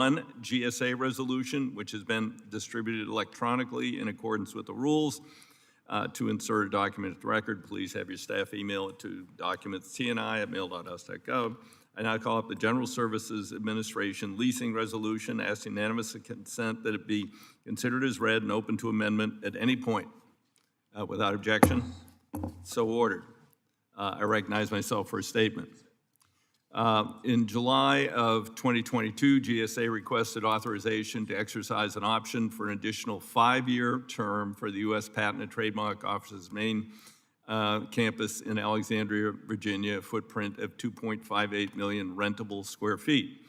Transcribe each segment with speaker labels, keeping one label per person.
Speaker 1: One GSA resolution, which has been distributed electronically in accordance with the rules. To insert a document at the record, please have your staff email it to documentstni@mail.us.gov. I now call up the General Services Administration leasing resolution, ask unanimous consent that it be considered as read and open to amendment at any point. Without objection, so ordered. I recognize myself for a statement. In July of 2022, GSA requested authorization to exercise an option for an additional 5-year term for the U.S. Patent and Trademark Office's main campus in Alexandria, Virginia, a footprint of 2.58 million rentable square feet.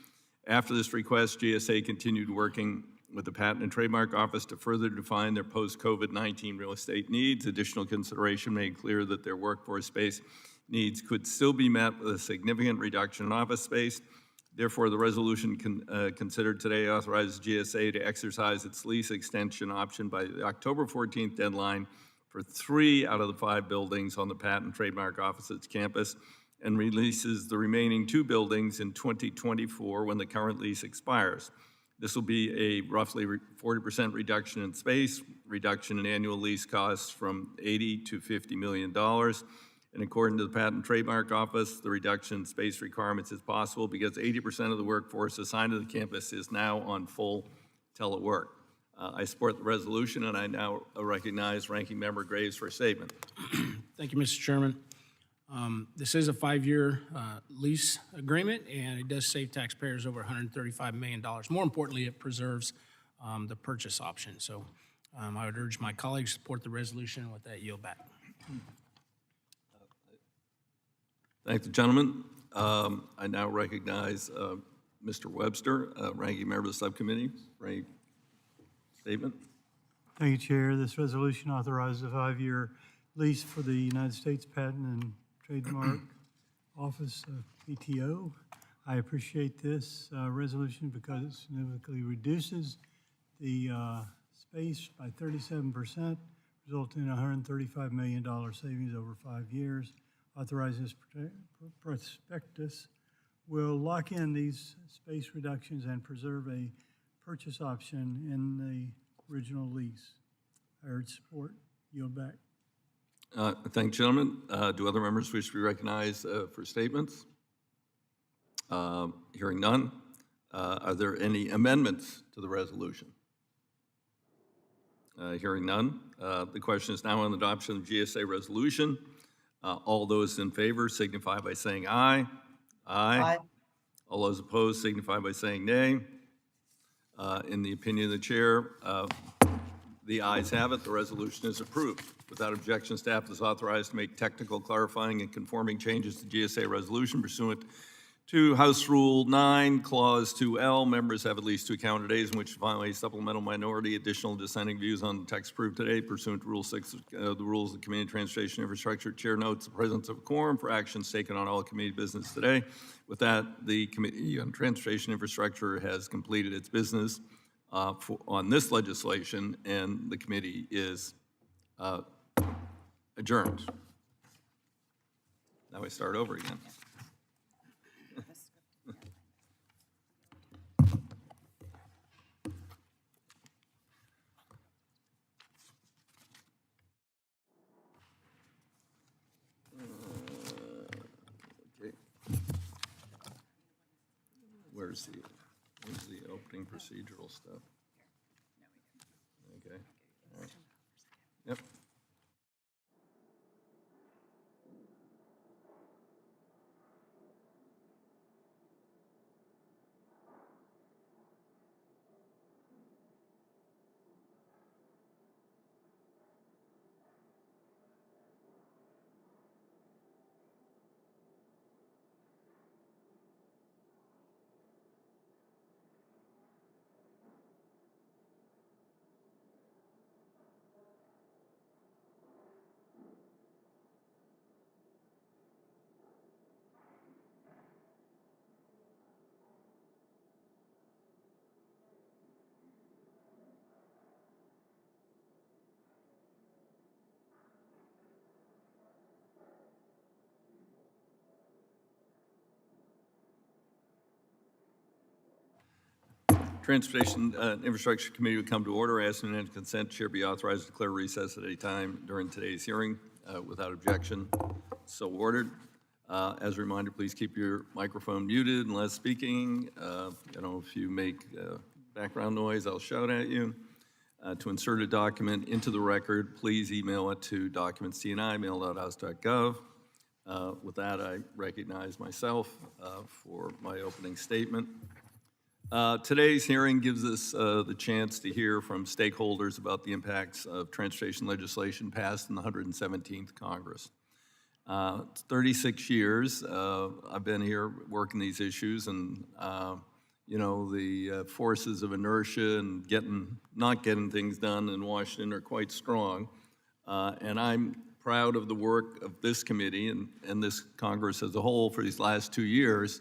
Speaker 1: After this request, GSA continued working with the Patent and Trademark Office to further define their post-COVID-19 real estate needs. Additional consideration made clear that their workforce space needs could still be met with a significant reduction in office space. Therefore, the resolution considered today authorizes GSA to exercise its lease extension option by the October 14th deadline for 3 out of the 5 buildings on the Patent and Trademark Office's campus, and releases the remaining 2 buildings in 2024 when the current lease expires. This will be a roughly 40% reduction in space, reduction in annual lease costs from $80 to $50 million. And according to the Patent and Trademark Office, the reduction in space requirements is possible because 80% of the workforce assigned to the campus is now on full telework. I support the resolution, and I now recognize Ranking Member Graves for a statement.
Speaker 2: Thank you, Mr. Chairman. This is a 5-year lease agreement, and it does save taxpayers over $135 million. More importantly, it preserves the purchase option. So I would urge my colleagues to support the resolution. With that, yield back.
Speaker 1: Thank the gentleman. I now recognize Mr. Webster, Ranking Member of the Subcommittee, for a statement.
Speaker 3: Thank you, Chair. This resolution authorizes a 5-year lease for the United States Patent and Trademark Office of PTO. I appreciate this resolution because it significantly reduces the space by 37%, resulting in $135 million savings over 5 years. Authorizes prospectus will lock in these space reductions and preserve a purchase option in the original lease. I urge support. Yield back.
Speaker 1: Thank you, gentlemen. Do other members wish to be recognized for statements? Hearing none. Are there any amendments to the resolution? Hearing none. The question is now on the adoption of the GSA resolution. All those in favor signify by saying aye. Aye. All those opposed signify by saying nay. In the opinion of the chair, the ayes have it. The resolution is approved. Without objection, staff is authorized to make technical, clarifying, and conforming changes to GSA resolution pursuant to House Rule 9, Clause 2L. Members have at least 2 calendar days in which to file a supplemental minority additional dissenting views on the text approved today. Pursuant to Rule 6 of the Rules of the Committee on Transportation Infrastructure, Chair notes the presence of a quorum for actions taken on all committee business today. With that, the Committee on Transportation Infrastructure has completed its business on this legislation, and the committee is adjourned. Now we start over again. Where's the opening procedural stuff? Okay. All right. Yep. Transportation Infrastructure Committee would come to order. Asking unanimous consent, Chair be authorized to declare recess at any time during today's hearing without objection. So ordered. As a reminder, please keep your microphone muted unless speaking. If you make background noise, I'll shout at you. To insert a document into the record, please email it to documentsdni@mail.house.gov. With that, I recognize myself for my opening statement. Today's hearing gives us the chance to hear from stakeholders about the impacts of transportation legislation passed in the 117th Congress. It's 36 years I've been here working these issues, and the forces of inertia and not getting things done in Washington are quite strong. And I'm proud of the work of this committee and this Congress as a whole for these last 2 years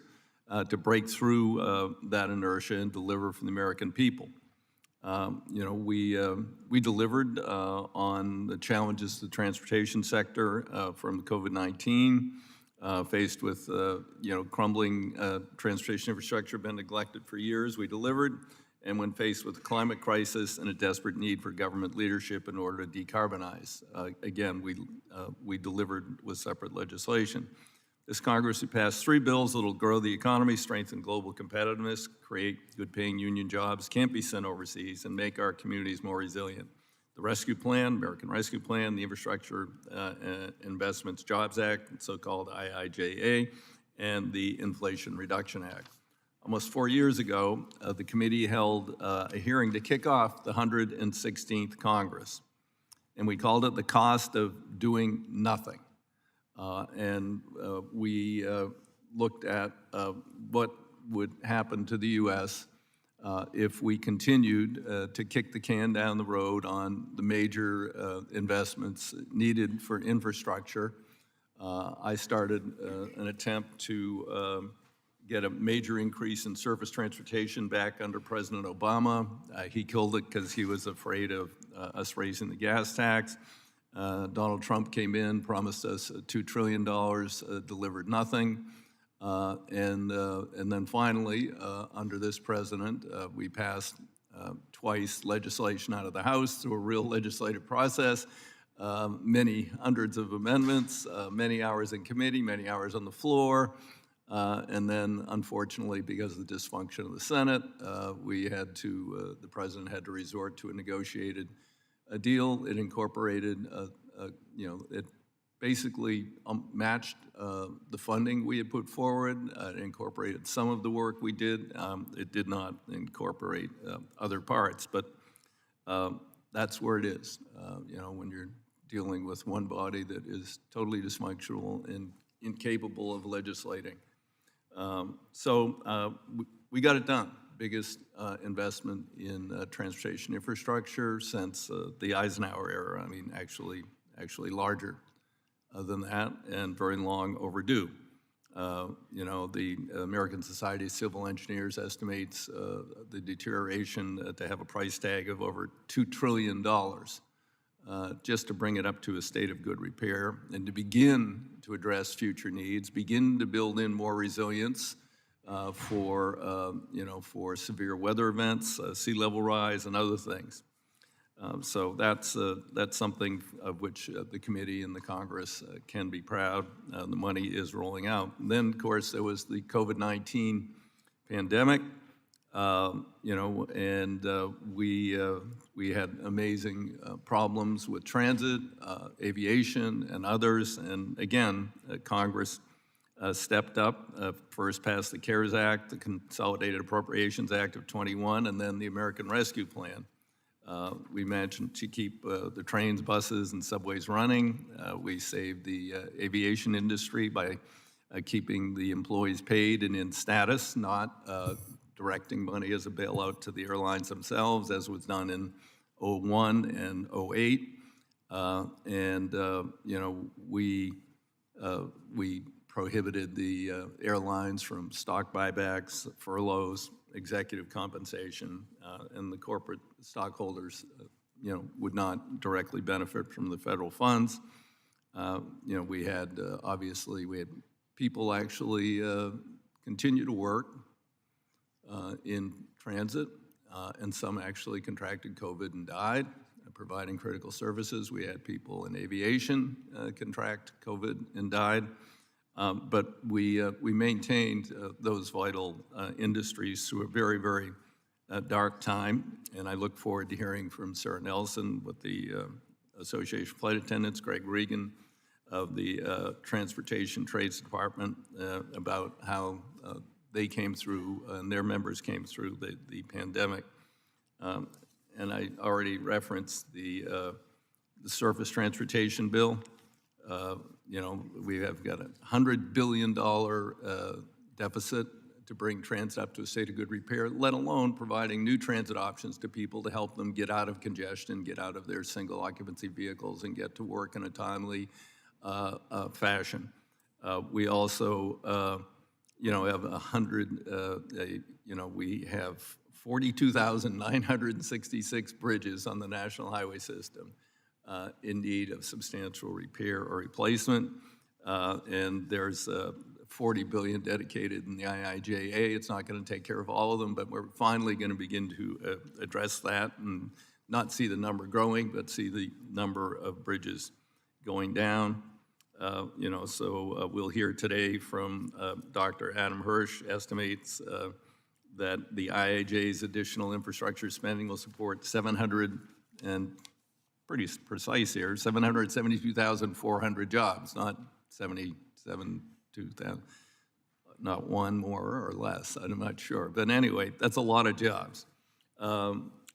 Speaker 1: to break through that inertia and deliver for the American people. We delivered on the challenges to the transportation sector from COVID-19, faced with crumbling transportation infrastructure, been neglected for years. We delivered, and when faced with the climate crisis and a desperate need for government leadership in order to decarbonize, again, we delivered with separate legislation. This Congress has passed 3 bills that will grow the economy, strengthen global competitiveness, create good-paying union jobs, can't be sent overseas, and make our communities more resilient. The Rescue Plan, American Rescue Plan, the Infrastructure Investments Jobs Act, so-called IIJA, and the Inflation Reduction Act. Almost 4 years ago, the committee held a hearing to kick off the 116th Congress, and we called it the cost of doing nothing. We looked at what would happen to the U.S. If we continued to kick the can down the road on the major investments needed for infrastructure. I started an attempt to get a major increase in surface transportation back under President Obama. He killed it because he was afraid of us raising the gas tax. Donald Trump came in, promised us $2 trillion, delivered nothing. And then finally, under this president, we passed twice legislation out of the House through a real legislative process, many hundreds of amendments, many hours in committee, many hours on the floor. And then, unfortunately, because of the dysfunction of the Senate, the president had to resort to a negotiated deal. It incorporated, it basically matched the funding we had put forward. It incorporated some of the work we did. It did not incorporate other parts, but that's where it is, when you're dealing with one body that is totally dysfunctional and incapable of legislating. So we got it done. Biggest investment in transportation infrastructure since the Eisenhower era. I mean, actually larger than that, and very long overdue. The American Society of Civil Engineers estimates the deterioration to have a price tag of over $2 trillion just to bring it up to a state of good repair and to begin to address future needs, begin to build in more resilience for severe weather events, sea level rise, and other things. So that's something of which the committee and the Congress can be proud. The money is rolling out. And then, of course, there was the COVID-19 pandemic, we had amazing problems with transit, aviation, and others. And again, Congress stepped up, first passed the CARES Act, the Consolidated Appropriations Act of 21, and then the American Rescue Plan. We managed to keep the trains, buses, and subways running. We saved the aviation industry by keeping the employees paid and in status, not directing money as a bailout to the airlines themselves, as was done in 2001 and 2008. We prohibited the airlines from stock buybacks, furloughs, executive compensation, and the corporate stockholders, would not directly benefit from the federal funds. We had, obviously, people actually continue to work in transit and some actually contracted COVID and died. Providing critical services, we had people in aviation contract COVID and died. But we maintained those vital industries through a very, very dark time. And I look forward to hearing from Sarah Nelson with the Association of Flight Attendants, Greg Regan of the Transportation Trades Department about how they came through and their members came through the pandemic. And I already referenced the surface transportation bill. You know, we have got a $100 billion deficit to bring transit up to a state of good repair, let alone providing new transit options to people to help them get out of congestion, get out of their single occupancy vehicles, and get to work in a timely fashion. We also, you know, have we have 42,966 bridges on the national highway system in need of substantial repair or replacement. And there's $40 billion dedicated in the IIJA. It's not going to take care of all of them, but we're finally going to begin to address that and not see the number growing, but see the number of bridges going down. You know, so we'll hear today from Dr. Adam Hirsch estimates that the IIJA's additional infrastructure spending will support 772,400 jobs, not 2,000, not one more or less, I'm not sure. But anyway, that's a lot of jobs.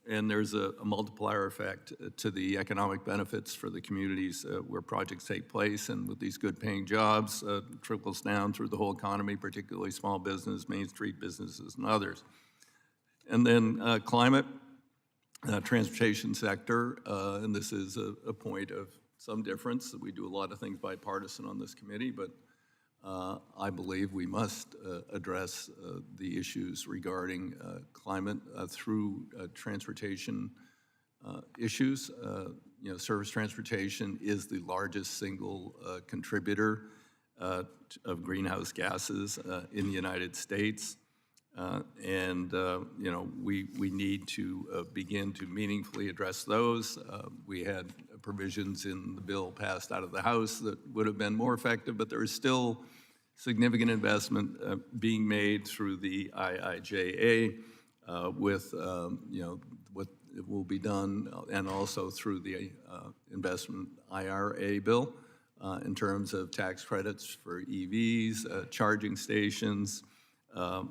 Speaker 1: And there's a multiplier effect to the economic benefits for the communities where projects take place, and with these good paying jobs, trickles down through the whole economy, particularly small business, Main Street businesses, and others. And then climate, transportation sector, and this is a point of some difference. We do a lot of things bipartisan on this committee, but I believe we must address the issues regarding climate through transportation issues. You know, surface transportation is the largest single contributor of greenhouse gases in the United States. And you know, we need to begin to meaningfully address those. We had provisions in the bill passed out of the House that would have been more effective, but there is still significant investment being made through the IIJA with you know, what will be done, and also through the investment IRA bill in terms of tax credits for EVs, charging stations,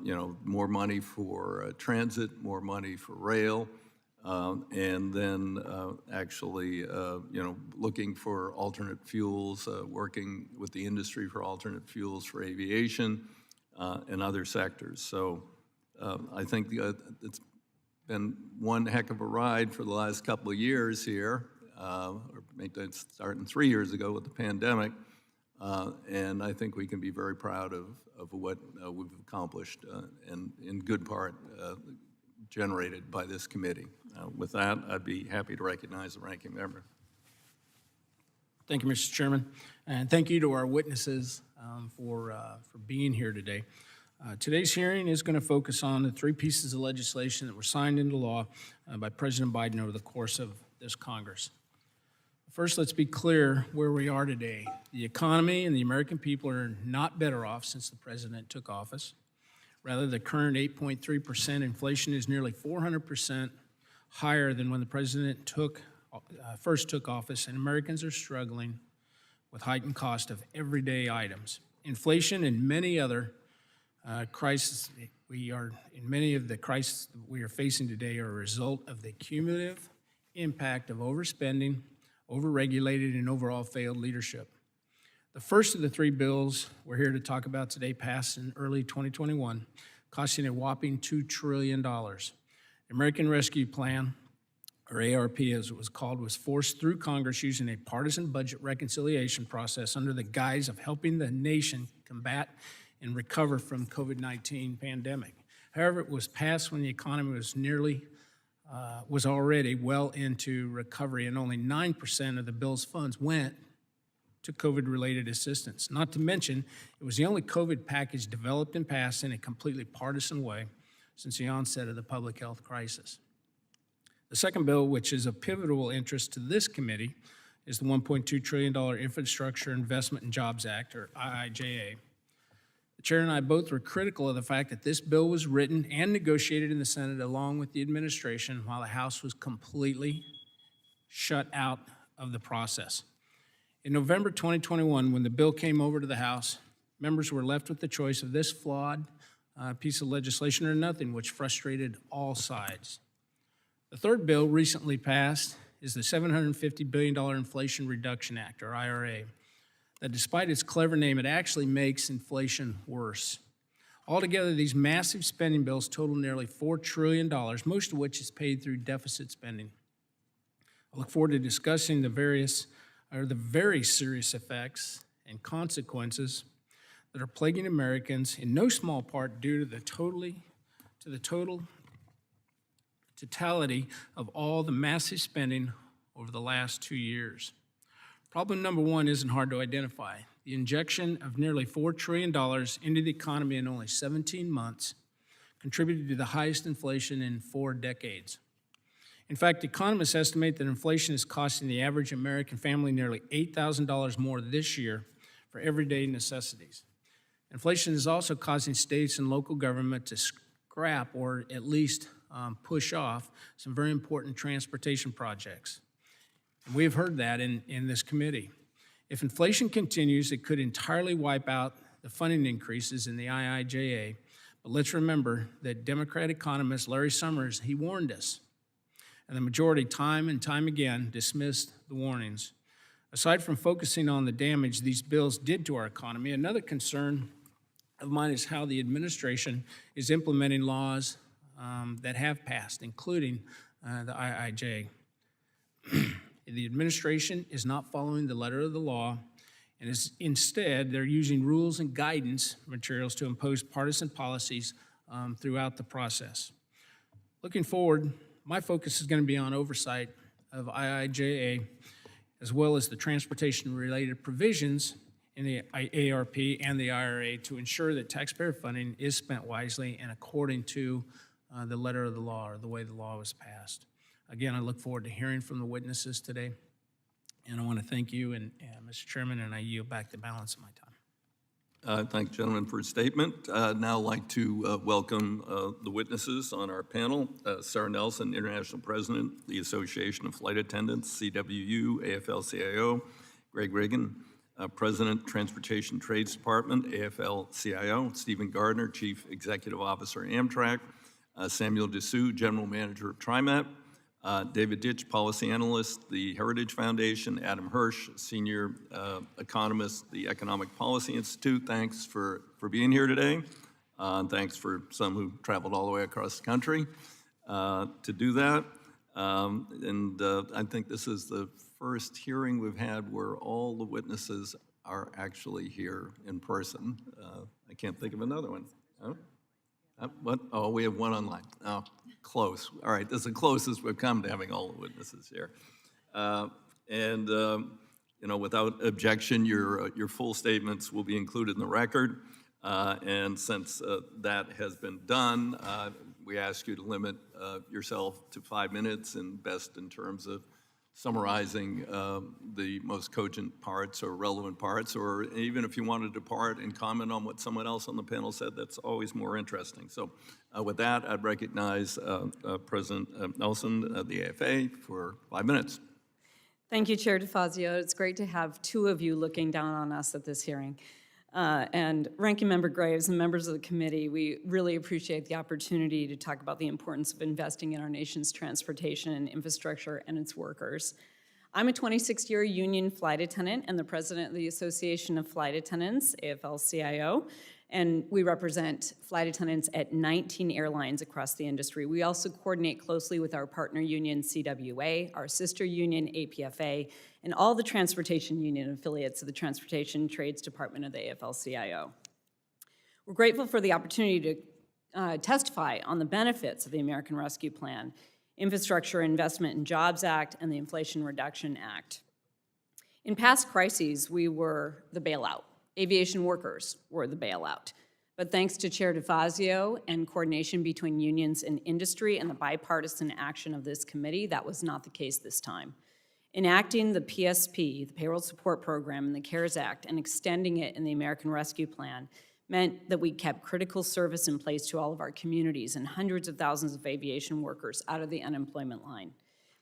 Speaker 1: you know, more money for transit, more money for rail, and then actually, you know, looking for alternate fuels, working with the industry for alternate fuels for aviation and other sectors. So I think it's been one heck of a ride for the last couple of years here, or maybe starting 3 years ago with the pandemic. And I think we can be very proud of what we've accomplished, and in good part generated by this committee. With that, I'd be happy to recognize the ranking member.
Speaker 2: Thank you, Mr. Chairman, and thank you to our witnesses for being here today. Today's hearing is going to focus on the three pieces of legislation that were signed into law by President Biden over the course of this Congress. First, let's be clear where we are today. The economy and the American people are not better off since the president took office. Rather, the current 8.3% inflation is nearly 400% higher than when the president first took office, and Americans are struggling with heightened cost of everyday items. Inflation and many other crises many of the crises we are facing today are a result of the cumulative impact of overspending, overregulated, and overall failed leadership. The first of the three bills we're here to talk about today passed in early 2021, costing a whopping $2 trillion. The American Rescue Plan, or ARP as it was called, was forced through Congress using a partisan budget reconciliation process under the guise of helping the nation combat and recover from COVID-19 pandemic. However, it was passed when the economy was already well into recovery, and only 9% of the bill's funds went to COVID-related assistance. Not to mention, it was the only COVID package developed and passed in a completely partisan way, since the onset of the public health crisis. The second bill, which is of pivotal interest to this committee, is the $1.2 trillion Infrastructure Investment and Jobs Act, or IIJA. The chair and I both were critical of the fact that this bill was written and negotiated in the Senate along with the administration while the House was completely shut out of the process. In November 2021, when the bill came over to the House, members were left with the choice of this flawed piece of legislation or nothing, which frustrated all sides. The third bill recently passed is the $750 billion Inflation Reduction Act, or IRA, that despite its clever name, it actually makes inflation worse. Altogether, these massive spending bills total nearly $4 trillion, most of which is paid through deficit spending. I look forward to discussing the very serious effects and consequences that are plaguing Americans, in no small part due to the totality of all the massive spending over the last 2 years. Problem number one isn't hard to identify. The injection of nearly $4 trillion into the economy in only 17 months contributed to the highest inflation in 4 decades. In fact, economists estimate that inflation is costing the average American family nearly $8,000 more this year for everyday necessities. Inflation is also causing states and local government to scrap or at least push off some very important transportation projects. And we have heard that in this committee. If inflation continues, it could entirely wipe out the funding increases in the IIJA. But let's remember that Democrat economist Larry Summers, he warned us. And the majority, time and time again, dismissed the warnings. Aside from focusing on the damage these bills did to our economy, another concern of mine is how the administration is implementing laws that have passed, including the IIJA. The administration is not following the letter of the law, and instead they're using rules and guidance materials to impose partisan policies throughout the process. Looking forward, my focus is going to be on oversight of IIJA, as well as the transportation-related provisions in the ARP and the IRA to ensure that taxpayer funding is spent wisely and according to the letter of the law, or the way the law was passed. Again, I look forward to hearing from the witnesses today, and I want to thank you, and Mr. Chairman, and I yield back the balance of my time.
Speaker 1: Thank the gentleman for his statement. Now I'd like to welcome the witnesses on our panel. Sarah Nelson, International President, the Association of Flight Attendants, CWU, AFL-CIO. Greg Reagan, President, Transportation Trades Department, AFL-CIO. Stephen Gardner, Chief Executive Officer, Amtrak. Samuel Dessous, General Manager of TriMet. David Ditch, Policy Analyst, the Heritage Foundation. Adam Hirsch, Senior Economist, the Economic Policy Institute. Thanks for being here today. Thanks for some who traveled all the way across the country to do that. I think this is the first hearing we've had where all the witnesses are actually here in person. I can't think of another one. Huh? What? Oh, we have one online. Oh, close. All right, this is the closest we've come to having all the witnesses here. Without objection, your full statements will be included in the record. And since that has been done, we ask you to limit yourself to 5 minutes, and best in terms of summarizing the most cogent parts or relevant parts, or even if you want to depart and comment on what someone else on the panel said, that's always more interesting. So with that, I'd recognize President Nelson of the AFA for 5 minutes.
Speaker 4: Thank you, Chair DeFazio. It's great to have two of you looking down on us at this hearing. And Ranking Member Graves and members of the committee, we really appreciate the opportunity to talk about the importance of investing in our nation's transportation infrastructure and its workers. I'm a 26-year union flight attendant and the president of the Association of Flight Attendants, AFL-CIO, and we represent flight attendants at 19 airlines across the industry. We also coordinate closely with our partner union, CWA, our sister union, APFA, and all the transportation union affiliates of the Transportation Trades Department of the AFL-CIO. We're grateful for the opportunity to testify on the benefits of the American Rescue Plan, Infrastructure Investment and Jobs Act, and the Inflation Reduction Act. In past crises, we were the bailout. Aviation workers were the bailout. But thanks to Chair DeFazio and coordination between unions and industry and the bipartisan action of this committee, that was not the case this time. Enacting the PSP, the Payroll Support Program, and the CARES Act, and extending it in the American Rescue Plan meant that we kept critical service in place to all of our communities and hundreds of thousands of aviation workers out of the unemployment line.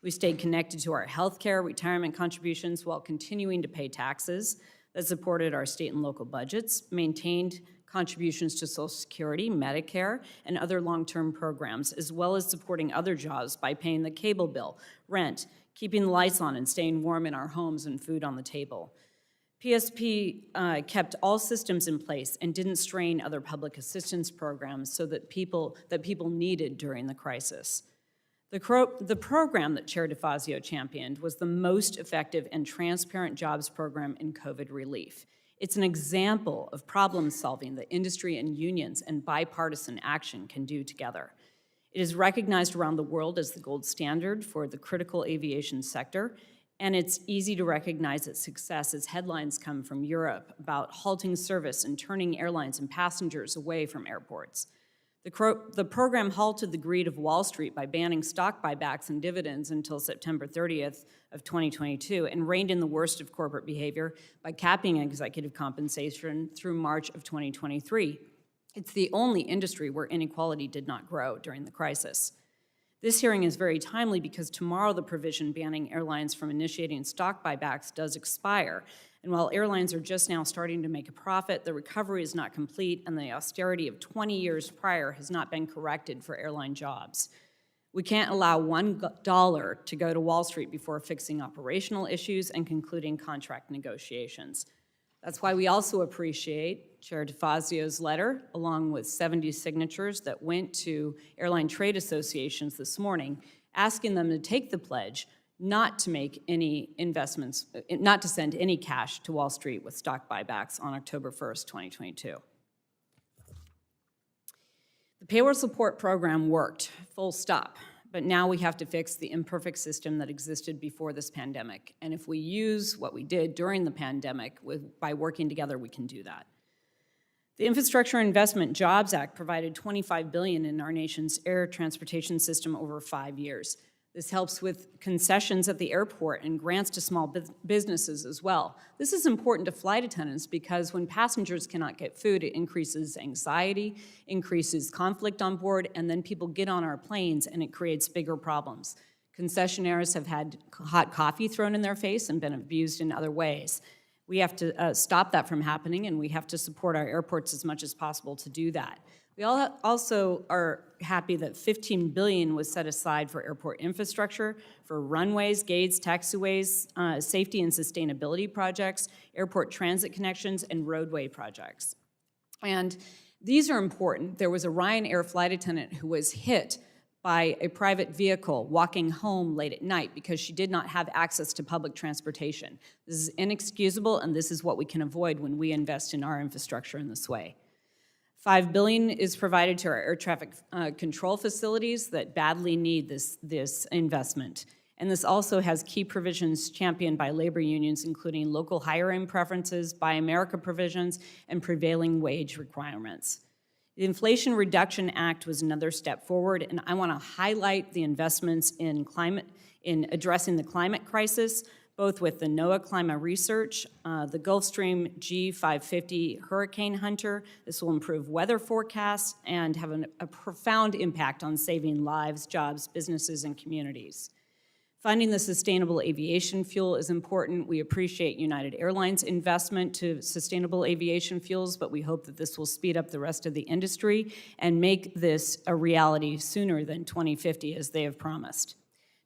Speaker 4: We stayed connected to our health care, retirement contributions while continuing to pay taxes that supported our state and local budgets, maintained contributions to Social Security, Medicare, and other long-term programs, as well as supporting other jobs by paying the cable bill, rent, keeping the lights on and staying warm in our homes and food on the table. PSP kept all systems in place and didn't strain other public assistance programs so that people needed during the crisis. The program that Chair DeFazio championed was the most effective and transparent jobs program in COVID relief. It's an example of problem solving that industry and unions and bipartisan action can do together. It is recognized around the world as the gold standard for the critical aviation sector, and it's easy to recognize its success as headlines come from Europe about halting service and turning airlines and passengers away from airports. The program halted the greed of Wall Street by banning stock buybacks and dividends until September 30th of 2022 and reined in the worst of corporate behavior by capping executive compensation through March of 2023. It's the only industry where inequality did not grow during the crisis. This hearing is very timely because tomorrow the provision banning airlines from initiating stock buybacks does expire. And while airlines are just now starting to make a profit, the recovery is not complete and the austerity of 20 years prior has not been corrected for airline jobs. We can't allow $1 to go to Wall Street before fixing operational issues and concluding contract negotiations. That's why we also appreciate Chair DeFazio's letter, along with 70 signatures that went to airline trade associations this morning, asking them to take the pledge not to make any investments, not to send any cash to Wall Street with stock buybacks on October 1st, 2022. The payroll support program worked, full stop, but now we have to fix the imperfect system that existed before this pandemic. And if we use what we did during the pandemic by working together, we can do that. The Infrastructure Investment Jobs Act provided $25 billion in our nation's air transportation system over 5 years. This helps with concessions at the airport and grants to small businesses as well. This is important to flight attendants because when passengers cannot get food, it increases anxiety, increases conflict on board, and then people get on our planes and it creates bigger problems. Concessionaires have had hot coffee thrown in their face and been abused in other ways. We have to stop that from happening, and we have to support our airports as much as possible to do that. We also are happy that $15 billion was set aside for airport infrastructure, for runways, gates, taxiways, safety and sustainability projects, airport transit connections, and roadway projects. And these are important. There was a Ryanair flight attendant who was hit by a private vehicle walking home late at night because she did not have access to public transportation. This is inexcusable, and this is what we can avoid when we invest in our infrastructure in this way. $5 billion is provided to our air traffic control facilities that badly need this investment. And this also has key provisions championed by labor unions, including local hiring preferences, Buy America provisions, and prevailing wage requirements. The Inflation Reduction Act was another step forward, and I want to highlight the investments in addressing the climate crisis, both with the NOAA Climate Research, the Gulfstream G550 Hurricane Hunter. This will improve weather forecasts and have a profound impact on saving lives, jobs, businesses, and communities. Funding the sustainable aviation fuel is important. We appreciate United Airlines' investment to sustainable aviation fuels, but we hope that this will speed up the rest of the industry and make this a reality sooner than 2050, as they have promised.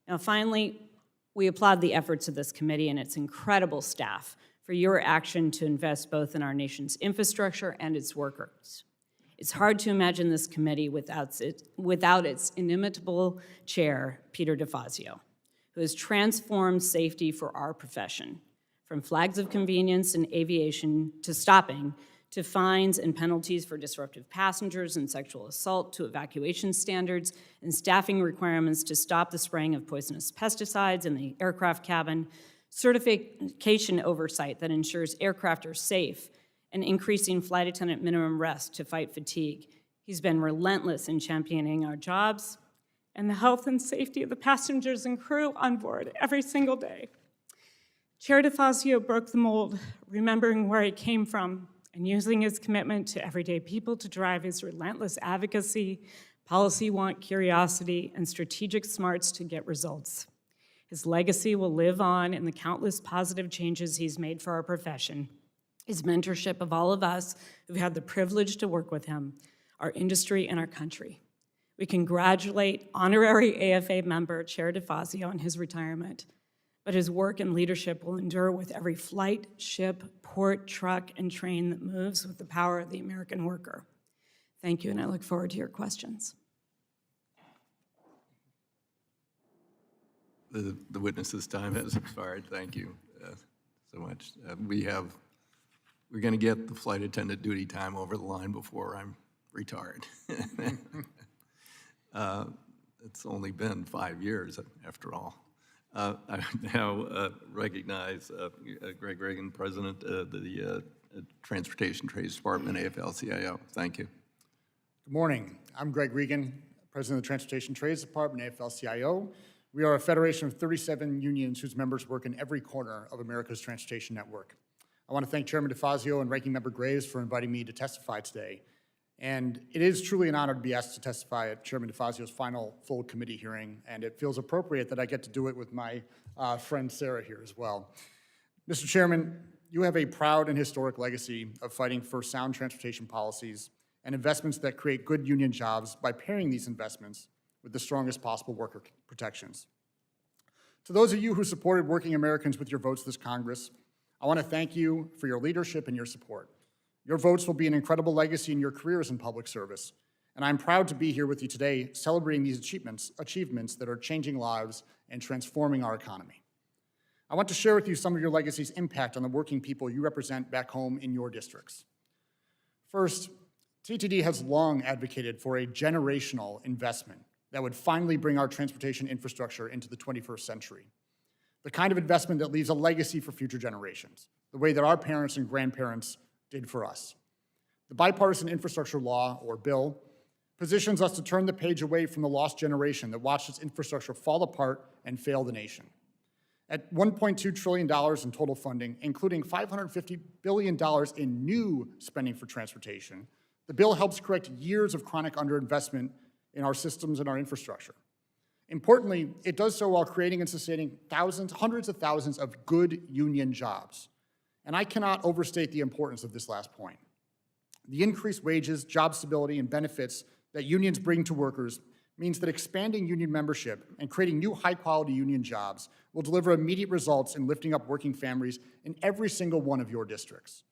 Speaker 4: Now, finally, we applaud the efforts of this committee and its incredible staff for your action to invest both in our nation's infrastructure and its workers. It's hard to imagine this committee without its inimitable chair, Peter DeFazio, who has transformed safety for our profession, from flags of convenience in aviation to stopping, to fines and penalties for disruptive passengers and sexual assault, to evacuation standards and staffing requirements to stop the spraying of poisonous pesticides in the aircraft cabin, certification oversight that ensures aircraft are safe and increasing flight attendant minimum rest to fight fatigue. He's been relentless in championing our jobs and the health and safety of the passengers and crew on board every single day. Chair DeFazio broke the mold, remembering where he came from and using his commitment to everyday people to drive his relentless advocacy, policy want, curiosity, and strategic smarts to get results. His legacy will live on in the countless positive changes he's made for our profession, his mentorship of all of us who've had the privilege to work with him, our industry, and our country. We congratulate honorary AFA member Chair DeFazio on his retirement, but his work and leadership will endure with every flight, ship, port, truck, and train that moves with the power of the American worker. Thank you, and I look forward to your questions.
Speaker 1: The witness's time has expired. Thank you so much. We're going to get the flight attendant duty time over the line before I'm retired. It's only been 5 years after all. I now recognize Greg Reagan, President of the Transportation Trades Department, AFL-CIO. Thank you.
Speaker 5: Good morning. I'm Greg Regan, President of the Transportation Trades Department, AFL-CIO. We are a federation of 37 unions whose members work in every corner of America's transportation network. I want to thank Chairman DeFazio and Ranking Member Graves for inviting me to testify today. And it is truly an honor to be asked to testify at Chairman DeFazio's final full committee hearing, and it feels appropriate that I get to do it with my friend Sarah here as well. Mr. Chairman, you have a proud and historic legacy of fighting for sound transportation policies and investments that create good union jobs by pairing these investments with the strongest possible worker protections. To those of you who supported working Americans with your votes this Congress, I want to thank you for your leadership and your support. Your votes will be an incredible legacy in your careers in public service, and I'm proud to be here with you today celebrating these achievements that are changing lives and transforming our economy. I want to share with you some of your legacy's impact on the working people you represent back home in your districts. First, TTD has long advocated for a generational investment that would finally bring our transportation infrastructure into the 21st century. The kind of investment that leaves a legacy for future generations, the way that our parents and grandparents did for us. The bipartisan infrastructure law, or bill, positions us to turn the page away from the lost generation that watched its infrastructure fall apart and fail the nation. At $1.2 trillion in total funding, including $550 billion in new spending for transportation, the bill helps correct years of chronic underinvestment in our systems and our infrastructure. Importantly, it does so while creating and sustaining hundreds of thousands of good union jobs. And I cannot overstate the importance of this last point. The increased wages, job stability, and benefits that unions bring to workers means that expanding union membership and creating new high-quality union jobs will deliver immediate results in lifting up working families in every single one of your districts.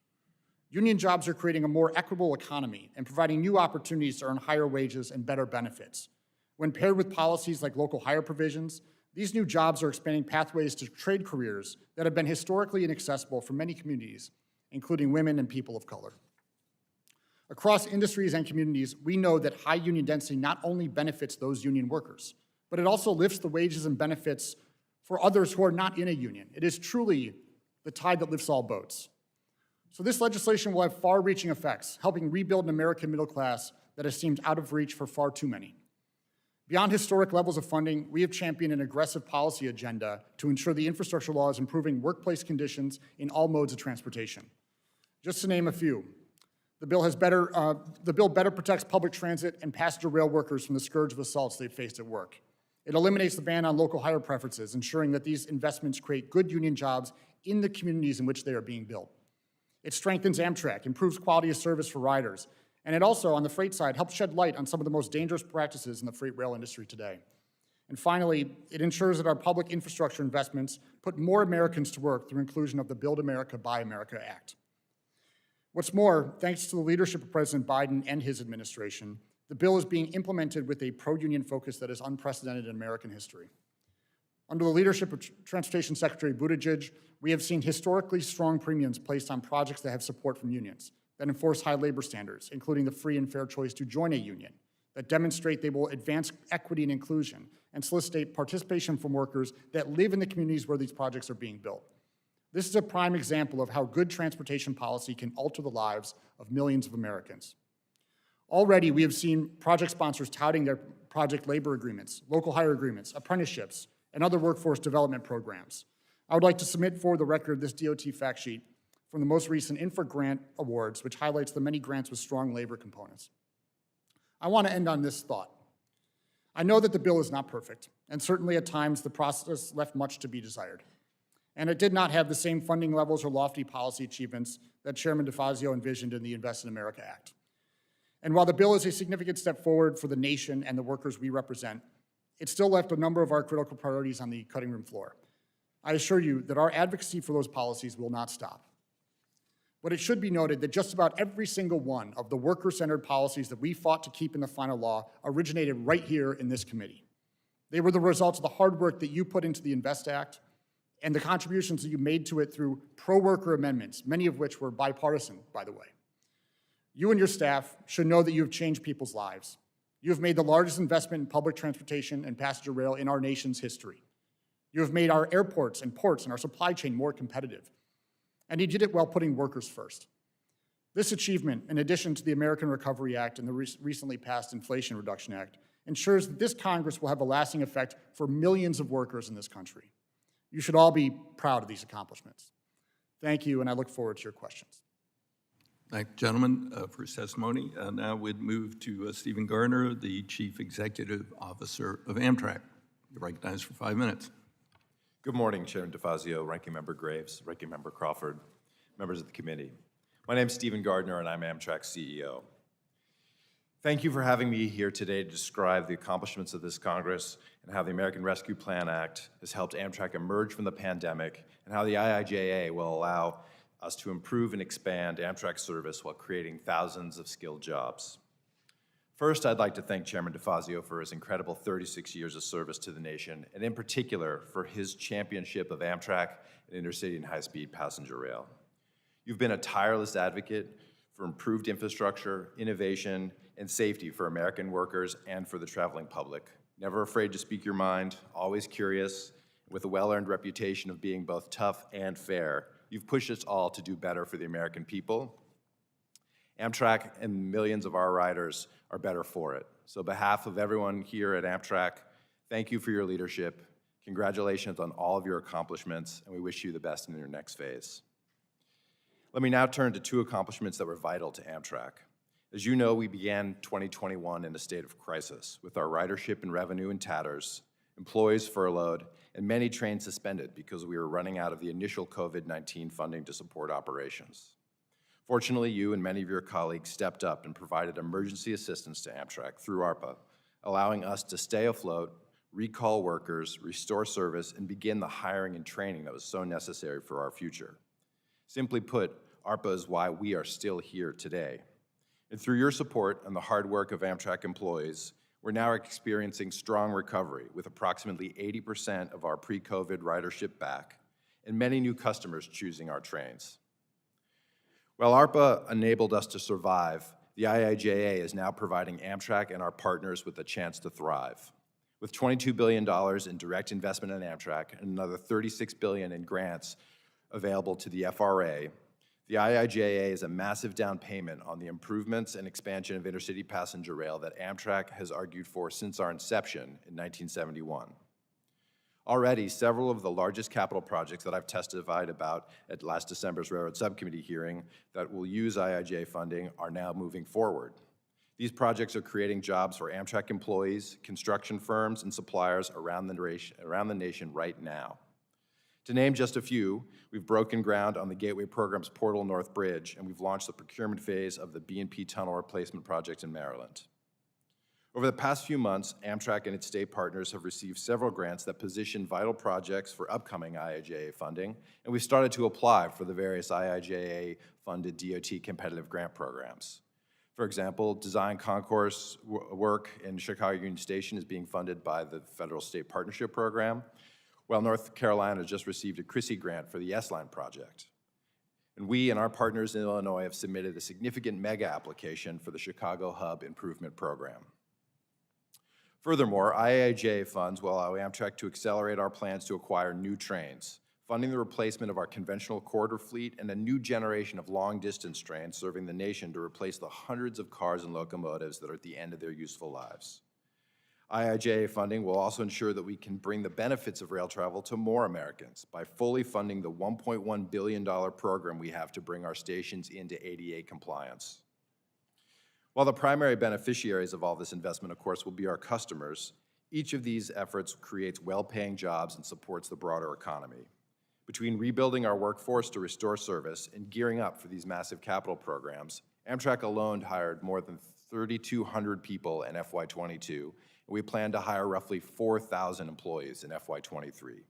Speaker 5: Union jobs are creating a more equitable economy and providing new opportunities to earn higher wages and better benefits. When paired with policies like local hire provisions, these new jobs are expanding pathways to trade careers that have been historically inaccessible for many communities, including women and people of color. Across industries and communities, we know that high union density not only benefits those union workers, but it also lifts the wages and benefits for others who are not in a union. It is truly the tide that lifts all boats. So this legislation will have far-reaching effects, helping rebuild an American middle class that has seemed out of reach for far too many. Beyond historic levels of funding, we have championed an aggressive policy agenda to ensure the infrastructure law is improving workplace conditions in all modes of transportation. Just to name a few, the bill better protects public transit and passenger rail workers from the scourge of assaults they've faced at work. It eliminates the ban on local hire preferences, ensuring that these investments create good union jobs in the communities in which they are being built. It strengthens Amtrak, improves quality of service for riders, and it also, on the freight side, helps shed light on some of the most dangerous practices in the freight rail industry today. And finally, it ensures that our public infrastructure investments put more Americans to work through inclusion of the Build America, Buy America Act. What's more, thanks to the leadership of President Biden and his administration, the bill is being implemented with a pro-union focus that is unprecedented in American history. Under the leadership of Transportation Secretary Buttigieg, we have seen historically strong premiums placed on projects that have support from unions, that enforce high labor standards, including the free and fair choice to join a union, that demonstrate they will advance equity and inclusion, and solicit participation from workers that live in the communities where these projects are being built. This is a prime example of how good transportation policy can alter the lives of millions of Americans. Already, we have seen project sponsors touting their project labor agreements, local hire agreements, apprenticeships, and other workforce development programs. I would like to submit for the record this DOT fact sheet from the most recent Infra Grant Awards, which highlights the many grants with strong labor components. I want to end on this thought. I know that the bill is not perfect, and certainly at times the process left much to be desired. And it did not have the same funding levels or lofty policy achievements that Chairman DeFazio envisioned in the Invest in America Act. And while the bill is a significant step forward for the nation and the workers we represent, it still left a number of our critical priorities on the cutting room floor. I assure you that our advocacy for those policies will not stop. But it should be noted that just about every single one of the worker-centered policies that we fought to keep in the final law originated right here in this committee. They were the results of the hard work that you put into the Invest Act and the contributions that you made to it through pro-worker amendments, many of which were bipartisan, by the way. You and your staff should know that you have changed people's lives. You have made the largest investment in public transportation and passenger rail in our nation's history. You have made our airports and ports and our supply chain more competitive. And you did it while putting workers first. This achievement, in addition to the American Recovery Act and the recently passed Inflation Reduction Act, ensures that this Congress will have a lasting effect for millions of workers in this country. You should all be proud of these accomplishments. Thank you, and I look forward to your questions.
Speaker 1: Thank you, gentlemen, for his testimony. Now we'd move to Stephen Gardner, the Chief Executive Officer of Amtrak. You're recognized for 5 minutes.
Speaker 6: Good morning, Chairman DeFazio, Ranking Member Graves, Ranking Member Crawford, members of the committee. My name is Stephen Gardner, and I'm Amtrak's CEO. Thank you for having me here today to describe the accomplishments of this Congress and how the American Rescue Plan Act has helped Amtrak emerge from the pandemic and how the IIJA will allow us to improve and expand Amtrak service while creating thousands of skilled jobs. First, I'd like to thank Chairman DeFazio for his incredible 36 years of service to the nation, and in particular for his championship of Amtrak and intercity and high-speed passenger rail. You've been a tireless advocate for improved infrastructure, innovation, and safety for American workers and for the traveling public. Never afraid to speak your mind, always curious, with a well-earned reputation of being both tough and fair. You've pushed us all to do better for the American people. Amtrak and millions of our riders are better for it. So on behalf of everyone here at Amtrak, thank you for your leadership. Congratulations on all of your accomplishments, and we wish you the best in your next phase. Let me now turn to 2 accomplishments that were vital to Amtrak. As you know, we began 2021 in a state of crisis, with our ridership and revenue in tatters, employees furloughed, and many trains suspended because we were running out of the initial COVID-19 funding to support operations. Fortunately, you and many of your colleagues stepped up and provided emergency assistance to Amtrak through ARPA, allowing us to stay afloat, recall workers, restore service, and begin the hiring and training that was so necessary for our future. Simply put, ARPA is why we are still here today. And through your support and the hard work of Amtrak employees, we're now experiencing strong recovery with approximately 80% of our pre-COVID ridership back and many new customers choosing our trains. While ARPA enabled us to survive, the IIJA is now providing Amtrak and our partners with a chance to thrive. With $22 billion in direct investment in Amtrak and another $36 billion in grants available to the FRA, the IIJA is a massive down payment on the improvements and expansion of intercity passenger rail that Amtrak has argued for since our inception in 1971. Already, several of the largest capital projects that I've testified about at last December's Railroad Subcommittee hearing that will use IIJA funding are now moving forward. These projects are creating jobs for Amtrak employees, construction firms, and suppliers around the nation right now. To name just a few, we've broken ground on the Gateway Program's Portal North Bridge, and we've launched the procurement phase of the B&P Tunnel Replacement Project in Maryland. Over the past few months, Amtrak and its state partners have received several grants that position vital projects for upcoming IIJA funding, and we've started to apply for the various IIJA-funded DOT competitive grant programs. For example, design concourse work in Chicago Union Station is being funded by the Federal State Partnership Program, while North Carolina just received a CRISI grant for the S-Line project. And we and our partners in Illinois have submitted a significant mega application for the Chicago Hub Improvement Program. Furthermore, IIJA funds will allow Amtrak to accelerate our plans to acquire new trains, funding the replacement of our conventional corridor fleet and a new generation of long-distance trains serving the nation to replace the hundreds of cars and locomotives that are at the end of their useful lives. IIJA funding will also ensure that we can bring the benefits of rail travel to more Americans by fully funding the $1.1 billion program we have to bring our stations into ADA compliance. While the primary beneficiaries of all this investment, of course, will be our customers, each of these efforts creates well-paying jobs and supports the broader economy. Between rebuilding our workforce to restore service and gearing up for these massive capital programs, Amtrak alone hired more than 3,200 people in FY22, and we plan to hire roughly 4,000 employees in FY23.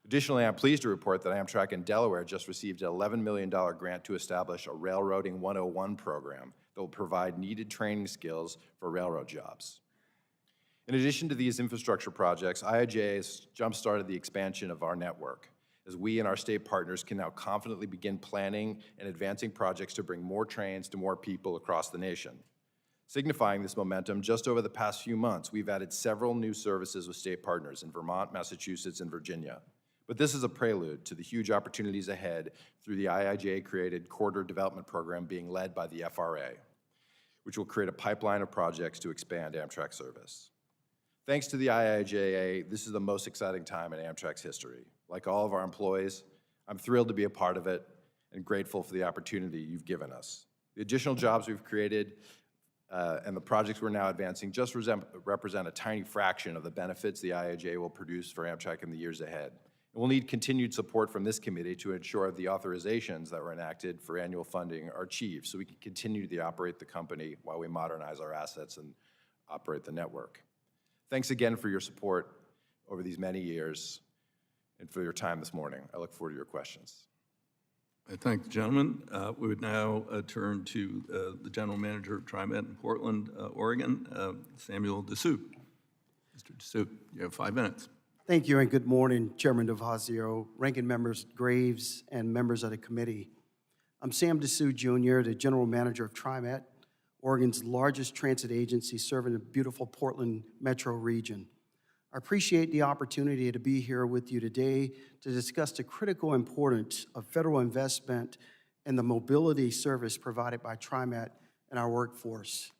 Speaker 6: Additionally, I'm pleased to report that Amtrak in Delaware just received an $11 million grant to establish a Railroading 101 program that will provide needed training skills for railroad jobs. In addition to these infrastructure projects, IIJA has jump-started the expansion of our network, as we and our state partners can now confidently begin planning and advancing projects to bring more trains to more people across the nation. Signifying this momentum, just over the past few months, we've added several new services with state partners in Vermont, Massachusetts, and Virginia. But this is a prelude to the huge opportunities ahead through the IIJA-created Corridor Development Program being led by the FRA, which will create a pipeline of projects to expand Amtrak service. Thanks to the IIJA, this is the most exciting time in Amtrak's history. Like all of our employees, I'm thrilled to be a part of it and grateful for the opportunity you've given us. The additional jobs we've created and the projects we're now advancing just represent a tiny fraction of the benefits the IIJA will produce for Amtrak in the years ahead. And we'll need continued support from this committee to ensure the authorizations that were enacted for annual funding are achieved so we can continue to operate the company while we modernize our assets and operate the network. Thanks again for your support over these many years and for your time this morning. I look forward to your questions.
Speaker 1: I thank the gentleman. We would now turn to the General Manager of TriMet in Portland, Oregon, Samuel DeSoup. Mr. DeSoup, you have 5 minutes.
Speaker 7: Thank you and good morning, Chairman DeFazio, ranking members Graves, and members of the committee. I'm Sam DeSoup Jr., the General Manager of TriMet, Oregon's largest transit agency serving the beautiful Portland metro region. I appreciate the opportunity to be here with you today to discuss the critical importance of federal investment in the mobility service provided by TriMet and our workforce.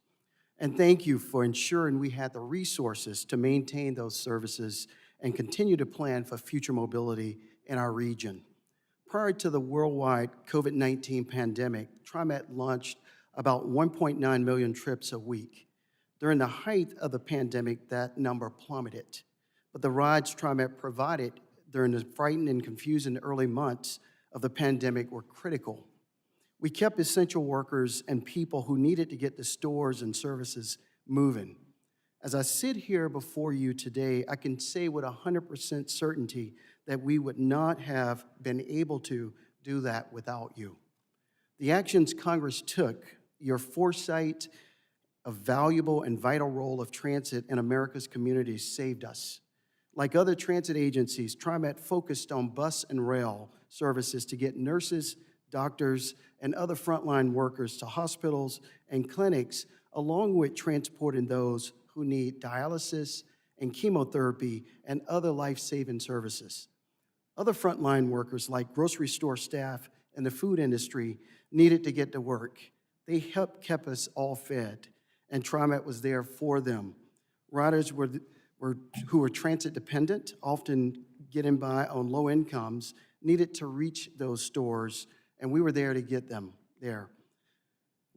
Speaker 7: And thank you for ensuring we had the resources to maintain those services and continue to plan for future mobility in our region. Prior to the worldwide COVID-19 pandemic, TriMet launched about 1.9 million trips a week. During the height of the pandemic, that number plummeted. But the rides TriMet provided during the frightened and confusing early months of the pandemic were critical. We kept essential workers and people who needed to get the stores and services moving. As I sit here before you today, I can say with 100% certainty that we would not have been able to do that without you. The actions Congress took, your foresight, a valuable and vital role of transit in America's communities saved us. Like other transit agencies, TriMet focused on bus and rail services to get nurses, doctors, and other frontline workers to hospitals and clinics, along with transporting those who need dialysis and chemotherapy and other life-saving services. Other frontline workers, like grocery store staff and the food industry, needed to get to work. They helped keep us all fed, and TriMet was there for them. Riders who were transit dependent, often getting by on low incomes, needed to reach those stores, and we were there to get them there.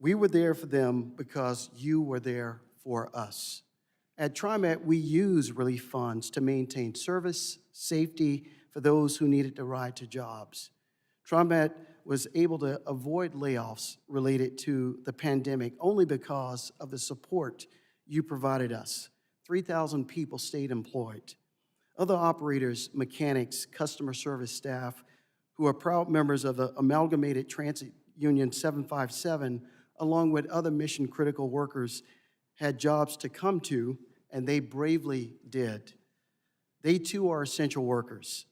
Speaker 7: We were there for them because you were there for us. At TriMet, we use relief funds to maintain service, safety for those who needed to ride to jobs. TriMet was able to avoid layoffs related to the pandemic only because of the support you provided us. 3,000 people stayed employed. Other operators, mechanics, customer service staff, who are proud members of the Amalgamated Transit Union 757, along with other mission-critical workers, had jobs to come to, and they bravely did. They too are essential workers.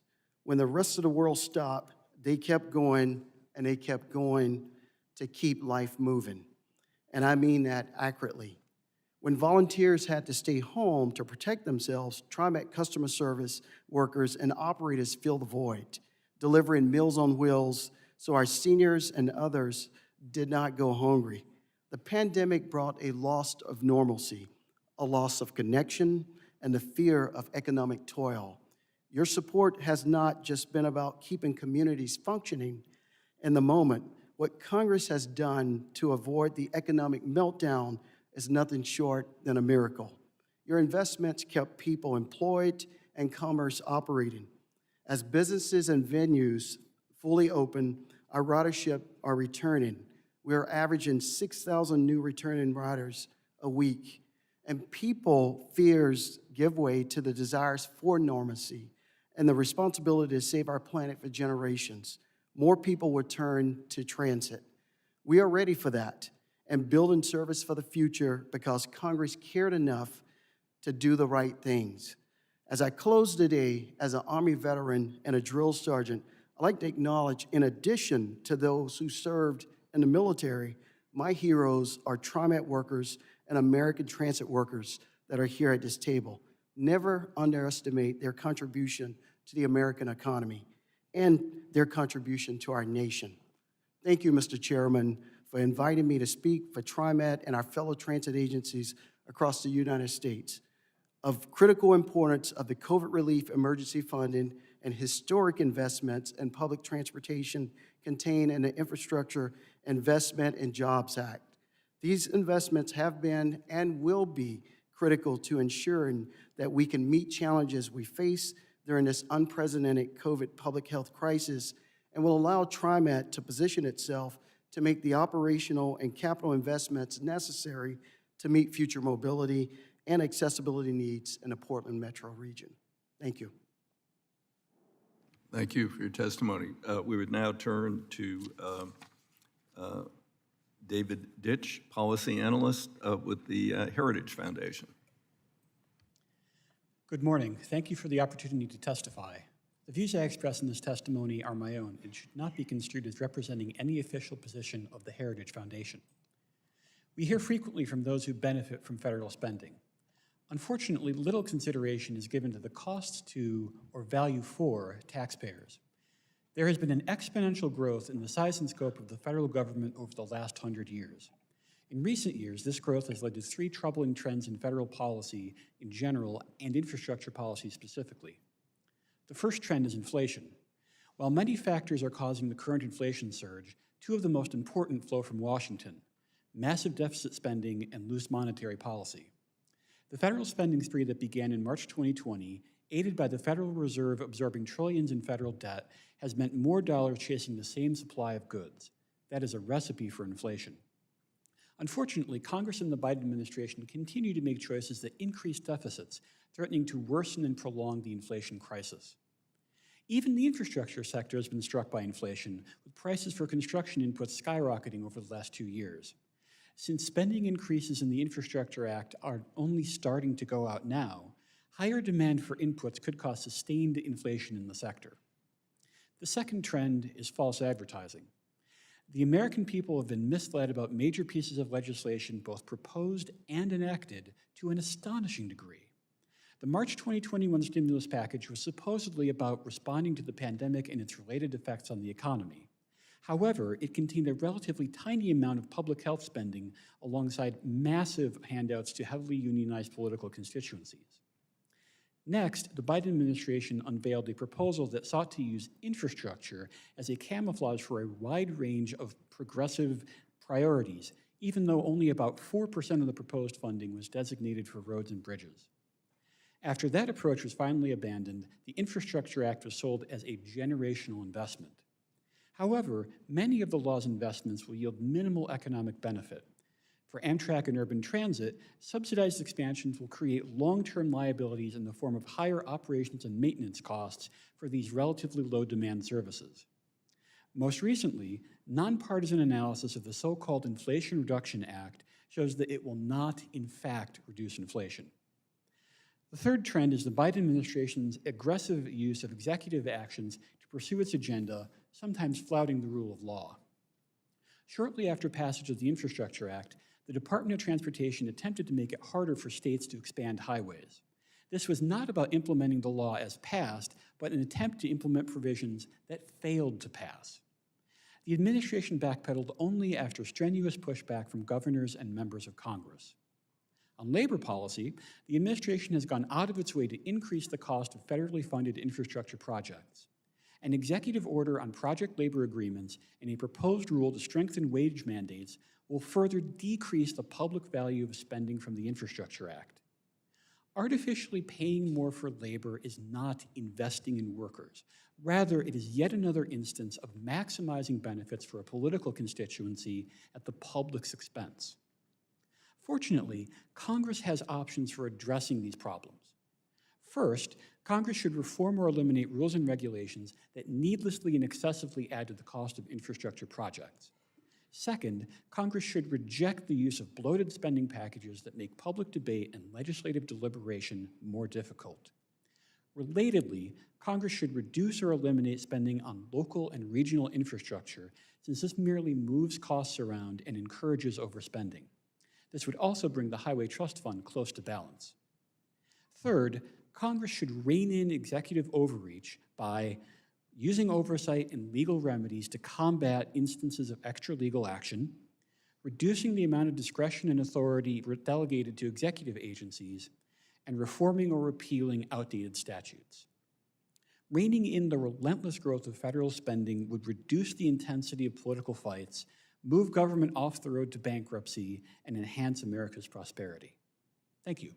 Speaker 7: When the rest of the world stopped, they kept going, and they kept going to keep life moving. And I mean that accurately. When volunteers had to stay home to protect themselves, TriMet customer service workers and operators filled the void, delivering Meals on Wheels so our seniors and others did not go hungry. The pandemic brought a loss of normalcy, a loss of connection, and the fear of economic toil. Your support has not just been about keeping communities functioning in the moment. What Congress has done to avoid the economic meltdown is nothing short than a miracle. Your investments kept people employed and commerce operating. As businesses and venues fully open, our ridership are returning. We are averaging 6,000 new returning riders a week, and people fears give way to the desires for normalcy and the responsibility to save our planet for generations. More people will turn to transit. We are ready for that and building service for the future because Congress cared enough to do the right things. As I close today, as an Army veteran and a drill sergeant, I'd like to acknowledge, in addition to those who served in the military, my heroes are TriMet workers and American transit workers that are here at this table. Never underestimate their contribution to the American economy and their contribution to our nation. Thank you, Mr. Chairman, for inviting me to speak for TriMet and our fellow transit agencies across the United States. Of critical importance of the COVID relief emergency funding and historic investments in public transportation contained in the Infrastructure Investment and Jobs Act. These investments have been and will be critical to ensuring that we can meet challenges we face during this unprecedented COVID public health crisis and will allow TriMet to position itself to make the operational and capital investments necessary to meet future mobility and accessibility needs in the Portland metro region. Thank you.
Speaker 1: Thank you for your testimony. We would now turn to David Ditch, Policy Analyst with the Heritage Foundation.
Speaker 8: Good morning. Thank you for the opportunity to testify. The views I express in this testimony are my own and should not be construed as representing any official position of the Heritage Foundation. We hear frequently from those who benefit from federal spending. Unfortunately, little consideration is given to the costs to or value for taxpayers. There has been an exponential growth in the size and scope of the federal government over the last 100 years. In recent years, this growth has led to three troubling trends in federal policy in general and infrastructure policy specifically. The first trend is inflation. While many factors are causing the current inflation surge, two of the most important flow from Washington: massive deficit spending and loose monetary policy. The federal spending spree that began in March 2020, aided by the Federal Reserve absorbing trillions in federal debt, has meant more dollars chasing the same supply of goods. That is a recipe for inflation. Unfortunately, Congress and the Biden administration continue to make choices that increase deficits, threatening to worsen and prolong the inflation crisis. Even the infrastructure sector has been struck by inflation, with prices for construction inputs skyrocketing over the last 2 years. Since spending increases in the Infrastructure Act are only starting to go out now, higher demand for inputs could cause sustained inflation in the sector. The second trend is false advertising. The American people have been misled about major pieces of legislation, both proposed and enacted, to an astonishing degree. The March 2021 stimulus package was supposedly about responding to the pandemic and its related effects on the economy. However, it contained a relatively tiny amount of public health spending alongside massive handouts to heavily unionized political constituencies. Next, the Biden administration unveiled a proposal that sought to use infrastructure as a camouflage for a wide range of progressive priorities, even though only about 4% of the proposed funding was designated for roads and bridges. After that approach was finally abandoned, the Infrastructure Act was sold as a generational investment. However, many of the law's investments will yield minimal economic benefit. For Amtrak and urban transit, subsidized expansions will create long-term liabilities in the form of higher operations and maintenance costs for these relatively low-demand services. Most recently, nonpartisan analysis of the so-called Inflation Reduction Act shows that it will not, in fact, reduce inflation. The third trend is the Biden administration's aggressive use of executive actions to pursue its agenda, sometimes flouting the rule of law. Shortly after passage of the Infrastructure Act, the Department of Transportation attempted to make it harder for states to expand highways. This was not about implementing the law as passed, but an attempt to implement provisions that failed to pass. The administration backpedaled only after strenuous pushback from governors and members of Congress. On labor policy, the administration has gone out of its way to increase the cost of federally funded infrastructure projects. An executive order on project labor agreements and a proposed rule to strengthen wage mandates will further decrease the public value of spending from the Infrastructure Act. Artificially paying more for labor is not investing in workers. Rather, it is yet another instance of maximizing benefits for a political constituency at the public's expense. Fortunately, Congress has options for addressing these problems. First, Congress should reform or eliminate rules and regulations that needlessly and excessively add to the cost of infrastructure projects. Second, Congress should reject the use of bloated spending packages that make public debate and legislative deliberation more difficult. Relatedly, Congress should reduce or eliminate spending on local and regional infrastructure, since this merely moves costs around and encourages overspending. This would also bring the Highway Trust Fund close to balance. Third, Congress should rein in executive overreach by using oversight and legal remedies to combat instances of extra-legal action, reducing the amount of discretion and authority delegated to executive agencies, and reforming or repealing outdated statutes. Reining in the relentless growth of federal spending would reduce the intensity of political fights, move government off the road to bankruptcy, and enhance America's prosperity. Thank you.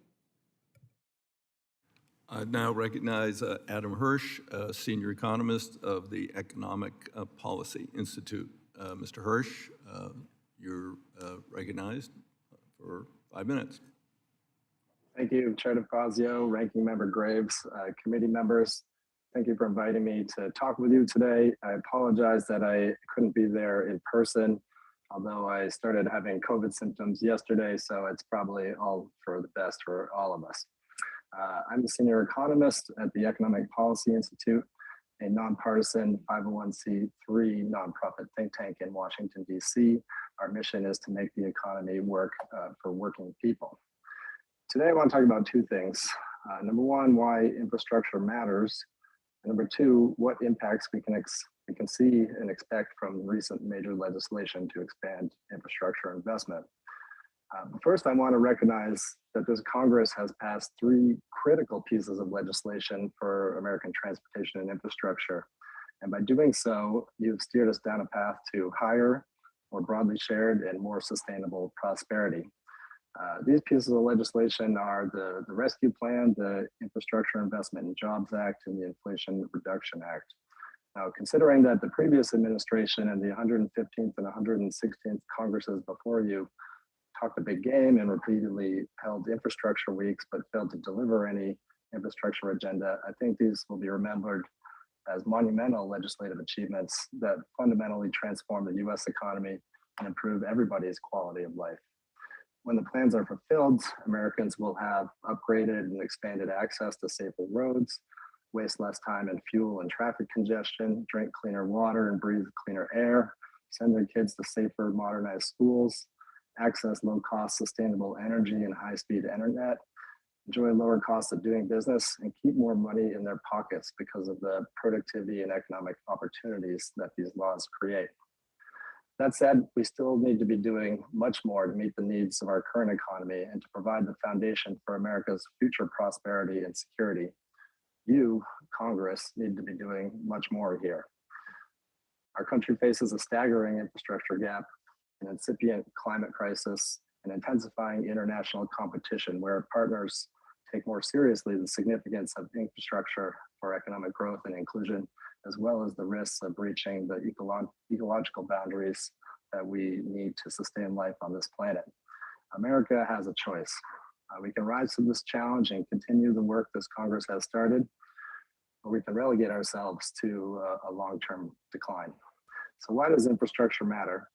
Speaker 1: I now recognize Adam Hirsch, Senior Economist of the Economic Policy Institute. Mr. Hirsch, you're recognized for 5 minutes.
Speaker 9: Thank you, Chair DeFazio, Ranking Member Graves, committee members. Thank you for inviting me to talk with you today. I apologize that I couldn't be there in person, although I started having COVID symptoms yesterday, so it's probably all for the best for all of us. I'm a senior economist at the Economic Policy Institute, a nonpartisan 501c3 nonprofit think tank in Washington, D.C. Our mission is to make the economy work for working people. Today, I want to talk about two things. Number one, why infrastructure matters. And number two, what impacts we can see and expect from recent major legislation to expand infrastructure investment. First, I want to recognize that this Congress has passed 3 critical pieces of legislation for American transportation and infrastructure. And by doing so, you've steered us down a path to higher, more broadly shared, and more sustainable prosperity. These pieces of legislation are the Rescue Plan, the Infrastructure Investment and Jobs Act, and the Inflation Reduction Act. Now, considering that the previous administration and the 115th and 116th Congresses before you talked a big game and repeatedly held infrastructure weeks, but failed to deliver any infrastructure agenda, I think these will be remembered as monumental legislative achievements that fundamentally transform the US economy and improve everybody's quality of life. When the plans are fulfilled, Americans will have upgraded and expanded access to safer roads, waste less time in fuel and traffic congestion, drink cleaner water and breathe cleaner air, send their kids to safer, modernized schools, access low-cost sustainable energy and high-speed internet, enjoy lower costs of doing business, and keep more money in their pockets because of the productivity and economic opportunities that these laws create. That said, we still need to be doing much more to meet the needs of our current economy and to provide the foundation for America's future prosperity and security. You, Congress, need to be doing much more here. Our country faces a staggering infrastructure gap, an incipient climate crisis, and intensifying international competition where partners take more seriously the significance of infrastructure for economic growth and inclusion, as well as the risks of breaching the ecological boundaries that we need to sustain life on this planet. America has a choice. We can rise to this challenge and continue the work this Congress has started, or we can relegate ourselves to a long-term decline. So why does infrastructure matter?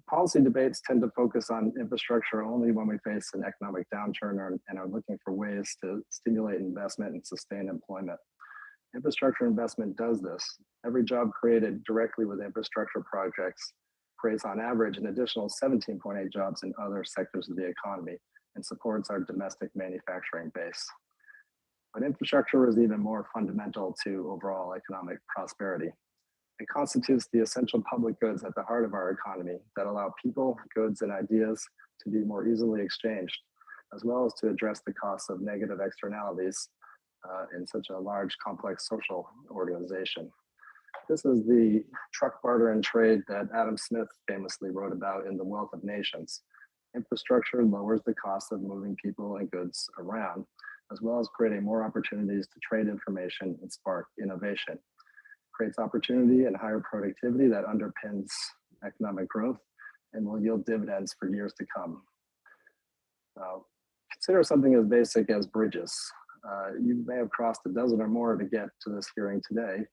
Speaker 9: Policy debates tend to focus on infrastructure only when we face an economic downturn and are looking for ways to stimulate investment and sustain employment. Infrastructure investment does this. Every job created directly with infrastructure projects creates on average an additional 17.8 jobs in other sectors of the economy and supports our domestic manufacturing base. But infrastructure is even more fundamental to overall economic prosperity. It constitutes the essential public goods at the heart of our economy that allow people, goods, and ideas to be more easily exchanged, as well as to address the costs of negative externalities in such a large, complex social organization. This is the truck barter and trade that Adam Smith famously wrote about in The Wealth of Nations. Infrastructure lowers the cost of moving people and goods around, as well as creating more opportunities to trade information and spark innovation. Creates opportunity and higher productivity that underpins economic growth and will yield dividends for years to come. Consider something as basic as bridges. You may have crossed a dozen or more to get to this hearing today,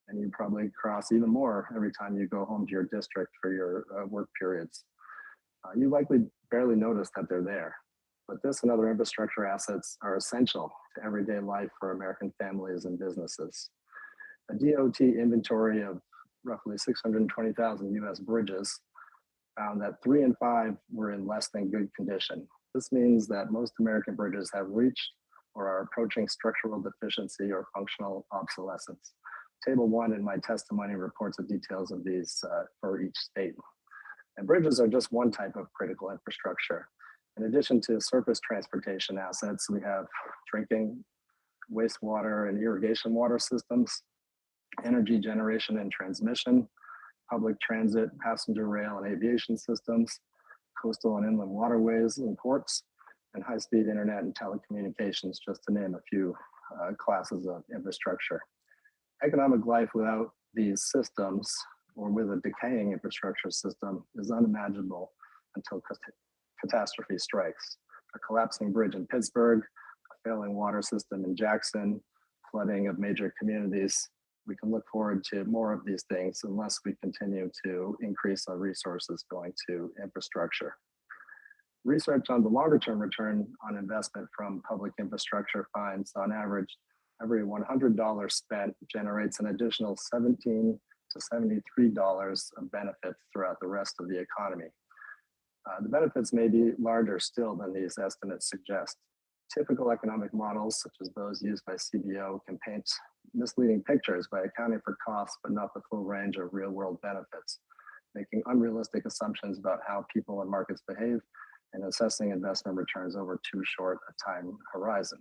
Speaker 9: and you probably cross even more every time you go home to your district for your work periods. You likely barely notice that they're there, but this and other infrastructure assets are essential to everyday life for American families and businesses. A DOT inventory of roughly 620,000 US bridges found that 3 in 5 were in less than good condition. This means that most American bridges have reached or are approaching structural deficiency or functional obsolescence. Table 1 in my testimony reports the details of these for each state. And bridges are just one type of critical infrastructure. In addition to surface transportation assets, we have drinking, wastewater and irrigation water systems, energy generation and transmission, public transit, passenger rail and aviation systems, coastal and inland waterways and ports, and high-speed internet and telecommunications, just to name a few classes of infrastructure. Economic life without these systems or with a decaying infrastructure system is unimaginable until catastrophe strikes. A collapsing bridge in Pittsburgh, a failing water system in Jackson, flooding of major communities. We can look forward to more of these things unless we continue to increase our resources going to infrastructure. Research on the longer term return on investment from public infrastructure finds on average, every $100 spent generates an additional $17 to $73 of benefits throughout the rest of the economy. The benefits may be larger still than these estimates suggest. Typical economic models, such as those used by CBO, can paint misleading pictures by accounting for costs, but not the full range of real-world benefits, making unrealistic assumptions about how people and markets behave and assessing investment returns over too short a time horizon.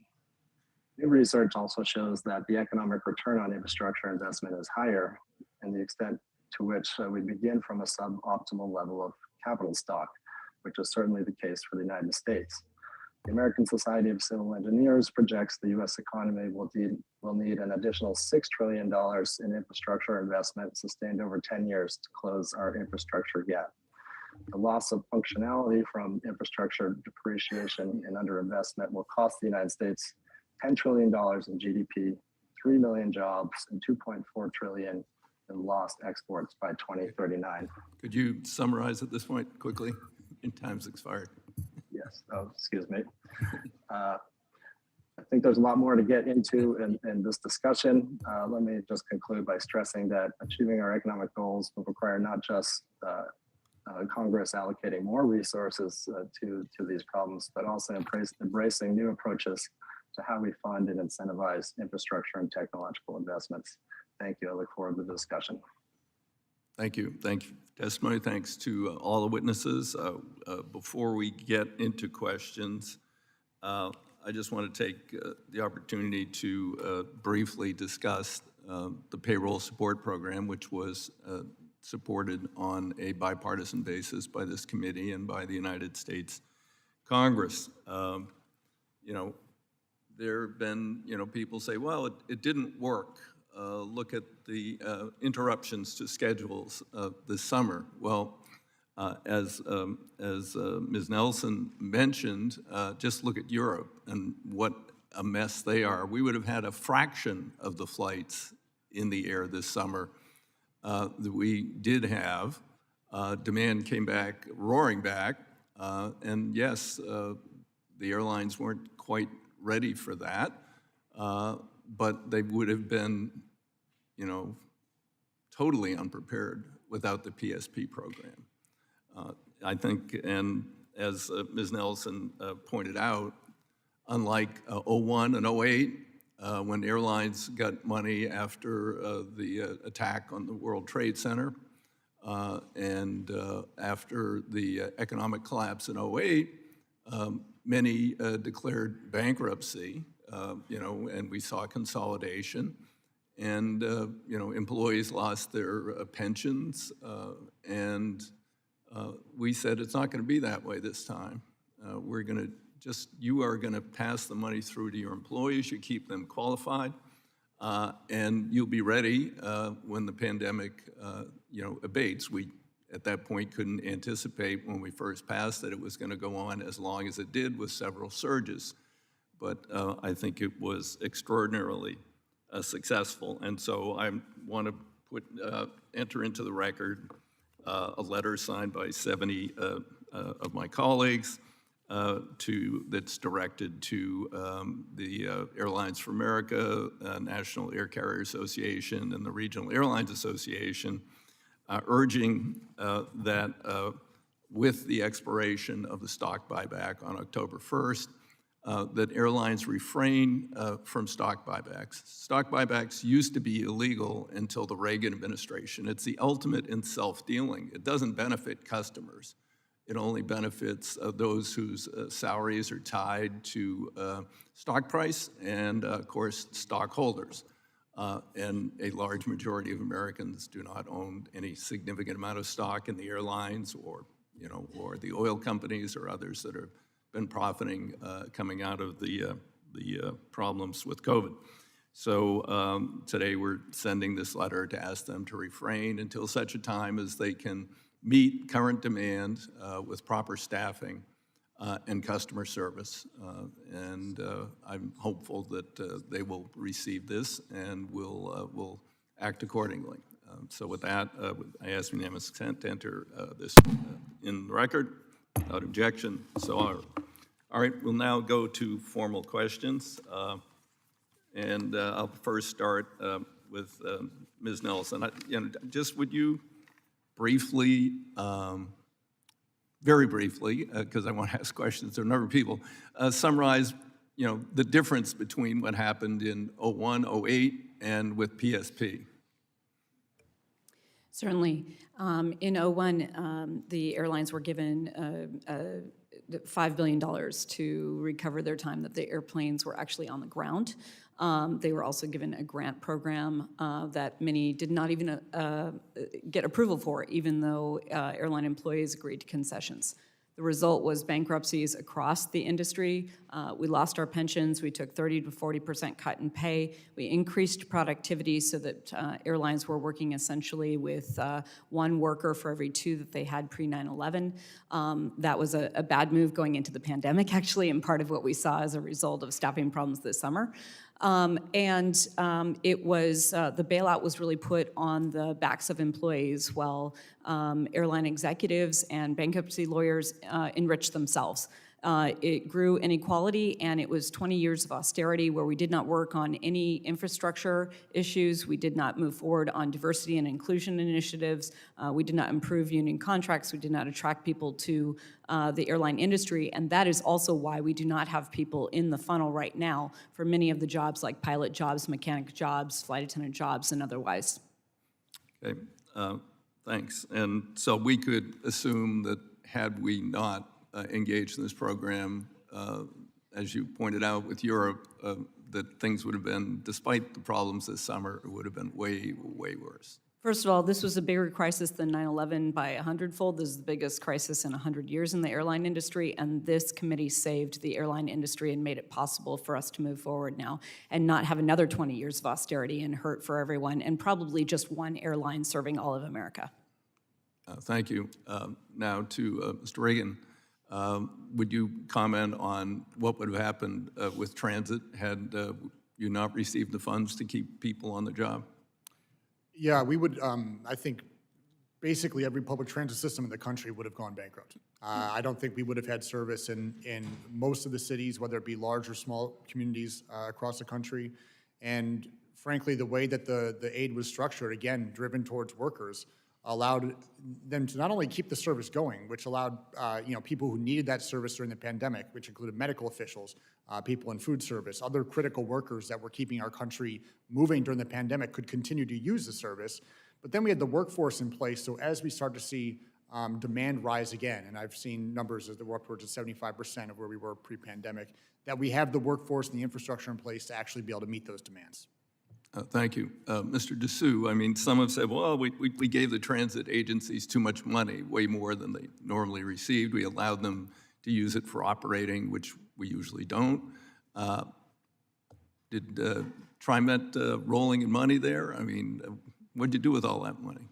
Speaker 9: New research also shows that the economic return on infrastructure investment is higher in the extent to which we begin from a suboptimal level of capital stock, which is certainly the case for the United States. The American Society of Civil Engineers projects the US economy will need an additional $6 trillion in infrastructure investment sustained over 10 years to close our infrastructure gap. The loss of functionality from infrastructure depreciation and underinvestment will cost the United States $10 trillion in GDP, 3 million jobs, and 2.4 trillion in lost exports by 2039.
Speaker 1: Could you summarize at this point quickly? In time's expired.
Speaker 9: Yes, oh, excuse me. I think there's a lot more to get into in this discussion. Let me just conclude by stressing that achieving our economic goals will require not just Congress allocating more resources to these problems, but also embracing new approaches to how we fund and incentivize infrastructure and technological investments. Thank you. I look forward to the discussion.
Speaker 1: Thank you. Thank you for testimony. Thanks to all the witnesses. Before we get into questions, I just want to take the opportunity to briefly discuss the payroll support program, which was supported on a bipartisan basis by this committee and by the United States Congress. You know, there have been, people say, well, it didn't work. Look at the interruptions to schedules this summer. Well, as Ms. Nelson mentioned, just look at Europe and what a mess they are. We would have had a fraction of the flights in the air this summer that we did have. Demand came back, roaring back, and yes, the airlines weren't quite ready for that, but they would have been, totally unprepared without the PSP program. I think, and as Ms. Nelson pointed out, unlike '01 and '08, when airlines got money after the attack on the World Trade Center, and after the economic collapse in '08, many declared bankruptcy, and we saw consolidation. And, employees lost their pensions, and we said it's not going to be that way this time. We're going to you are going to pass the money through to your employees, you keep them qualified, and you'll be ready when the pandemic, abates. We, at that point, couldn't anticipate when we first passed that it was going to go on as long as it did with several surges. But I think it was extraordinarily successful. And so I want to enter into the record a letter signed by 70 of my colleagues that's directed to the Airlines for America, National Air Carrier Association, and the Regional Airlines Association, urging that with the expiration of the stock buyback on October 1st, that airlines refrain from stock buybacks. Stock buybacks used to be illegal until the Reagan administration. It's the ultimate in self-dealing. It doesn't benefit customers. It only benefits those whose salaries are tied to stock price and, of course, stockholders. And a large majority of Americans do not own any significant amount of stock in the airlines or the oil companies or others that have been profiting coming out of the problems with COVID. So today we're sending this letter to ask them to refrain until such a time as they can meet current demand with proper staffing and customer service. And I'm hopeful that they will receive this and will act accordingly. So with that, I ask unanimous consent to enter this in the record without objection. So, all right, we'll now go to formal questions. And I'll first start with Ms. Nelson. Just would you briefly, very briefly, because I want to ask questions to a number of people, summarize, the difference between what happened in '01, '08, and with PSP?
Speaker 4: Certainly. In '01, the airlines were given $5 billion to recover their time that the airplanes were actually on the ground. They were also given a grant program that many did not even get approval for, even though airline employees agreed to concessions. The result was bankruptcies across the industry. We lost our pensions. We took 30 to 40% cut in pay. We increased productivity so that airlines were working essentially with one worker for every two that they had pre-9/11. That was a bad move going into the pandemic, actually, and part of what we saw as a result of staffing problems this summer. It was, the bailout was really put on the backs of employees while airline executives and bankruptcy lawyers enriched themselves. It grew inequality, and it was 20 years of austerity where we did not work on any infrastructure issues. We did not move forward on diversity and inclusion initiatives. We did not improve union contracts. We did not attract people to the airline industry, and that is also why we do not have people in the funnel right now for many of the jobs like pilot jobs, mechanic jobs, flight attendant jobs, and otherwise.
Speaker 1: Okay, thanks. And so we could assume that had we not engaged in this program, as you pointed out with Europe, that things would have been, despite the problems this summer, it would have been way, way worse.
Speaker 4: First of all, this was a bigger crisis than 9/11 by 100-fold. This is the biggest crisis in 100 years in the airline industry, and this committee saved the airline industry and made it possible for us to move forward now and not have another 20 years of austerity and hurt for everyone, and probably just one airline serving all of America.
Speaker 1: Thank you. Now to Mr. Reagan. Would you comment on what would have happened with transit had you not received the funds to keep people on the job?
Speaker 5: Yeah, we would, I think basically every public transit system in the country would have gone bankrupt. I don't think we would have had service in most of the cities, whether it be large or small communities across the country. And frankly, the way that the aid was structured, again, driven towards workers, allowed them to not only keep the service going, which allowed people who needed that service during the pandemic, which included medical officials, people in food service, other critical workers that were keeping our country moving during the pandemic could continue to use the service. But then we had the workforce in place, so as we start to see demand rise again, and I've seen numbers that were upwards of 75% of where we were pre-pandemic, that we have the workforce and the infrastructure in place to actually be able to meet those demands.
Speaker 1: Thank you. Mr. Dessous, I mean, some have said, well, we gave the transit agencies too much money, way more than they normally received. We allowed them to use it for operating, which we usually don't. Did TriMet rolling in money there? I mean, what'd you do with all that money?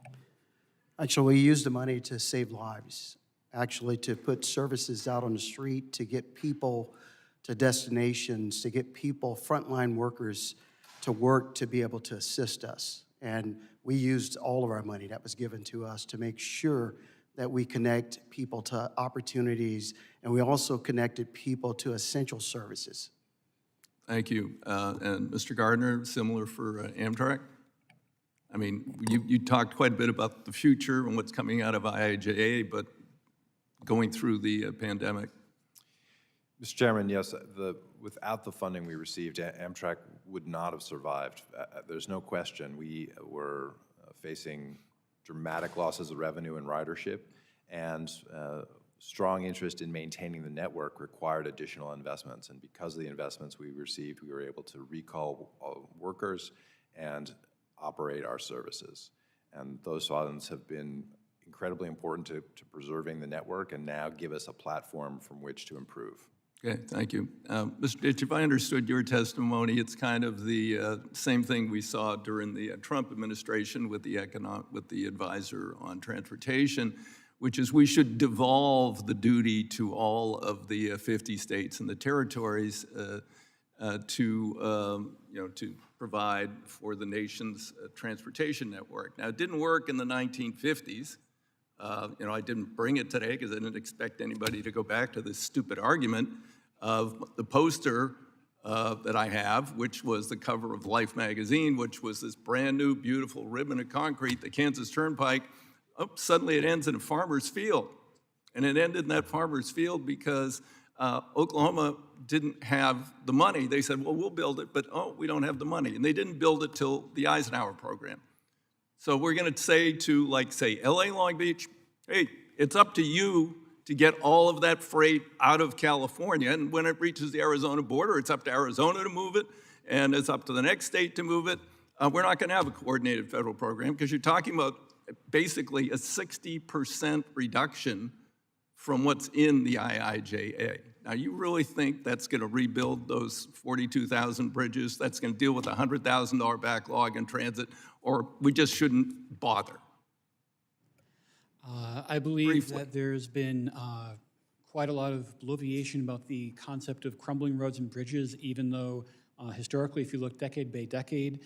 Speaker 7: Actually, we used the money to save lives, actually to put services out on the street, to get people to destinations, to get people, frontline workers, to work to be able to assist us. And we used all of our money that was given to us to make sure that we connect people to opportunities, and we also connected people to essential services.
Speaker 1: Thank you. And Mr. Gardner, similar for Amtrak? I mean, you talked quite a bit about the future and what's coming out of IIJA, but going through the pandemic.
Speaker 6: Mr. Chairman, yes, without the funding we received, Amtrak would not have survived. There's no question. We were facing dramatic losses of revenue and ridership, and strong interest in maintaining the network required additional investments. And because of the investments we received, we were able to recall workers and operate our services. And those funds have been incredibly important to preserving the network and now give us a platform from which to improve.
Speaker 1: Okay, thank you. Mr. Ditch, if I understood your testimony, it's kind of the same thing we saw during the Trump administration with the advisor on transportation, which is we should devolve the duty to all of the 50 states and the territories to provide for the nation's transportation network. Now, it didn't work in the 1950s. I didn't bring it today because I didn't expect anybody to go back to this stupid argument of the poster that I have, which was the cover of Life magazine, which was this brand new, beautiful ribbon of concrete, the Kansas Turnpike. Oh, suddenly it ends in a farmer's field. And it ended in that farmer's field because Oklahoma didn't have the money. They said, well, we'll build it, but we don't have the money. And they didn't build it till the Eisenhower program. So we're going to say to, say, LA Long Beach, hey, it's up to you to get all of that freight out of California. And when it reaches the Arizona border, it's up to Arizona to move it, and it's up to the next state to move it. We're not going to have a coordinated federal program because you're talking about basically a 60% reduction from what's in the IIJA. Now, you really think that's going to rebuild those 42,000 bridges? That's going to deal with a $100,000 backlog in transit? Or we just shouldn't bother?
Speaker 8: I believe
Speaker 1: Briefly.
Speaker 8: that there's been quite a lot of bloviation about the concept of crumbling roads and bridges, even though historically, if you look decade by decade,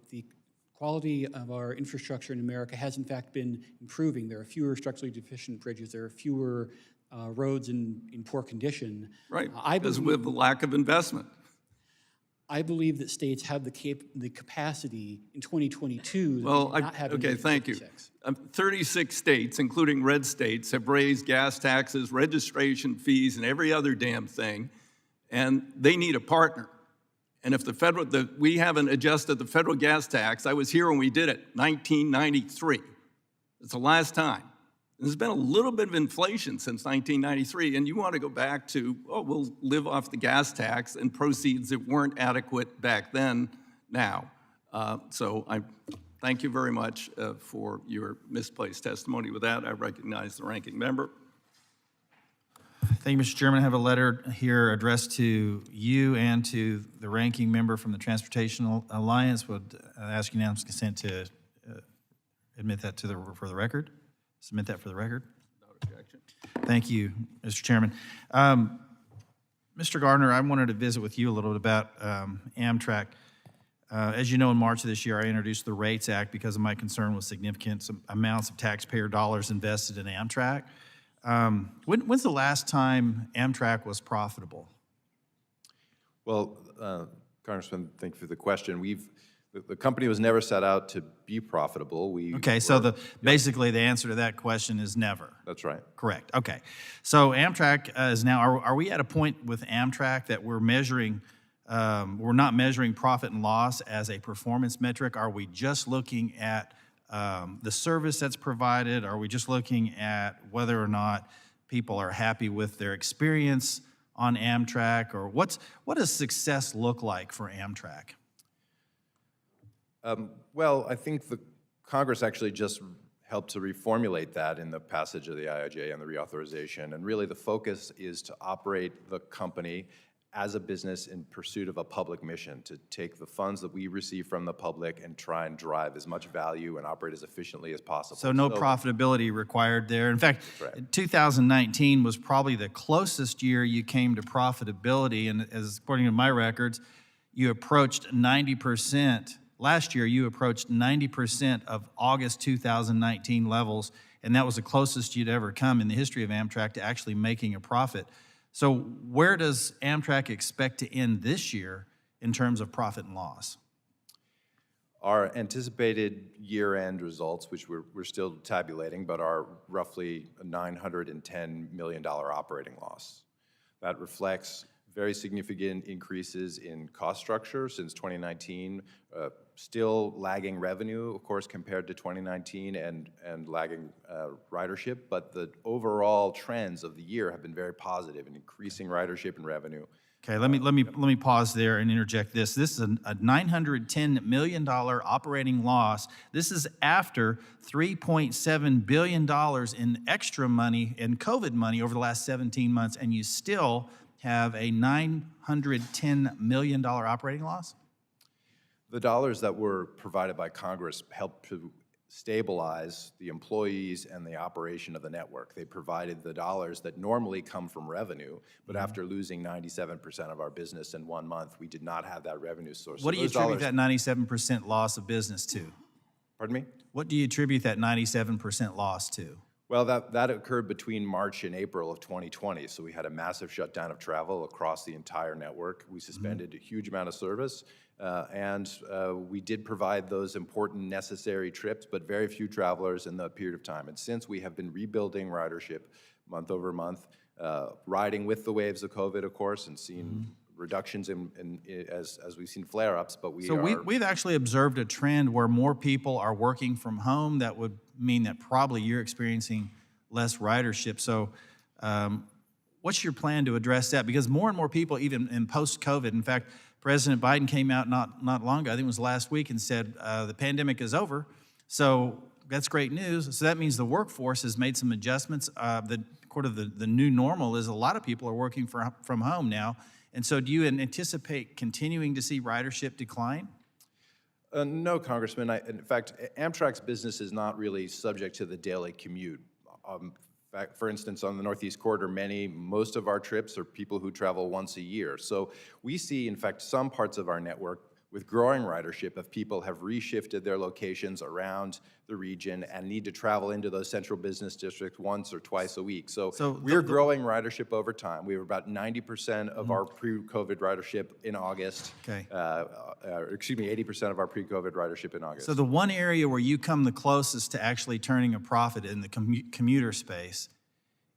Speaker 8: the quality of our infrastructure in America has in fact been improving. There are fewer structurally deficient bridges. There are fewer roads in poor condition.
Speaker 1: Right, because we have a lack of investment.
Speaker 8: I believe that states have the capacity in 2022 that
Speaker 1: Well,
Speaker 8: they did not have in
Speaker 1: okay, thank you.
Speaker 8: 1956.
Speaker 1: 36 states, including red states, have raised gas taxes, registration fees, and every other damn thing, and they need a partner. And if we haven't adjusted the federal gas tax, I was here when we did it, 1993. It's the last time. There's been a little bit of inflation since 1993, and you want to go back to, we'll live off the gas tax and proceeds that weren't adequate back then now. So I thank you very much for your misplaced testimony. With that, I recognize the ranking member.
Speaker 10: Thank you, Mr. Chairman. I have a letter here addressed to you and to the ranking member from the Transportation Alliance. Would ask unanimous consent to admit that for the record. Submit that for the record.
Speaker 1: Without objection.
Speaker 10: Thank you, Mr. Chairman. Mr. Gardner, I wanted to visit with you a little bit about Amtrak. As you know, in March of this year, I introduced the Rates Act because of my concern with significant amounts of taxpayer dollars invested in Amtrak. When's the last time Amtrak was profitable?
Speaker 6: Well, Congressman, thank you for the question. The company was never set out to be profitable.
Speaker 10: Okay, so basically the answer to that question is never.
Speaker 6: That's right.
Speaker 10: Correct, okay. So Amtrak is now, are we at a point with Amtrak that we're not measuring profit and loss as a performance metric? Are we just looking at the service that's provided? Are we just looking at whether or not people are happy with their experience on Amtrak? Or what does success look like for Amtrak?
Speaker 6: Well, I think the Congress actually just helped to reformulate that in the passage of the IIJ and the reauthorization. And really the focus is to operate the company as a business in pursuit of a public mission, to take the funds that we receive from the public and try and drive as much value and operate as efficiently as possible.
Speaker 10: So no profitability required there. In fact, 2019 was probably the closest year you came to profitability, and as according to my records, you approached 90%. Last year, you approached 90% of August 2019 levels, and that was the closest you'd ever come in the history of Amtrak to actually making a profit. So where does Amtrak expect to end this year in terms of profit and loss?
Speaker 6: Our anticipated year-end results, which we're still tabulating, but are roughly a $910 million operating loss. That reflects very significant increases in cost structure since 2019, still lagging revenue, of course, compared to 2019 and lagging ridership, but the overall trends of the year have been very positive in increasing ridership and revenue.
Speaker 10: Okay, let me pause there and interject this. This is a $910 million operating loss. This is after $3.7 billion in extra money, in COVID money over the last 17 months, and you still have a $910 million operating loss?
Speaker 6: The dollars that were provided by Congress helped to stabilize the employees and the operation of the network. They provided the dollars that normally come from revenue, but after losing 97% of our business in 1 month, we did not have that revenue source.
Speaker 10: What do you attribute that 97% loss of business to?
Speaker 6: Pardon me?
Speaker 10: What do you attribute that 97% loss to?
Speaker 6: Well, that occurred between March and April of 2020, so we had a massive shutdown of travel across the entire network. We suspended a huge amount of service, and we did provide those important necessary trips, but very few travelers in that period of time. And since we have been rebuilding ridership month over month, riding with the waves of COVID, of course, and seeing reductions as we've seen flare-ups, but
Speaker 10: we've actually observed a trend where more people are working from home. That would mean that probably you're experiencing less ridership. So what's your plan to address that? Because more and more people, even in post-COVID, in fact, President Biden came out not long ago, I think it was last week, and said the pandemic is over. So that's great news. So that means the workforce has made some adjustments. The new normal is a lot of people are working from home now. And so do you anticipate continuing to see ridership decline?
Speaker 6: No, Congressman. In fact, Amtrak's business is not really subject to the daily commute. For instance, on the Northeast Corridor, most of our trips are people who travel once a year. So we see, in fact, some parts of our network with growing ridership if people have reshifted their locations around the region and need to travel into those central business districts once or twice a week. So we're growing ridership over time. We were about 90% of our pre-COVID ridership in August.
Speaker 10: Okay.
Speaker 6: 80% of our pre-COVID ridership in August.
Speaker 10: So the one area where you come the closest to actually turning a profit in the commuter space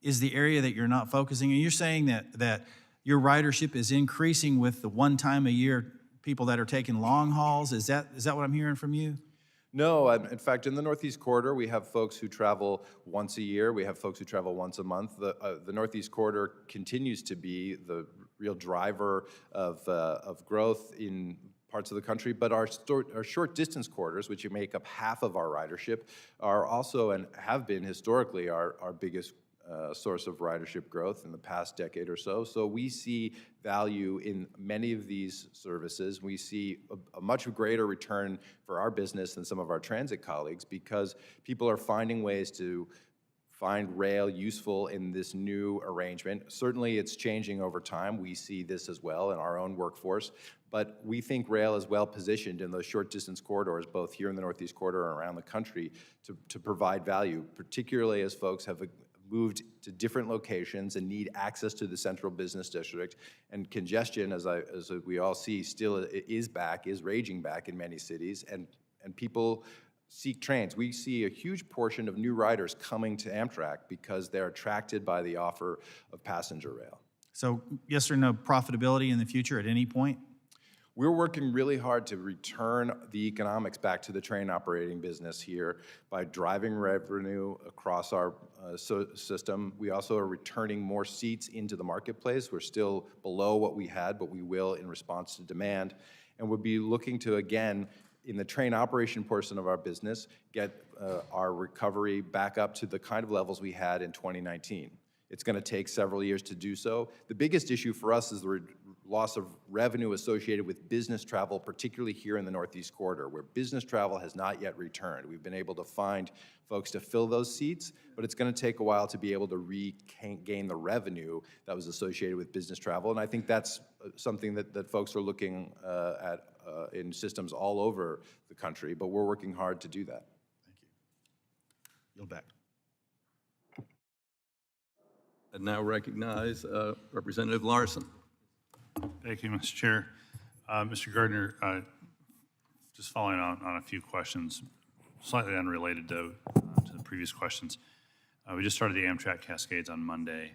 Speaker 10: is the area that you're not focusing. And you're saying that your ridership is increasing with the one time a year people that are taking long hauls. Is that what I'm hearing from you?
Speaker 6: No, in fact, in the Northeast Corridor, we have folks who travel once a year. We have folks who travel once a month. The Northeast Corridor continues to be the real driver of growth in parts of the country, but our short distance corridors, which make up half of our ridership, are also and have been historically our biggest source of ridership growth in the past decade or so. So we see value in many of these services. We see a much greater return for our business than some of our transit colleagues because people are finding ways to find rail useful in this new arrangement. Certainly it's changing over time. We see this as well in our own workforce, but we think rail is well positioned in those short distance corridors, both here in the Northeast Corridor and around the country, to provide value, particularly as folks have moved to different locations and need access to the central business district. And congestion, as we all see, still is raging back in many cities, and people seek trains. We see a huge portion of new riders coming to Amtrak because they're attracted by the offer of passenger rail.
Speaker 10: So yes or no profitability in the future at any point?
Speaker 6: We're working really hard to return the economics back to the train operating business here by driving revenue across our system. We also are returning more seats into the marketplace. We're still below what we had, but we will in response to demand. And we'll be looking to, again, in the train operation portion of our business, get our recovery back up to the kind of levels we had in 2019. It's going to take several years to do so. The biggest issue for us is the loss of revenue associated with business travel, particularly here in the Northeast Corridor, where business travel has not yet returned. We've been able to find folks to fill those seats, but it's going to take a while to be able to regain the revenue that was associated with business travel. And I think that's something that folks are looking at in systems all over the country, but we're working hard to do that.
Speaker 10: Thank you. Yield back.
Speaker 1: I now recognize Representative Larson.
Speaker 11: Thank you, Mr. Chair. Mr. Gardner, just following on a few questions, slightly unrelated to the previous questions. We just started the Amtrak Cascades on Monday,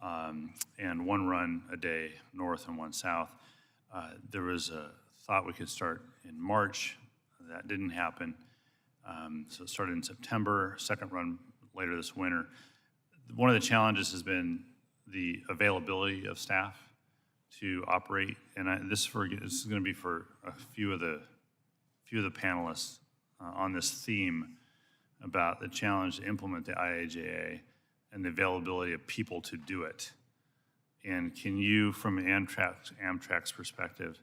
Speaker 11: and one run a day north and one south. There was a thought we could start in March. That didn't happen. So it started in September, second run later this winter. One of the challenges has been the availability of staff to operate, and this is going to be for a few of the panelists on this theme about the challenge to implement the IAJA and the availability of people to do it. And can you, from Amtrak's perspective,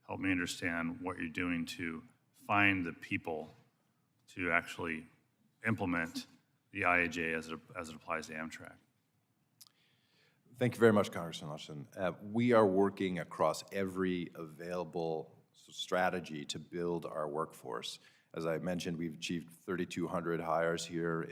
Speaker 11: help me understand what you're doing to find the people to actually implement the IAJA as it applies to Amtrak?
Speaker 6: Thank you very much, Congressman Larson. We are working across every available strategy to build our workforce. As I mentioned, we've achieved 3,200 hires here,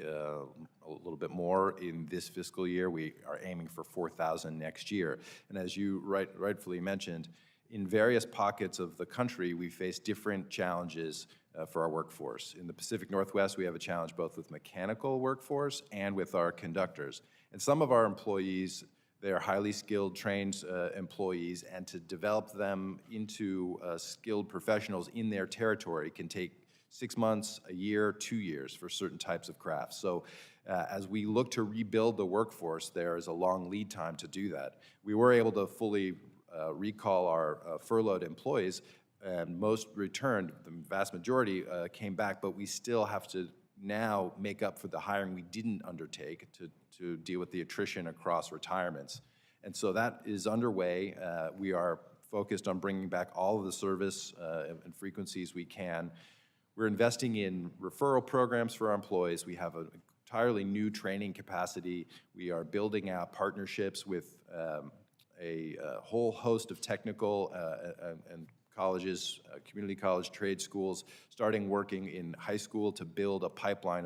Speaker 6: a little bit more in this fiscal year. We are aiming for 4,000 next year. And as you rightfully mentioned, in various pockets of the country, we face different challenges for our workforce. In the Pacific Northwest, we have a challenge both with mechanical workforce and with our conductors. And some of our employees, they are highly skilled, trained employees, and to develop them into skilled professionals in their territory can take 6 months, a year, 2 years for certain types of crafts. So as we look to rebuild the workforce, there is a long lead time to do that. We were able to fully recall our furloughed employees, and most returned. The vast majority came back, but we still have to now make up for the hiring we didn't undertake to deal with the attrition across retirements. And so that is underway. We are focused on bringing back all of the service and frequencies we can. We're investing in referral programs for our employees. We have an entirely new training capacity. We are building out partnerships with a whole host of technical and colleges, community college, trade schools, starting working in high school to build a pipeline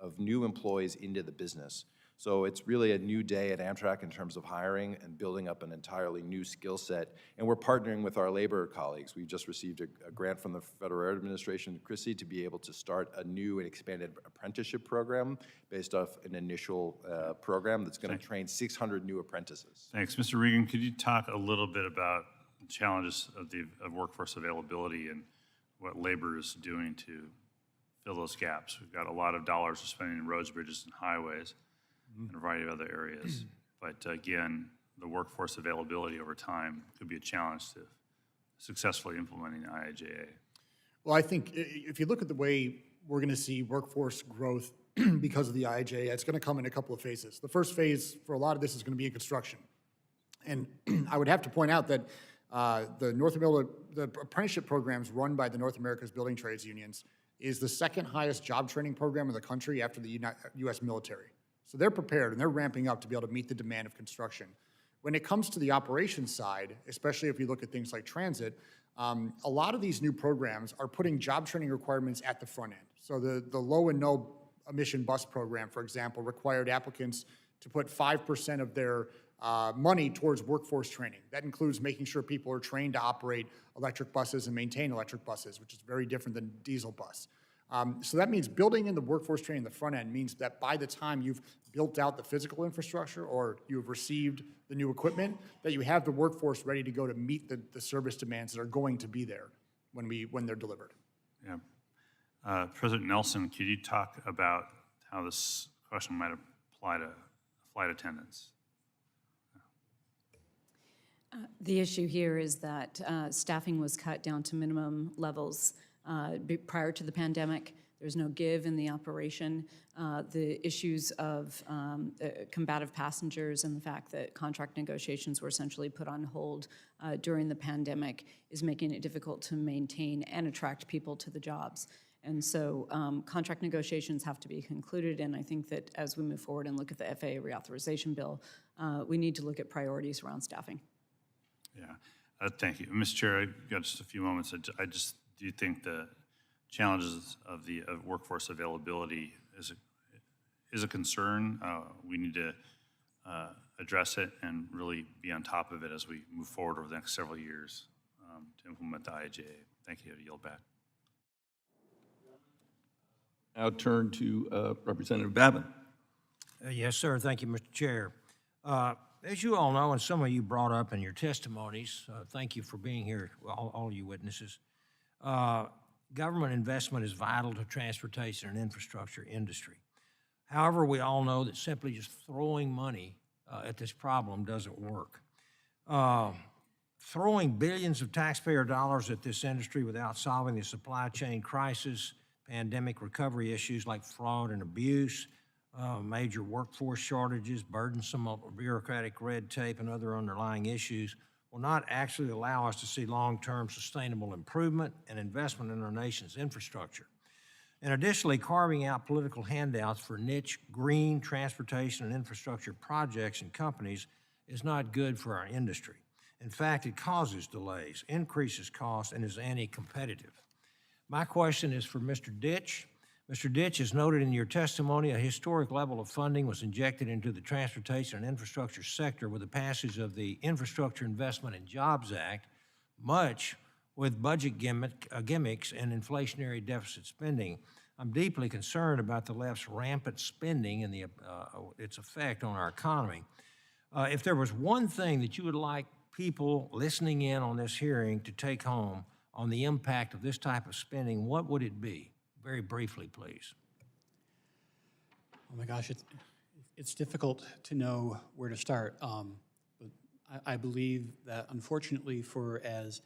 Speaker 6: of new employees into the business. So it's really a new day at Amtrak in terms of hiring and building up an entirely new skill set. And we're partnering with our labor colleagues. We've just received a grant from the Federal Air Administration, Chrissy, to be able to start a new and expanded apprenticeship program based off an initial program that's going to train 600 new apprentices.
Speaker 11: Thanks. Mr. Regan, could you talk a little bit about the challenges of workforce availability and what labor is doing to fill those gaps? We've got a lot of dollars we're spending in roads, bridges, and highways, and a variety of other areas. But again, the workforce availability over time could be a challenge to successfully implementing the IIJA.
Speaker 5: Well, I think if you look at the way we're going to see workforce growth because of the IIJA, it's going to come in a couple of phases. The first phase for a lot of this is going to be in construction. And I would have to point out that the apprenticeship programs run by the North America's Building Trades Unions is the second highest job training program in the country after the U.S. military. So they're prepared and they're ramping up to be able to meet the demand of construction. When it comes to the operations side, especially if you look at things like transit, a lot of these new programs are putting job training requirements at the front end. So the low and no emission bus program, for example, required applicants to put 5% of their money towards workforce training. That includes making sure people are trained to operate electric buses and maintain electric buses, which is very different than diesel bus. So that means building in the workforce training in the front end means that by the time you've built out the physical infrastructure or you've received the new equipment, that you have the workforce ready to go to meet the service demands that are going to be there when they're delivered.
Speaker 11: Yeah. President Nelson, could you talk about how this question might apply to flight attendants?
Speaker 4: The issue here is that staffing was cut down to minimum levels prior to the pandemic. There's no give in the operation. The issues of combative passengers and the fact that contract negotiations were essentially put on hold during the pandemic is making it difficult to maintain and attract people to the jobs. And so contract negotiations have to be concluded, and I think that as we move forward and look at the FAA reauthorization bill, we need to look at priorities around staffing.
Speaker 11: Yeah, thank you. Mr. Chair, I've got just a few moments. I just do think the challenges of the workforce availability is a concern. We need to address it and really be on top of it as we move forward over the next several years to implement the IIJA. Thank you. I yield back.
Speaker 1: Now turn to Representative Babin.
Speaker 12: Yes, sir. Thank you, Mr. Chair. As you all know, and some of you brought up in your testimonies, thank you for being here, all you witnesses. Government investment is vital to transportation and infrastructure industry. However, we all know that simply just throwing money at this problem doesn't work. Throwing billions of taxpayer dollars at this industry without solving the supply chain crisis, pandemic recovery issues like fraud and abuse, major workforce shortages, burdensome bureaucratic red tape, and other underlying issues will not actually allow us to see long-term sustainable improvement and investment in our nation's infrastructure. And additionally, carving out political handouts for niche green transportation and infrastructure projects and companies is not good for our industry. In fact, it causes delays, increases costs, and is anti-competitive. My question is for Mr. Ditch. Mr. Ditch, as noted in your testimony, a historic level of funding was injected into the transportation and infrastructure sector with the passage of the Infrastructure Investment and Jobs Act, much with budget gimmicks and inflationary deficit spending. I'm deeply concerned about the left's rampant spending and its effect on our economy. If there was one thing that you would like people listening in on this hearing to take home on the impact of this type of spending, what would it be? Very briefly, please.
Speaker 8: Oh my gosh, it's difficult to know where to start. But I believe that unfortunately, for as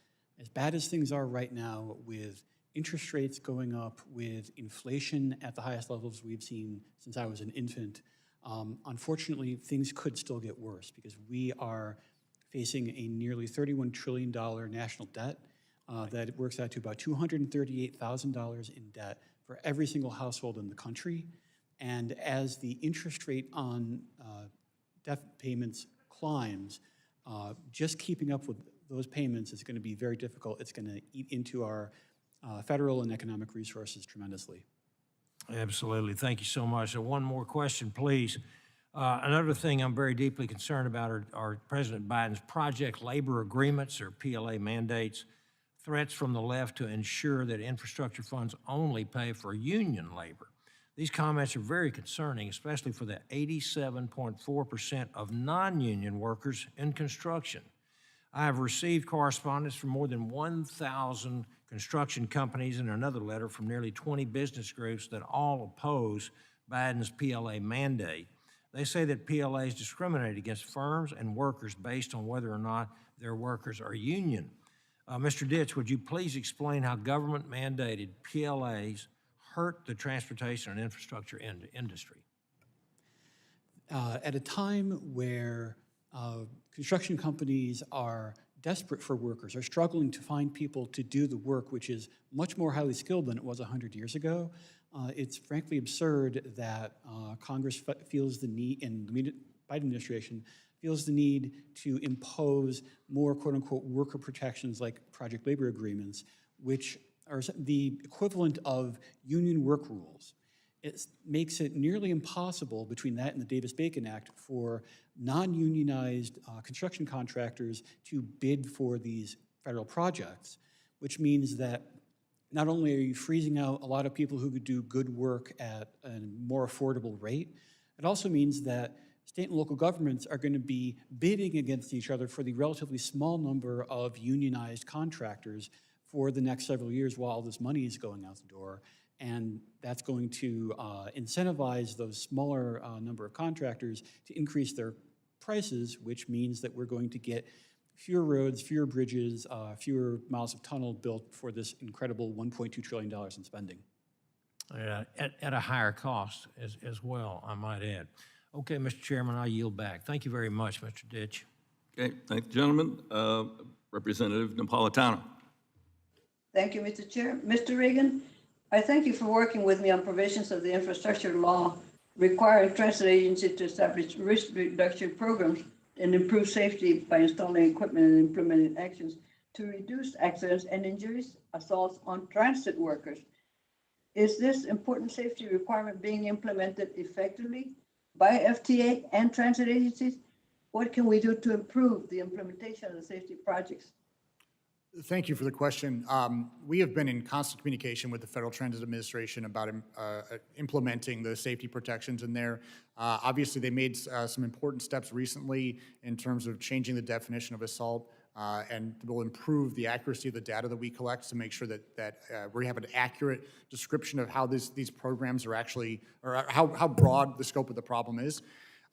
Speaker 8: bad as things are right now, with interest rates going up, with inflation at the highest levels we've seen since I was an infant, unfortunately, things could still get worse because we are facing a nearly $31 trillion national debt. That works out to about $238,000 in debt for every single household in the country. And as the interest rate on debt payments climbs, just keeping up with those payments is going to be very difficult. It's going to eat into our federal and economic resources tremendously.
Speaker 12: Absolutely. Thank you so much. And one more question, please. Another thing I'm very deeply concerned about are President Biden's project labor agreements, or PLA mandates, threats from the left to ensure that infrastructure funds only pay for union labor. These comments are very concerning, especially for the 87.4% of non-union workers in construction. I have received correspondence from more than 1,000 construction companies and another letter from nearly 20 business groups that all oppose Biden's PLA mandate. They say that PLAs discriminate against firms and workers based on whether or not their workers are union. Mr. Ditch, would you please explain how government-mandated PLAs hurt the transportation and infrastructure industry?
Speaker 8: At a time where construction companies are desperate for workers, are struggling to find people to do the work, which is much more highly skilled than it was 100 years ago, it's frankly absurd that Congress feels the need, and the Biden administration feels the need to impose more quote-unquote worker protections like project labor agreements, which are the equivalent of union work rules. it makes it nearly impossible between that and the Davis-Bacon Act for non-unionized construction contractors to bid for these federal projects, which means that not only are you freezing out a lot of people who could do good work at a more affordable rate, it also means that state and local governments are going to be bidding against each other for the relatively small number of unionized contractors for the next several years while all this money is going out the door. And that's going to incentivize those smaller number of contractors to increase their prices, which means that we're going to get fewer roads, fewer bridges, fewer miles of tunnel built for this incredible $1.2 trillion in spending.
Speaker 12: At a higher cost as well, I might add. Okay, Mr. Chairman, I yield back. Thank you very much, Mr. Ditch.
Speaker 1: Okay, thank you, gentlemen. Representative Napolitano.
Speaker 13: Thank you, Mr. Chair. Mr. Reagan, I thank you for working with me on provisions of the infrastructure law requiring transit agencies to establish risk reduction programs and improve safety by installing equipment and implementing actions to reduce accidents and injuries, assaults on transit workers. Is this important safety requirement being implemented effectively by FTA and transit agencies? What can we do to improve the implementation of the safety projects?
Speaker 5: Thank you for the question. We have been in constant communication with the Federal Transit Administration about implementing the safety protections in there. Obviously, they made some important steps recently in terms of changing the definition of assault and will improve the accuracy of the data that we collect to make sure that we have an accurate description of how these programs are actually, or how broad the scope of the problem is.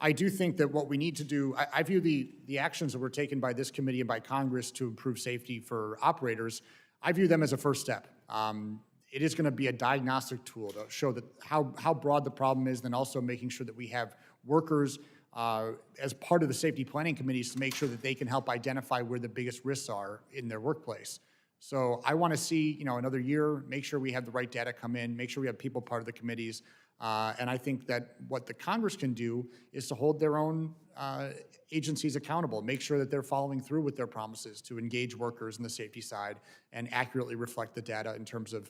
Speaker 5: I do think that what we need to do, I view the actions that were taken by this committee and by Congress to improve safety for operators, I view them as a first step. It is going to be a diagnostic tool to show that how broad the problem is, then also making sure that we have workers as part of the safety planning committees to make sure that they can help identify where the biggest risks are in their workplace. So I want to see, another year, make sure we have the right data come in, make sure we have people part of the committees. And I think that what the Congress can do is to hold their own agencies accountable, make sure that they're following through with their promises to engage workers in the safety side and accurately reflect the data in terms of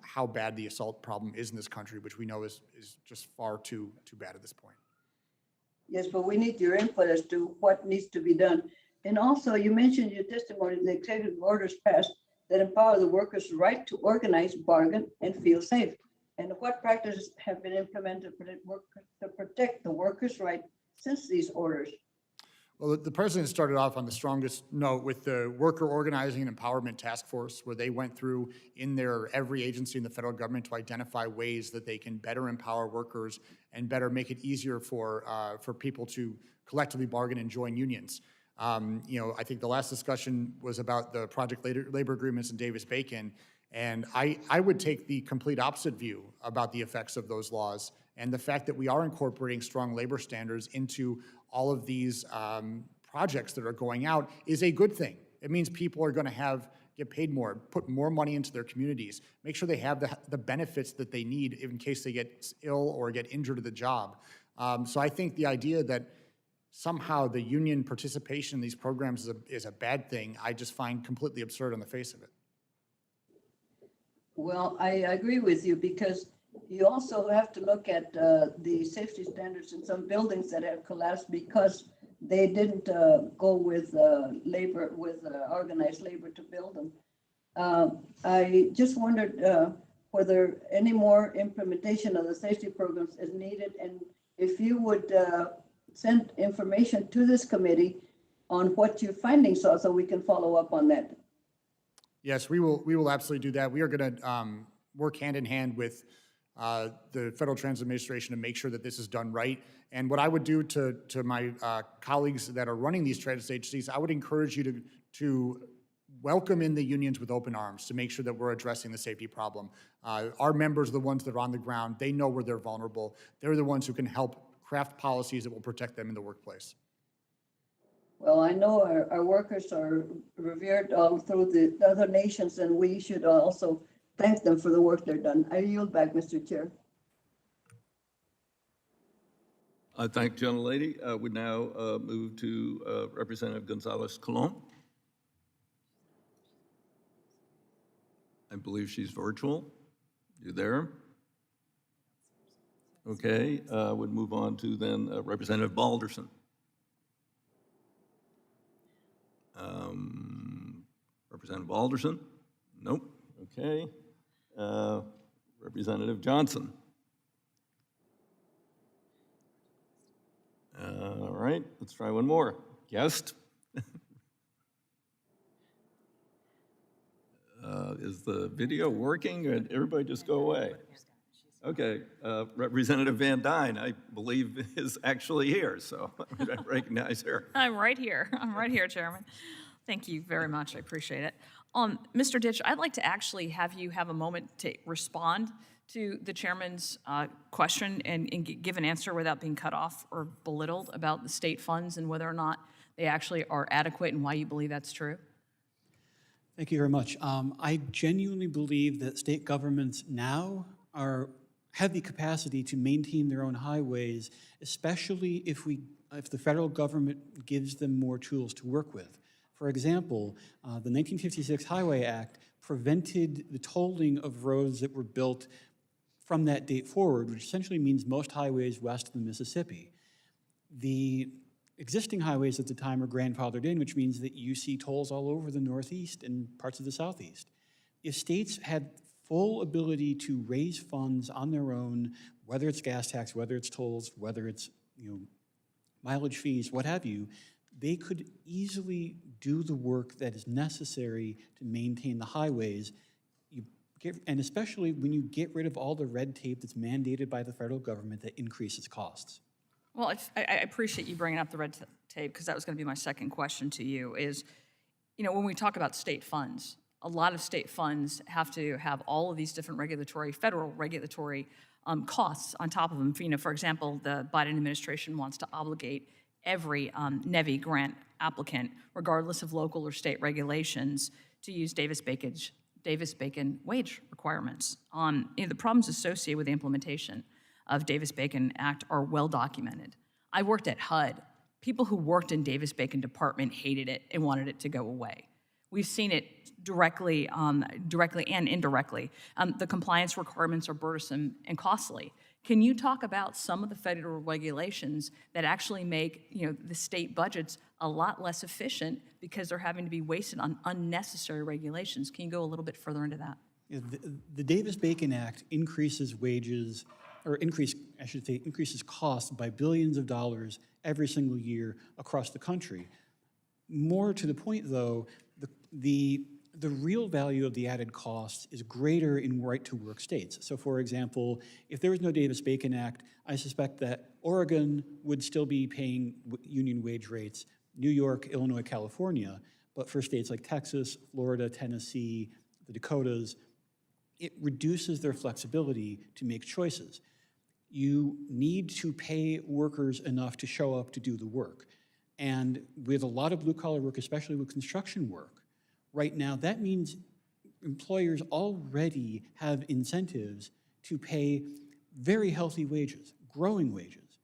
Speaker 5: how bad the assault problem is in this country, which we know is just far too bad at this point.
Speaker 13: Yes, but we need your input as to what needs to be done. And also, you mentioned in your testimony the executive orders passed that empower the workers' right to organize, bargain, and feel safe. And what practices have been implemented to protect the workers' right since these orders?
Speaker 5: Well, the president started off on the strongest note with the Worker Organizing and Empowerment Task Force, where they went through in every agency in the federal government to identify ways that they can better empower workers and better make it easier for people to collectively bargain and join unions. I think the last discussion was about the project labor agreements in Davis-Bacon. And I would take the complete opposite view about the effects of those laws and the fact that we are incorporating strong labor standards into all of these projects that are going out is a good thing. It means people are going to get paid more, put more money into their communities, make sure they have the benefits that they need in case they get ill or get injured at the job. So I think the idea that somehow the union participation in these programs is a bad thing, I just find completely absurd on the face of it.
Speaker 13: Well, I agree with you because you also have to look at the safety standards in some buildings that have collapsed because they didn't go with organized labor to build them. I just wondered whether any more implementation of the safety programs is needed, and if you would send information to this committee on what your findings are so we can follow up on that.
Speaker 5: Yes, we will absolutely do that. We are going to work hand in hand with the Federal Transit Administration to make sure that this is done right. And what I would do to my colleagues that are running these transit agencies, I would encourage you to welcome in the unions with open arms to make sure that we're addressing the safety problem. Our members are the ones that are on the ground. They know where they're vulnerable. They're the ones who can help craft policies that will protect them in the workplace.
Speaker 13: Well, I know our workers are revered all through the other nations, and we should also thank them for the work they've done. I yield back, Mr. Chair.
Speaker 1: I thank the gentlelady. We now move to Representative Gonzalez-Colon. I believe she's virtual. You there? Okay, would move on to then Representative Balderson. Representative Alderson? Nope. Okay. Representative Johnson? All right, let's try one more. Guest? Is the video working, or did everybody just go away? Okay, Representative Van Dyne, I believe, is actually here, so I recognize her.
Speaker 14: I'm right here. I'm right here, Chairman. Thank you very much. I appreciate it. Mr. Ditch, I'd like to actually have you have a moment to respond to the chairman's question and give an answer without being cut off or belittled about the state funds and whether or not they actually are adequate and why you believe that's true.
Speaker 8: Thank you very much. I genuinely believe that state governments now have the capacity to maintain their own highways, especially if the federal government gives them more tools to work with. For example, the 1956 Highway Act prevented the tolling of roads that were built from that date forward, which essentially means most highways west of the Mississippi. The existing highways at the time are grandfathered in, which means that you see tolls all over the Northeast and parts of the Southeast. If states had full ability to raise funds on their own, whether it's gas tax, whether it's tolls, whether it's mileage fees, what have you, they could easily do the work that is necessary to maintain the highways. And especially when you get rid of all the red tape that's mandated by the federal government that increases costs.
Speaker 14: Well, I appreciate you bringing up the red tape because that was going to be my second question to you is, when we talk about state funds, a lot of state funds have to have all of these different federal regulatory costs on top of them. For example, the Biden administration wants to obligate every NEVI grant applicant, regardless of local or state regulations, to use Davis-Bacon wage requirements. The problems associated with the implementation of Davis-Bacon Act are well documented. I worked at HUD. People who worked in Davis-Bacon department hated it and wanted it to go away. We've seen it directly and indirectly. The compliance requirements are burdensome and costly. Can you talk about some of the federal regulations that actually make the state budgets a lot less efficient because they're having to be wasted on unnecessary regulations? Can you go a little bit further into that?
Speaker 8: The Davis-Bacon Act increases wages, or increases costs by billions of dollars every single year across the country. More to the point, though, the real value of the added costs is greater in right-to-work states. So, for example, if there was no Davis-Bacon Act, I suspect that Oregon would still be paying union wage rates, New York, Illinois, California, but for states like Texas, Florida, Tennessee, the Dakotas, it reduces their flexibility to make choices. You need to pay workers enough to show up to do the work. And with a lot of blue-collar work, especially with construction work, right now, that means employers already have incentives to pay very healthy wages, growing wages.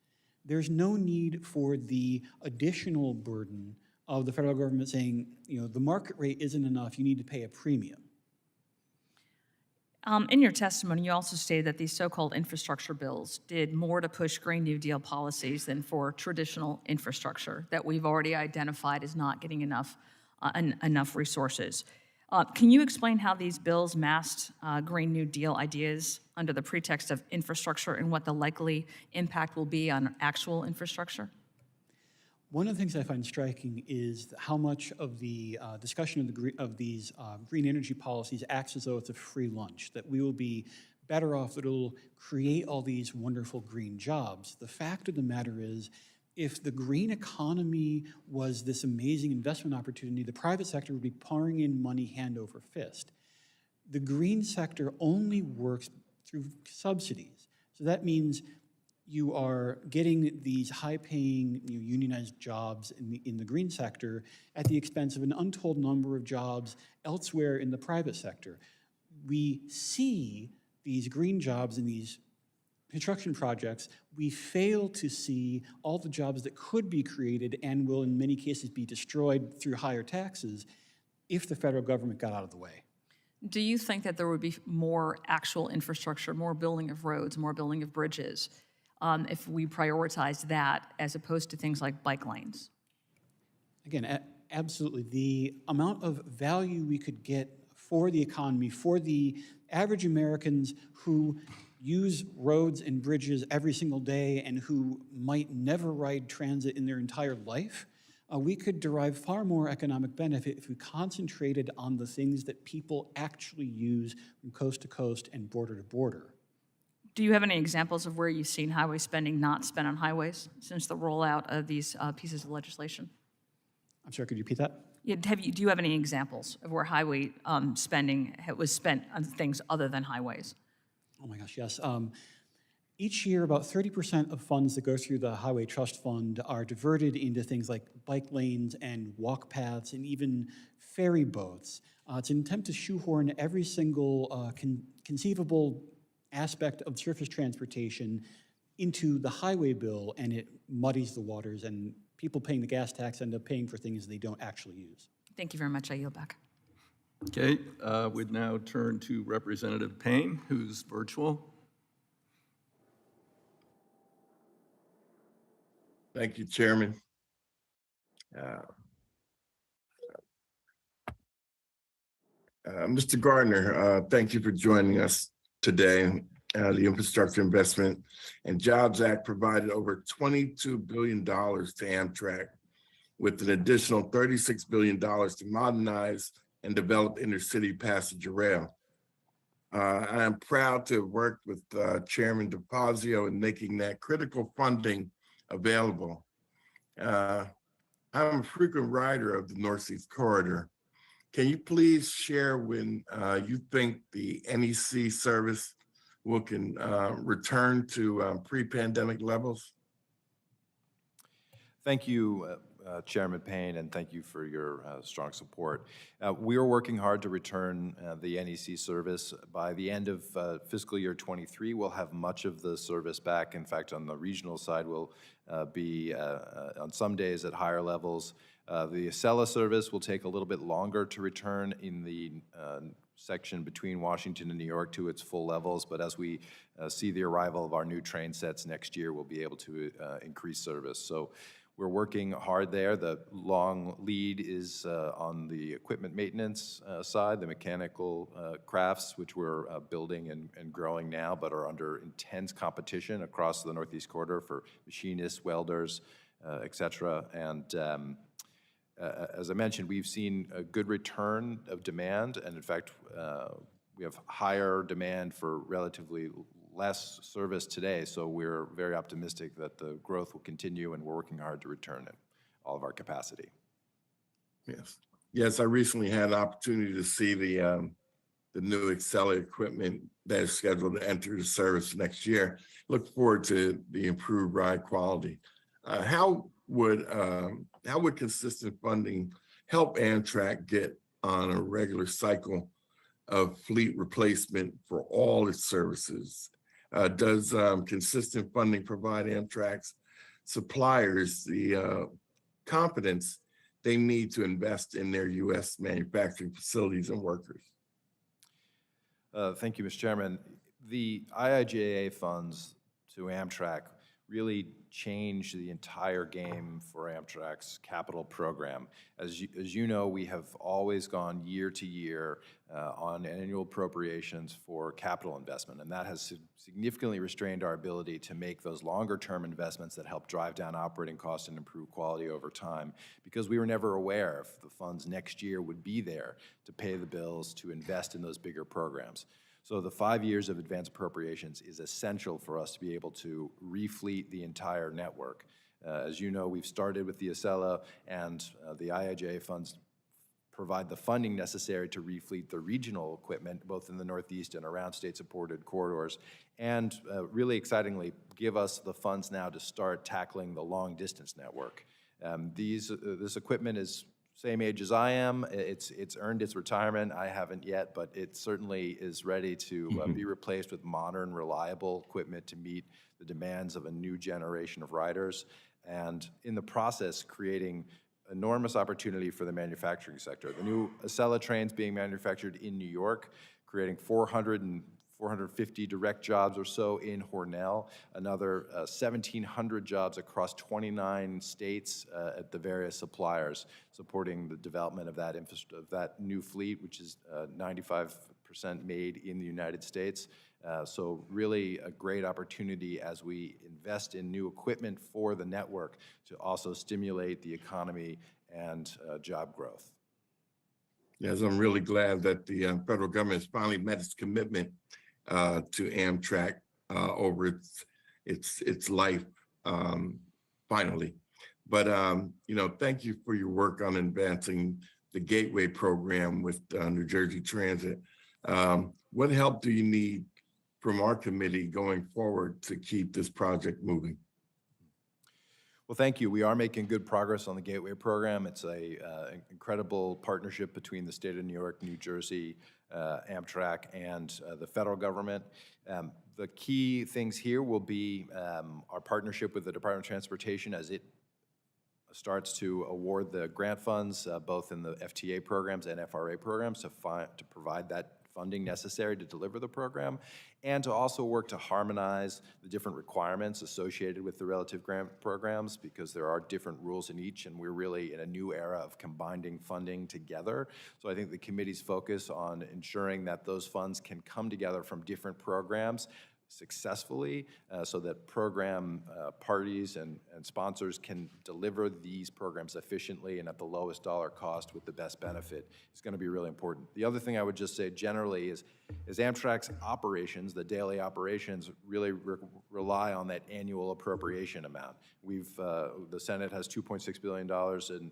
Speaker 8: There's no need for the additional burden of the federal government saying, the market rate isn't enough, you need to pay a premium.
Speaker 14: In your testimony, you also stated that these so-called infrastructure bills did more to push Green New Deal policies than for traditional infrastructure that we've already identified as not getting enough resources. Can you explain how these bills masked Green New Deal ideas under the pretext of infrastructure and what the likely impact will be on actual infrastructure?
Speaker 8: One of the things I find striking is how much of the discussion of these green energy policies acts as though it's a free lunch, that we will be better off, that it will create all these wonderful green jobs. The fact of the matter is, if the green economy was this amazing investment opportunity, the private sector would be pouring in money hand over fist. The green sector only works through subsidies. So that means you are getting these high-paying, unionized jobs in the green sector at the expense of an untold number of jobs elsewhere in the private sector. We see these green jobs in these construction projects. We fail to see all the jobs that could be created and will in many cases be destroyed through higher taxes if the federal government got out of the way.
Speaker 14: Do you think that there would be more actual infrastructure, more building of roads, more building of bridges if we prioritize that as opposed to things like bike lanes?
Speaker 8: Again, absolutely. The amount of value we could get for the economy, for the average Americans who use roads and bridges every single day and who might never ride transit in their entire life, we could derive far more economic benefit if we concentrated on the things that people actually use from coast to coast and border to border.
Speaker 14: Do you have any examples of where you've seen highway spending not spent on highways since the rollout of these pieces of legislation?
Speaker 8: I'm sorry, could you repeat that?
Speaker 14: Yeah, do you have any examples of where highway spending was spent on things other than highways?
Speaker 8: Oh my gosh, yes. Each year, about 30% of funds that go through the Highway Trust Fund are diverted into things like bike lanes and walk paths and even ferry boats. It's an attempt to shoehorn every single conceivable aspect of surface transportation into the highway bill, and it muddies the waters, and people paying the gas tax end up paying for things they don't actually use.
Speaker 14: Thank you very much. I yield back.
Speaker 1: Okay, we'd now turn to Representative Payne, who's virtual.
Speaker 15: Thank you, Chairman. Mr. Gardner, thank you for joining us today. The Infrastructure Investment and Jobs Act provided over $22 billion to Amtrak, with an additional $36 billion to modernize and develop intercity passenger rail. I am proud to have worked with Chairman DeFazio in making that critical funding available. I'm a frequent rider of the Northeast Corridor. Can you please share when you think the NEC service will return to pre-pandemic levels?
Speaker 6: Thank you, Chairman Payne, and thank you for your strong support. We are working hard to return the NEC service. By the end of fiscal year 23, we'll have much of the service back. In fact, on the regional side, we'll be on some days at higher levels. The Acela service will take a little bit longer to return in the section between Washington and New York to its full levels, but as we see the arrival of our new train sets next year, we'll be able to increase service. So we're working hard there. The long lead is on the equipment maintenance side, the mechanical crafts, which we're building and growing now, but are under intense competition across the Northeast Corridor for machinists, welders, et cetera. And as I mentioned, we've seen a good return of demand, and in fact, we have higher demand for relatively less service today, so we're very optimistic that the growth will continue, and we're working hard to return it, all of our capacity.
Speaker 15: Yes, I recently had an opportunity to see the new Acela equipment that is scheduled to enter the service next year. Look forward to the improved ride quality. How would consistent funding help Amtrak get on a regular cycle of fleet replacement for all its services? Does consistent funding provide Amtrak's suppliers the confidence they need to invest in their U.S. manufacturing facilities and workers?
Speaker 6: Thank you, Mr. Chairman. The IIJA funds to Amtrak really changed the entire game for Amtrak's capital program. As you know, we have always gone year to year on annual appropriations for capital investment, and that has significantly restrained our ability to make those longer-term investments that help drive down operating costs and improve quality over time, because we were never aware if the funds next year would be there to pay the bills to invest in those bigger programs. So the 5 years of advance appropriations is essential for us to be able to refleet the entire network. As you know, we've started with the Acela, and the IIJA funds provide the funding necessary to refleet the regional equipment, both in the Northeast and around state-supported corridors, and really excitingly, give us the funds now to start tackling the long-distance network. This equipment is same age as I am. It's earned its retirement. I haven't yet, but it certainly is ready to be replaced with modern, reliable equipment to meet the demands of a new generation of riders, and in the process, creating enormous opportunity for the manufacturing sector. The new Acela trains being manufactured in New York, creating 450 direct jobs or so in Hornell, another 1,700 jobs across 29 states at the various suppliers, supporting the development of that new fleet, which is 95% made in the United States. So really a great opportunity as we invest in new equipment for the network to also stimulate the economy and job growth.
Speaker 15: Yes, I'm really glad that the federal government has finally met its commitment to Amtrak over its life, finally. But thank you for your work on advancing the Gateway program with New Jersey Transit. What help do you need from our committee going forward to keep this project moving?
Speaker 6: Well, thank you. We are making good progress on the Gateway program. It's an incredible partnership between the state of New York, New Jersey, Amtrak, and the federal government. The key things here will be our partnership with the Department of Transportation as it starts to award the grant funds, both in the FTA programs and FRA programs, to provide that funding necessary to deliver the program, and to also work to harmonize the different requirements associated with the relative grant programs, because there are different rules in each, and we're really in a new era of combining funding together. So I think the committee's focus on ensuring that those funds can come together from different programs successfully, so that program parties and sponsors can deliver these programs efficiently and at the lowest dollar cost with the best benefit is going to be really important. The other thing I would just say generally is Amtrak's operations, the daily operations, really rely on that annual appropriation amount. The Senate has $2.6 billion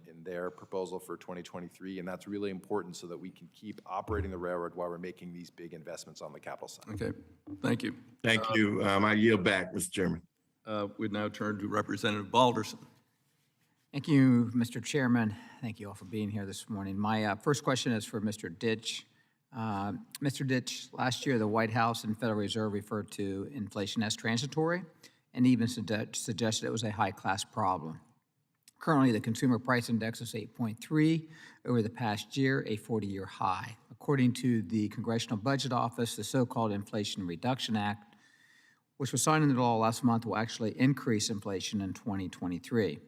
Speaker 6: in their proposal for 2023, and that's really important so that we can keep operating the railroad while we're making these big investments on the capital side.
Speaker 1: Okay, thank you.
Speaker 15: Thank you. I yield back, Mr. Chairman.
Speaker 1: We now turn to Representative Balderson.
Speaker 16: Thank you, Mr. Chairman. Thank you all for being here this morning. My first question is for Mr. Ditch. Mr. Ditch, last year the White House and Federal Reserve referred to inflation as transitory and even suggested it was a high-class problem. Currently, the Consumer Price Index is 8.3 over the past year, a 40-year high. According to the Congressional Budget Office, the so-called Inflation Reduction Act, which was signed into law last month, will actually increase inflation in 2023.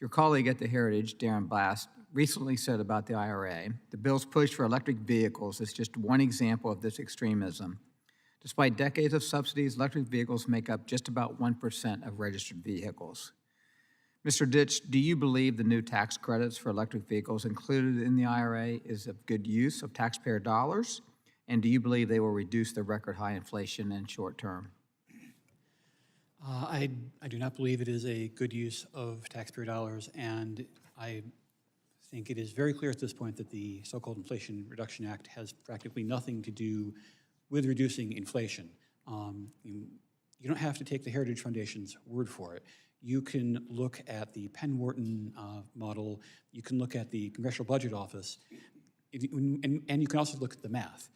Speaker 16: Your colleague at the Heritage, Darren Blast, recently said about the IRA, the bill's push for electric vehicles is just one example of this extremism. Despite decades of subsidies, electric vehicles make up just about 1% of registered vehicles. Mr. Ditch, do you believe the new tax credits for electric vehicles included in the IRA is a good use of taxpayer dollars? And do you believe they will reduce the record high inflation in short term?
Speaker 8: I do not believe it is a good use of taxpayer dollars, and I think it is very clear at this point that the so-called Inflation Reduction Act has practically nothing to do with reducing inflation. You don't have to take the Heritage Foundation's word for it. You can look at the Penn Wharton model, you can look at the Congressional Budget Office, and you can also look at the math.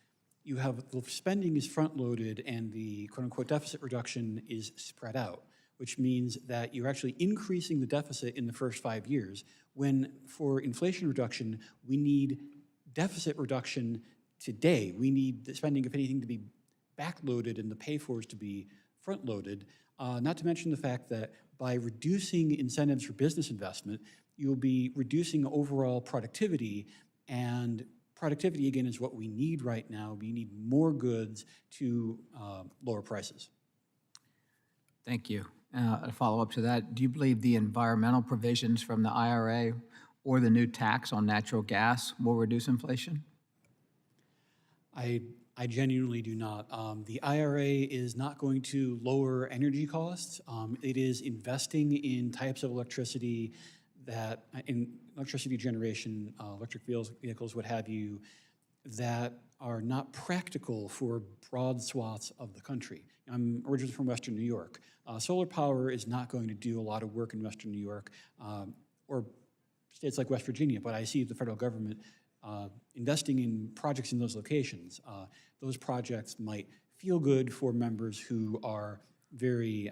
Speaker 8: You have the spending is front-loaded and the quote-unquote deficit reduction is spread out, which means that you're actually increasing the deficit in the first 5 years, when for inflation reduction, we need deficit reduction today. We need the spending, if anything, to be backloaded and the pay-fors to be front-loaded, not to mention the fact that by reducing incentives for business investment, you'll be reducing overall productivity, and productivity, again, is what we need right now. We need more goods to lower prices.
Speaker 16: Thank you. A follow-up to that, do you believe the environmental provisions from the IRA or the new tax on natural gas will reduce inflation?
Speaker 8: I genuinely do not. The IRA is not going to lower energy costs. It is investing in types of electricity that, in electricity generation, electric vehicles, what have you, that are not practical for broad swaths of the country. I'm originally from Western New York. Solar power is not going to do a lot of work in Western New York or states like West Virginia, but I see the federal government investing in projects in those locations. Those projects might feel good for members who are very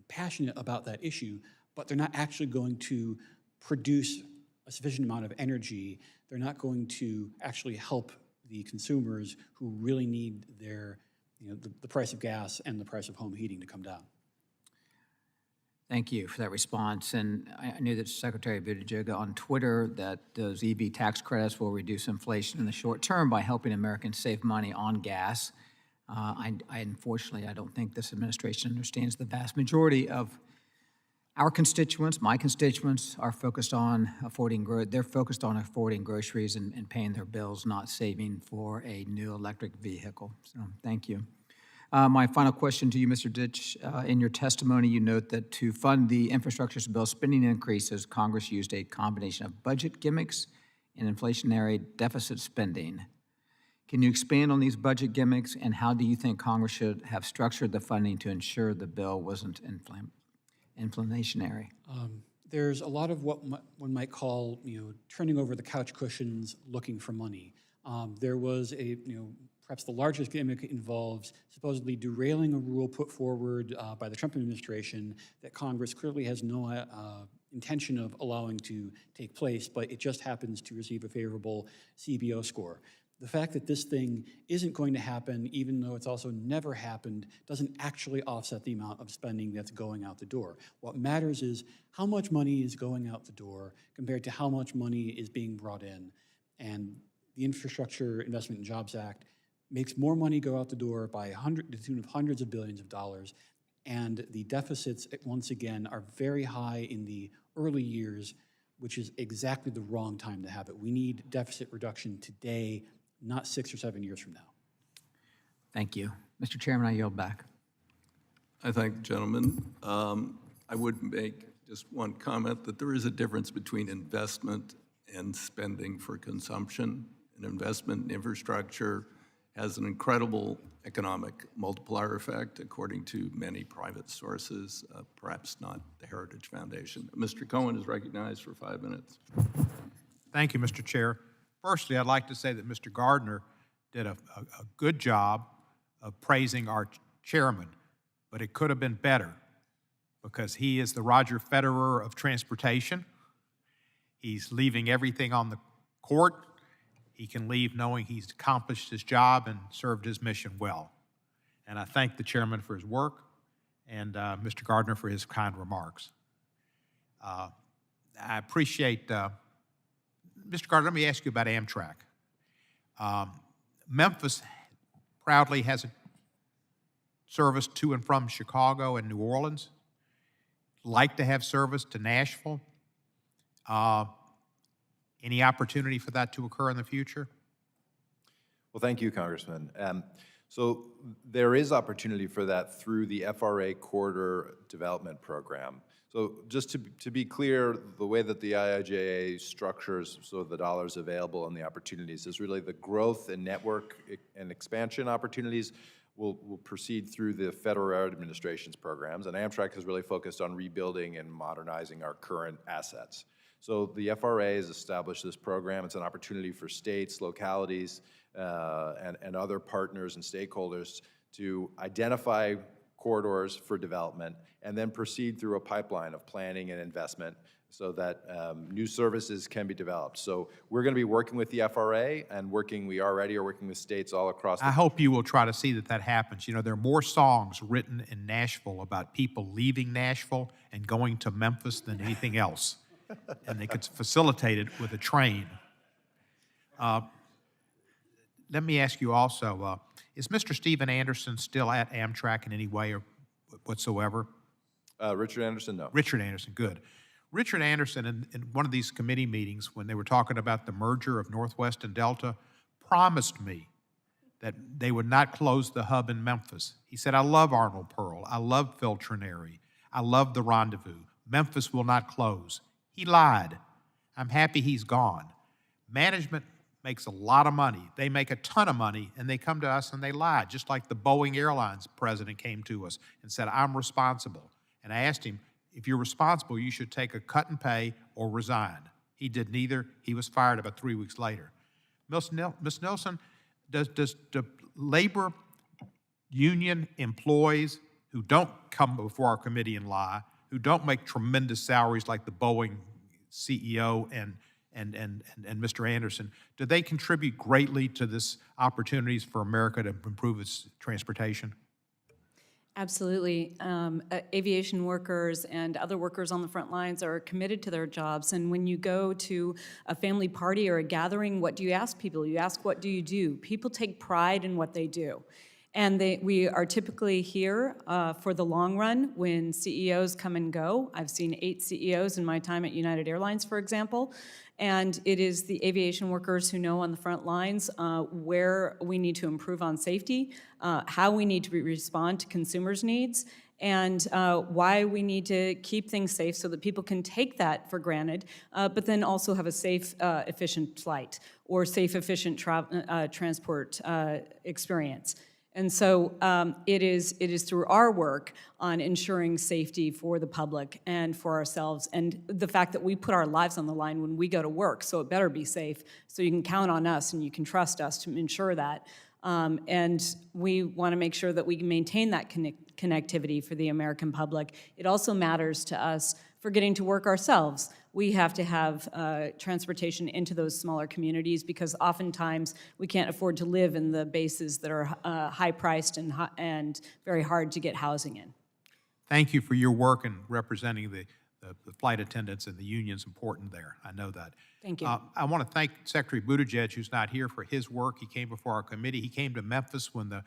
Speaker 8: passionate about that issue, but they're not actually going to produce a sufficient amount of energy. They're not going to actually help the consumers who really need their, the price of gas and the price of home heating to come down.
Speaker 16: Thank you for that response. And I knew that Secretary Buttigieg on Twitter that those EV tax credits will reduce inflation in the short term by helping Americans save money on gas. Unfortunately, I don't think this administration understands the vast majority of our constituents, my constituents, are focused on they're focused on affording groceries and paying their bills, not saving for a new electric vehicle. So thank you. My final question to you, Mr. Ditch. In your testimony, you note that to fund the infrastructure bill spending increases, Congress used a combination of budget gimmicks and inflationary deficit spending. Can you expand on these budget gimmicks, and how do you think Congress should have structured the funding to ensure the bill wasn't inflationary?
Speaker 8: There's a lot of what one might call, turning over the couch cushions looking for money. There was perhaps the largest gimmick involves supposedly derailing a rule put forward by the Trump administration that Congress clearly has no intention of allowing to take place, but it just happens to receive a favorable CBO score. The fact that this thing isn't going to happen, even though it's also never happened, doesn't actually offset the amount of spending that's going out the door. What matters is how much money is going out the door compared to how much money is being brought in. And the Infrastructure Investment and Jobs Act makes more money go out the door by to the tune of hundreds of billions of dollars, and the deficits, once again, are very high in the early years, which is exactly the wrong time to have it. We need deficit reduction today, not 6 or 7 years from now.
Speaker 16: Thank you. Mr. Chairman, I yield back.
Speaker 1: I thank the gentleman. I would make just one comment that there is a difference between investment and spending for consumption. An investment in infrastructure has an incredible economic multiplier effect, according to many private sources, perhaps not the Heritage Foundation. Mr. Cohen is recognized for 5 minutes.
Speaker 12: Thank you, Mr. Chair. Firstly, I'd like to say that Mr. Gardner did a good job of praising our chairman, but it could have been better because he is the Roger Federer of transportation. He's leaving everything on the court. He can leave knowing he's accomplished his job and served his mission well. And I thank the chairman for his work and Mr. Gardner for his kind remarks. I appreciate, Mr. Gardner, let me ask you about Amtrak. Memphis proudly has a service to and from Chicago and New Orleans. Like to have service to Nashville. Any opportunity for that to occur in the future?
Speaker 6: Well, thank you, Congressman. So there is opportunity for that through the FRA Corridor Development Program. So just to be clear, the way that the IIJA structures so the dollars available and the opportunities is really the growth and network and expansion opportunities will proceed through the Federal Administration's programs, and Amtrak has really focused on rebuilding and modernizing our current assets. So the FRA has established this program. It's an opportunity for states, localities, and other partners and stakeholders to identify corridors for development and then proceed through a pipeline of planning and investment so that new services can be developed. So we're going to be working with the FRA and we already are working with states all across the
Speaker 12: I hope you will try to see that happens. You know, there are more songs written in Nashville about people leaving Nashville and going to Memphis than anything else. And they could facilitate it with a train. Let me ask you also, is Mr. Stephen Anderson still at Amtrak in any way or whatsoever?
Speaker 6: Richard Anderson, no.
Speaker 12: Richard Anderson, good. Richard Anderson, in one of these committee meetings when they were talking about the merger of Northwest and Delta, promised me that they would not close the hub in Memphis. He said, I love Arnold Pearl. I love Phil Trinary. I love the Rendezvous. Memphis will not close. He lied. I'm happy he's gone. Management makes a lot of money. They make a ton of money, and they come to us and they lie, just like the Boeing Airlines president came to us and said, I'm responsible. And I asked him, if you're responsible, you should take a cut in pay or resign. He did neither. He was fired about 3 weeks later. Ms. Nelson, does the labor union employees who don't come before our committee and lie, who don't make tremendous salaries like the Boeing CEO and
Speaker 17: and Mr. Anderson, do they contribute greatly to this opportunities for America to improve its transportation?
Speaker 4: Absolutely. Aviation workers and other workers on the front lines are committed to their jobs. And when you go to a family party or a gathering, what do you ask people? You ask, what do you do? People take pride in what they do. And we are typically here for the long run when CEOs come and go. I've seen 8 CEOs in my time at United Airlines, for example. And it is the aviation workers who know on the front lines where we need to improve on safety, how we need to respond to consumers' needs, and why we need to keep things safe so that people can take that for granted, but then also have a safe, efficient flight or safe, efficient transport experience. And so it is through our work on ensuring safety for the public and for ourselves, and the fact that we put our lives on the line when we go to work, so it better be safe, so you can count on us and you can trust us to ensure that. And we want to make sure that we can maintain that connectivity for the American public. It also matters to us for getting to work ourselves. We have to have transportation into those smaller communities because oftentimes we can't afford to live in the bases that are high-priced and very hard to get housing in.
Speaker 17: Thank you for your work in representing the flight attendants, and the union's important there. I know that.
Speaker 4: Thank you.
Speaker 17: I want to thank Secretary Buttigieg, who's not here, for his work. He came before our committee. He came to Memphis when the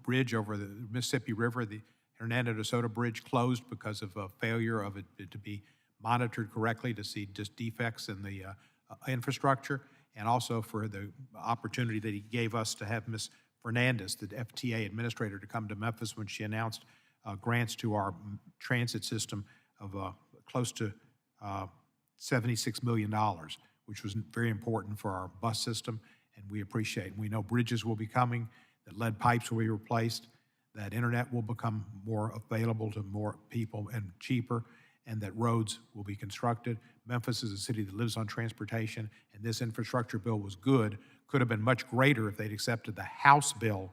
Speaker 17: bridge over the Mississippi River, the Hernando de Soto Bridge, closed because of a failure of it to be monitored correctly to see just defects in the infrastructure, and also for the opportunity that he gave us to have Ms. Fernandez, the FTA administrator, to come to Memphis when she announced grants to our transit system of close to $76 million, which was very important for our bus system, and we appreciate it. We know bridges will be coming, that lead pipes will be replaced, that internet will become more available to more people and cheaper, and that roads will be constructed. Memphis is a city that lives on transportation, and this infrastructure bill was good. Could have been much greater if they'd accepted the House bill.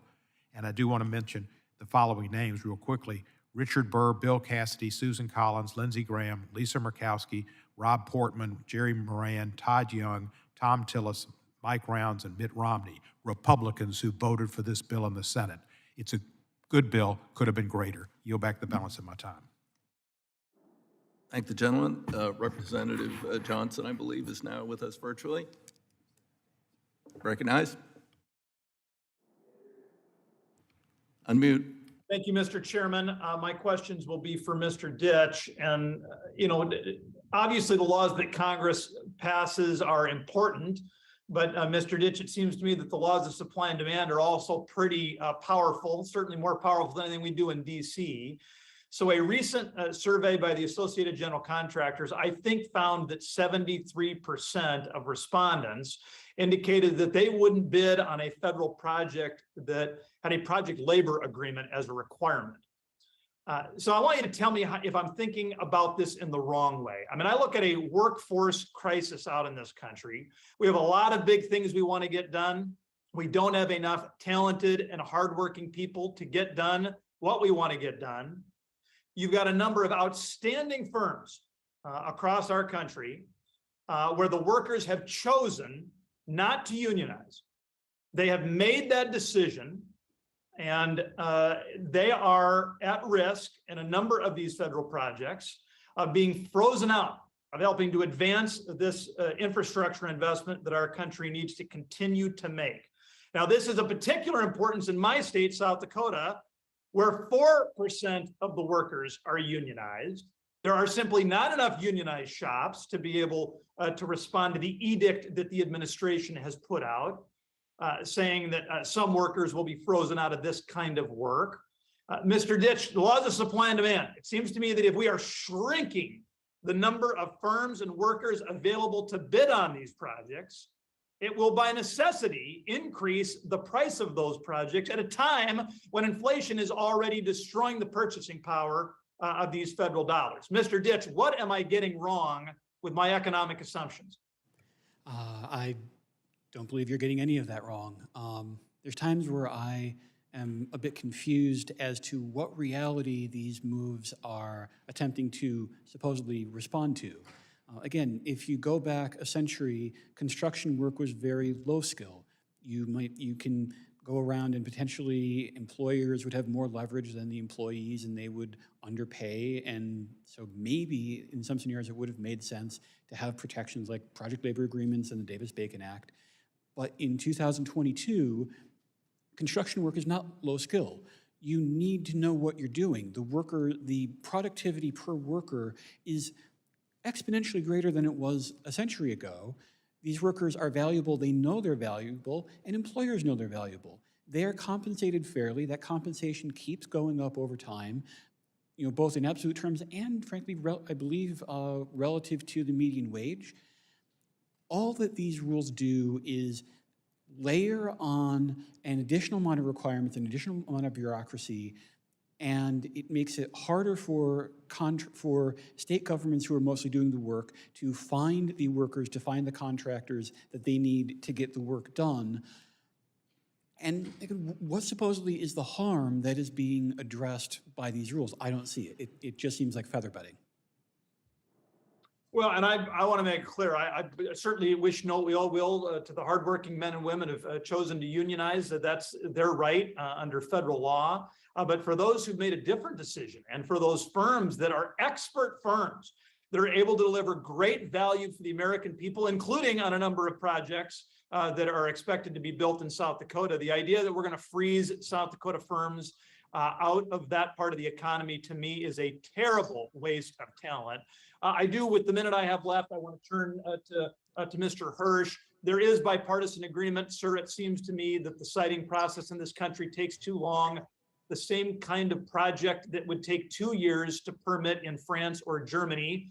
Speaker 17: And I do want to mention the following names real quickly: Richard Burr, Bill Cassidy, Susan Collins, Lindsey Graham, Lisa Murkowski, Rob Portman, Jerry Moran, Todd Young, Tom Tillis, Mike Rounds, and Mitt Romney, Republicans who voted for this bill in the Senate. It's a good bill, could have been greater. Yield back the balance of my time.
Speaker 1: Thank the gentleman. Representative Johnson, I believe, is now with us virtually. Recognized. Unmute.
Speaker 18: Thank you, Mr. Chairman. My questions will be for Mr. Ditch. And, obviously the laws that Congress passes are important, but Mr. Ditch, it seems to me that the laws of supply and demand are also pretty powerful, certainly more powerful than anything we do in DC. So a recent survey by the Associated General Contractors, I think, found that 73% of respondents indicated that they wouldn't bid on a federal project that had a project labor agreement as a requirement. So I want you to tell me if I'm thinking about this in the wrong way. I mean, I look at a workforce crisis out in this country. We have a lot of big things we want to get done. We don't have enough talented and hardworking people to get done what we want to get done. You've got a number of outstanding firms across our country where the workers have chosen not to unionize. They have made that decision, and they are at risk in a number of these federal projects of being frozen out of helping to advance this infrastructure investment that our country needs to continue to make. Now, this is of particular importance in my state, South Dakota, where 4% of the workers are unionized. There are simply not enough unionized shops to be able to respond to the edict that the administration has put out, saying that some workers will be frozen out of this kind of work. Mr. Ditch, the laws of supply and demand, it seems to me that if we are shrinking the number of firms and workers available to bid on these projects, it will by necessity increase the price of those projects at a time when inflation is already destroying the purchasing power of these federal dollars. Mr. Ditch, what am I getting wrong with my economic assumptions?
Speaker 8: I don't believe you're getting any of that wrong. There's times where I am a bit confused as to what reality these moves are attempting to supposedly respond to. Again, if you go back a century, construction work was very low skill. You can go around and potentially employers would have more leverage than the employees and they would underpay. And so maybe in some scenarios it would have made sense to have protections like project labor agreements and the Davis-Bacon Act. But in 2022, construction work is not low skill. You need to know what you're doing. The productivity per worker is exponentially greater than it was a century ago. These workers are valuable, they know they're valuable, and employers know they're valuable. They are compensated fairly. That compensation keeps going up over time, both in absolute terms and frankly, I believe, relative to the median wage. All that these rules do is layer on an additional amount of requirements, an additional amount of bureaucracy, and it makes it harder for state governments who are mostly doing the work to find the workers, to find the contractors that they need to get the work done. And what supposedly is the harm that is being addressed by these rules? I don't see it. It just seems like feather bedding.
Speaker 18: Well, and I want to make it clear, I certainly wish no ill will to the hardworking men and women who've chosen to unionize. That's their right under federal law. But for those who've made a different decision, and for those firms that are expert firms that are able to deliver great value for the American people, including on a number of projects that are expected to be built in South Dakota, the idea that we're going to freeze South Dakota firms out of that part of the economy, to me, is a terrible waste of talent. I do, with the minute I have left, I want to turn to Mr. Hirsch. There is bipartisan agreement, sir. It seems to me that the siting process in this country takes too long. The same kind of project that would take 2 years to permit in France or Germany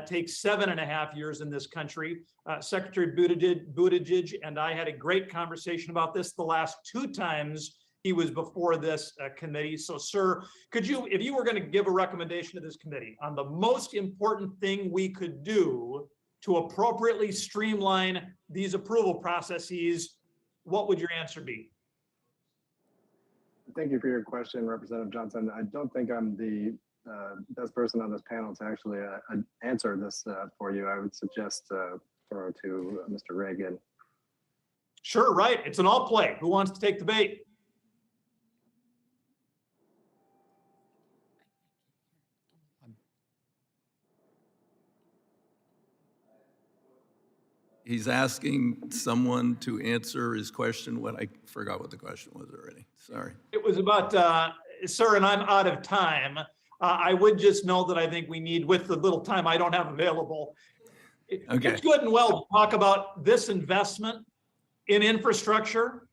Speaker 18: takes 7.5 years in this country. Secretary Buttigieg and I had a great conversation about this the last 2 times he was before this committee. So, sir, could you, if you were going to give a recommendation to this committee on the most important thing we could do to appropriately streamline these approval processes, what would your answer be?
Speaker 9: Thank you for your question, Representative Johnson. I don't think I'm the best person on this panel to actually answer this for you. I would suggest throw to Mr. Reagan.
Speaker 18: Sure, right. It's an all play. Who wants to take the bait?
Speaker 1: He's asking someone to answer his question. I forgot what the question was already. Sorry.
Speaker 18: It was about, sir, and I'm out of time. I would just know that I think we need, with the little time I don't have available,
Speaker 1: Okay.
Speaker 18: it's good and well to talk about this investment in infrastructure.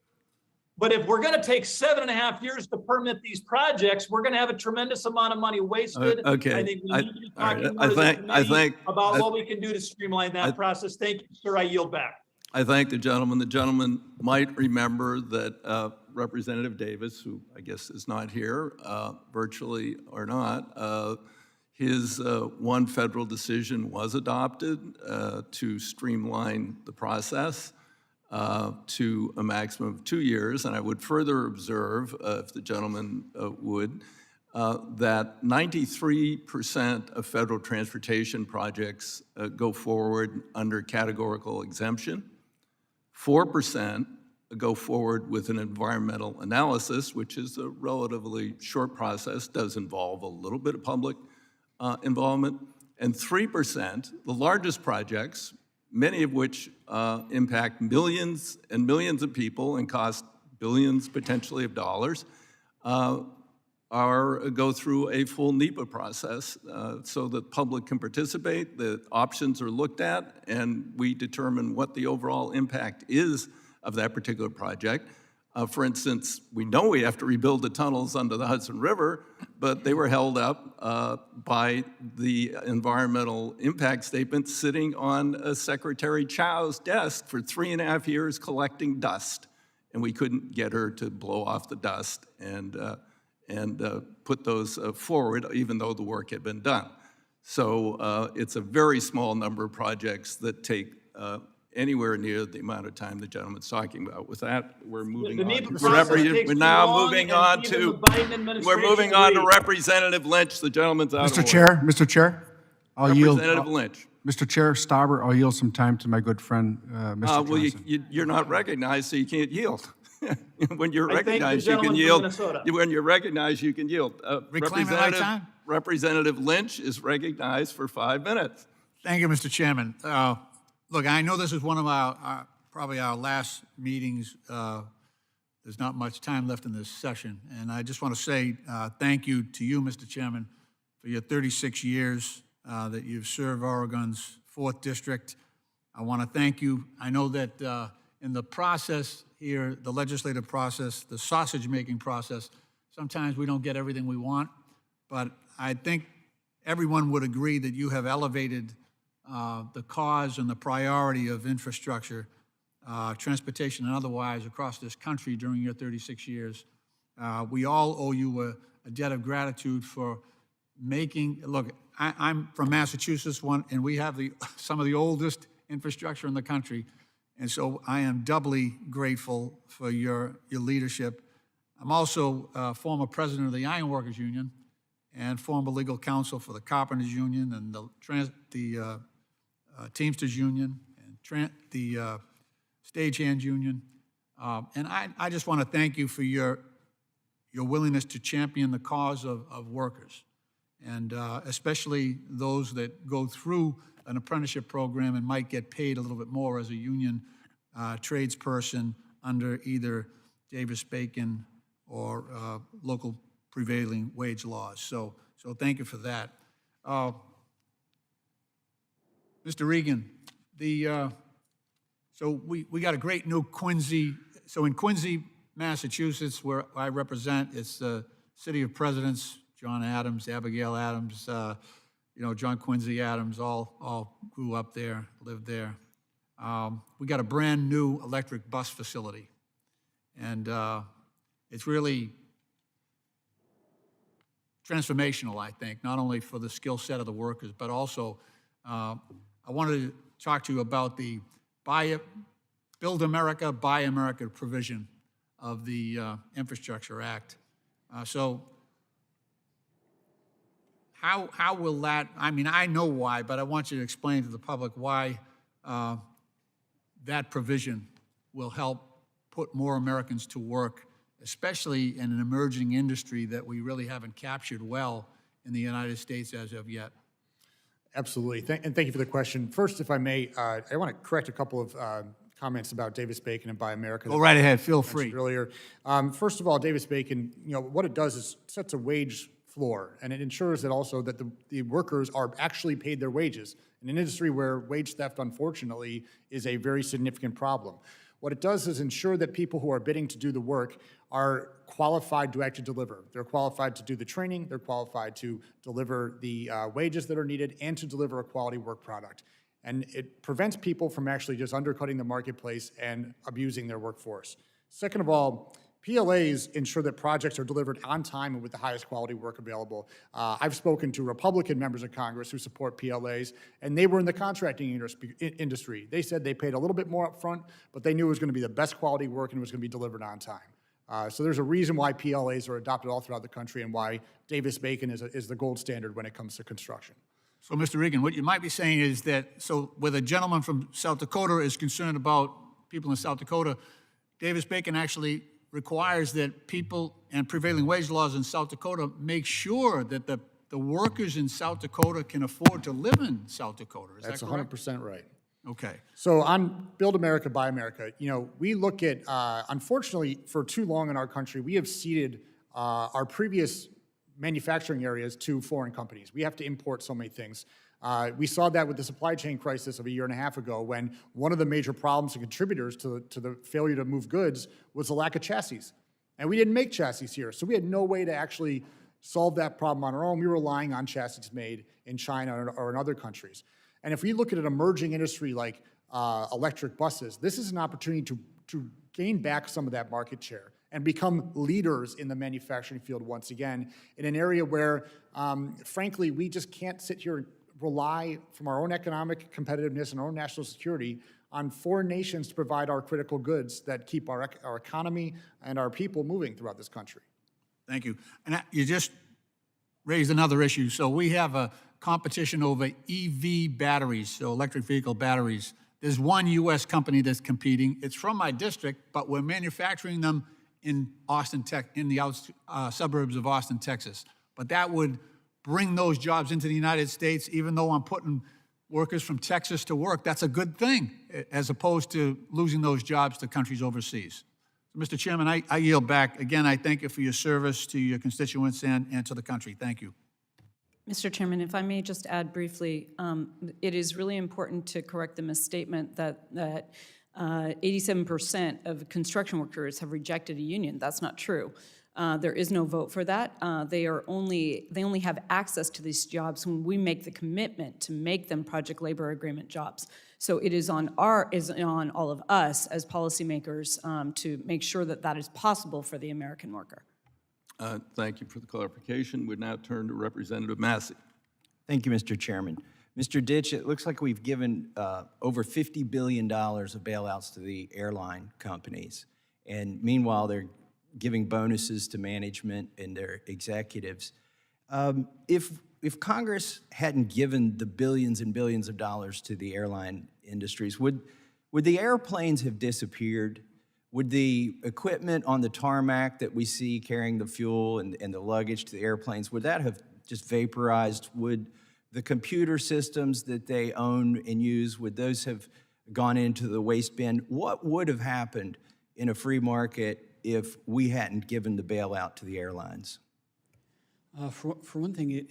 Speaker 18: But if we're going to take 7.5 years to permit these projects, we're going to have a tremendous amount of money wasted.
Speaker 1: Okay.
Speaker 18: I think we need to be talking
Speaker 1: all right.
Speaker 18: more as a committee about
Speaker 1: I-
Speaker 18: what we can do to streamline that process. Thank you, sir. I yield back.
Speaker 1: I thank the gentleman. The gentleman might remember that Representative Davis, who I guess is not here, virtually or not, his one federal decision was adopted to streamline the process to a maximum of 2 years. And I would further observe, if the gentleman would, that 93% of federal transportation projects go forward under categorical exemption. 4% go forward with an environmental analysis, which is a relatively short process, does involve a little bit of public involvement. And 3%, the largest projects, many of which impact millions and millions of people and cost billions potentially of dollars, go through a full NEPA process so that public can participate, the options are looked at, and we determine what the overall impact is of that particular project. For instance, we know we have to rebuild the tunnels under the Hudson River, but they were held up by the environmental impact statement sitting on Secretary Chow's desk for 3.5 years collecting dust. And we couldn't get her to blow off the dust and put those forward, even though the work had been done. So it's a very small number of projects that take anywhere near the amount of time the gentleman's talking about. With that, we're moving on. We're now moving on to Representative Lynch. The gentleman's out of order.
Speaker 5: Mr. Chair, I'll yield.
Speaker 1: Representative Lynch.
Speaker 19: Mr. Chair, Stauber, I'll yield some time to my good friend, Mr.
Speaker 1: Well,
Speaker 19: Johnson.
Speaker 1: you're not recognized, so you can't yield. When you're
Speaker 18: I thank the
Speaker 1: recognized, you can
Speaker 18: gentleman from
Speaker 1: yield.
Speaker 18: Minnesota.
Speaker 1: When you're recognized, you can yield.
Speaker 20: Reclaiming my time?
Speaker 1: Representative Lynch is recognized for 5 minutes.
Speaker 20: Thank you, Mr. Chairman. Look, I know this is one of our probably our last meetings. There's not much time left in this session, and I just want to say thank you to you, Mr. Chairman, for your 36 years that you've served Oregon's 4th District. I want to thank you. I know that in the process here, the legislative process, the sausage-making process, sometimes we don't get everything we want, but I think everyone would agree that you have elevated the cause and the priority of infrastructure, transportation and otherwise, across this country during your 36 years. We all owe you a debt of gratitude for making, look, I'm from Massachusetts, and we have some of the oldest infrastructure in the country, and so I am doubly grateful for your leadership. I'm also former president of the Ironworkers Union and former legal counsel for the Carpenters Union and the Teamsters Union and the Stagehands Union. And I just want to thank you for your willingness to champion the cause of workers, and especially those that go through an apprenticeship program and might get paid a little bit more as a union tradesperson under either Davis-Bacon or local prevailing wage laws. So thank you for that. Mr. Regan, so we got a great new Quincy. So in Quincy, Massachusetts, where I represent, it's the city of presidents, John Adams, Abigail Adams, John Quincy Adams, all grew up there, lived there. We got a brand new electric bus facility, and it's really transformational, I think, not only for the skill set of the workers, but also I wanted to talk to you about the Build America, Buy America provision of the Infrastructure Act. So how will that, I mean, I know why, but I want you to explain to the public why that provision will help put more Americans to work, especially in an emerging industry that we really haven't captured well in the United States as of yet.
Speaker 5: Absolutely, and thank you for the question. First, if I may, I want to correct a couple of comments about Davis-Bacon and Buy America.
Speaker 20: Go right ahead, feel free.
Speaker 5: Earlier, first of all, Davis-Bacon, what it does is sets a wage floor, and it ensures that also that the workers are actually paid their wages in an industry where wage theft, unfortunately, is a very significant problem. What it does is ensure that people who are bidding to do the work are qualified to actually deliver. They're qualified to do the training, they're qualified to deliver the wages that are needed, and to deliver a quality work product. And it prevents people from actually just undercutting the marketplace and abusing their workforce. Second of all, PLAs ensure that projects are delivered on time and with the highest quality work available. I've spoken to Republican members of Congress who support PLAs, and they were in the contracting industry. They said they paid a little bit more up front, but they knew it was going to be the best quality work and it was going to be delivered on time. So there's a reason why PLAs are adopted all throughout the country and why Davis-Bacon is the gold standard when it comes to construction.
Speaker 20: So, Mr. Regan, what you might be saying is that, so where the gentleman from South Dakota is concerned about people in South Dakota, Davis-Bacon actually requires that people and prevailing wage laws in South Dakota make sure that the workers in South Dakota can afford to live in South Dakota. Is
Speaker 5: That's
Speaker 20: that correct?
Speaker 5: 100% right.
Speaker 20: Okay.
Speaker 5: So on Build America, Buy America, we look at, unfortunately, for too long in our country, we have ceded our previous manufacturing areas to foreign companies. We have to import so many things. We saw that with the supply chain crisis of a year and a half ago, when one of the major problems and contributors to the failure to move goods was the lack of chassis. And we didn't make chassis here, so we had no way to actually solve that problem on our own. We were relying on chassis made in China or in other countries. And if we look at an emerging industry like electric buses, this is an opportunity to gain back some of that market share and become leaders in the manufacturing field once again, in an area where, frankly, we just can't sit here and rely from our own economic competitiveness and our own national security on foreign nations to provide our critical goods that keep our economy and our people moving throughout this country.
Speaker 20: Thank you. And you just raised another issue. So we have competition over EV batteries, so electric vehicle batteries. There's one U.S. company that's competing. It's from my district, but we're manufacturing them in Austin, in the suburbs of Austin, Texas. But that would bring those jobs into the United States, even though I'm putting workers from Texas to work. That's a good thing, as opposed to losing those jobs to countries overseas. Mr. Chairman, I yield back. Again, I thank you for your service to your constituents and to the country. Thank you.
Speaker 4: Mr. Chairman, if I may just add briefly, it is really important to correct the misstatement that 87% of construction workers have rejected a union. That's not true. There is no vote for that. They only have access to these jobs when we make the commitment to make them project labor agreement jobs. So it is on all of us as policymakers to make sure that that is possible for the American worker.
Speaker 1: Thank you for the clarification. We now turn to Representative Massey.
Speaker 21: Thank you, Mr. Chairman. Mr. Ditch, it looks like we've given over $50 billion of bailouts to the airline companies. And meanwhile, they're giving bonuses to management and their executives. If Congress hadn't given the billions and billions of dollars to the airline industries, would the airplanes have disappeared? Would the equipment on the tarmac that we see carrying the fuel and the luggage to the airplanes, would that have just vaporized? Would the computer systems that they own and use, would those have gone into the waste bin? What would have happened in a free market if we hadn't given the bailout to the airlines?
Speaker 8: For one thing,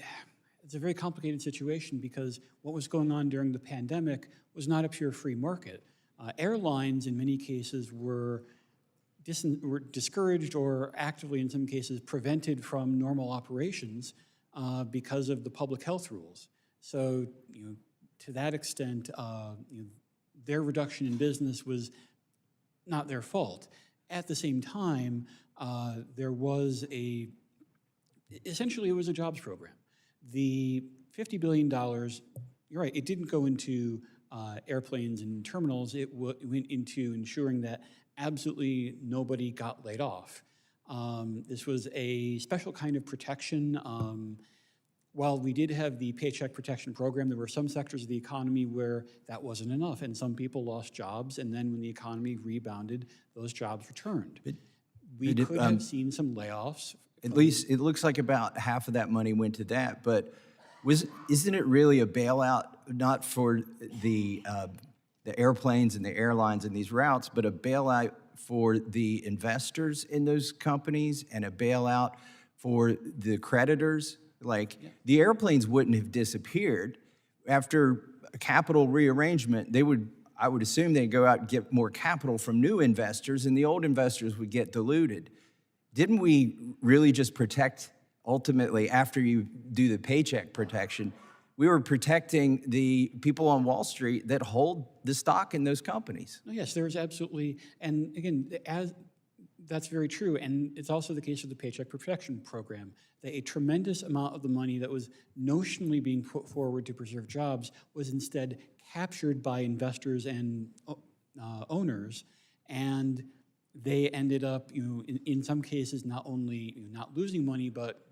Speaker 8: it's a very complicated situation because what was going on during the pandemic was not a pure free market. Airlines, in many cases, were discouraged or actively, in some cases, prevented from normal operations because of the public health rules. So, to that extent, their reduction in business was not their fault. At the same time, there was essentially it was a jobs program. The $50 billion, you're right, it didn't go into airplanes and terminals. It went into ensuring that absolutely nobody got laid off. This was a special kind of protection. While we did have the Paycheck Protection Program, there were some sectors of the economy where that wasn't enough, and some people lost jobs, and then when the economy rebounded, those jobs returned. We could have seen some layoffs.
Speaker 21: At least it looks like about half of that money went to that, but isn't it really a bailout, not for the airplanes and the airlines and these routes, but a bailout for the investors in those companies and a bailout for the creditors? Like, the airplanes wouldn't have disappeared. After a capital rearrangement, I would assume they'd go out and get more capital from new investors, and the old investors would get diluted. Didn't we really just protect, ultimately, after you do the paycheck protection, we were protecting the people on Wall Street that hold the stock in those companies?
Speaker 8: No, yes, there's absolutely, and again, that's very true, and it's also the case of the Paycheck Protection Program, that a tremendous amount of the money that was notionally being put forward to preserve jobs was instead captured by investors and owners, and they ended up, in some cases, not only not losing money, but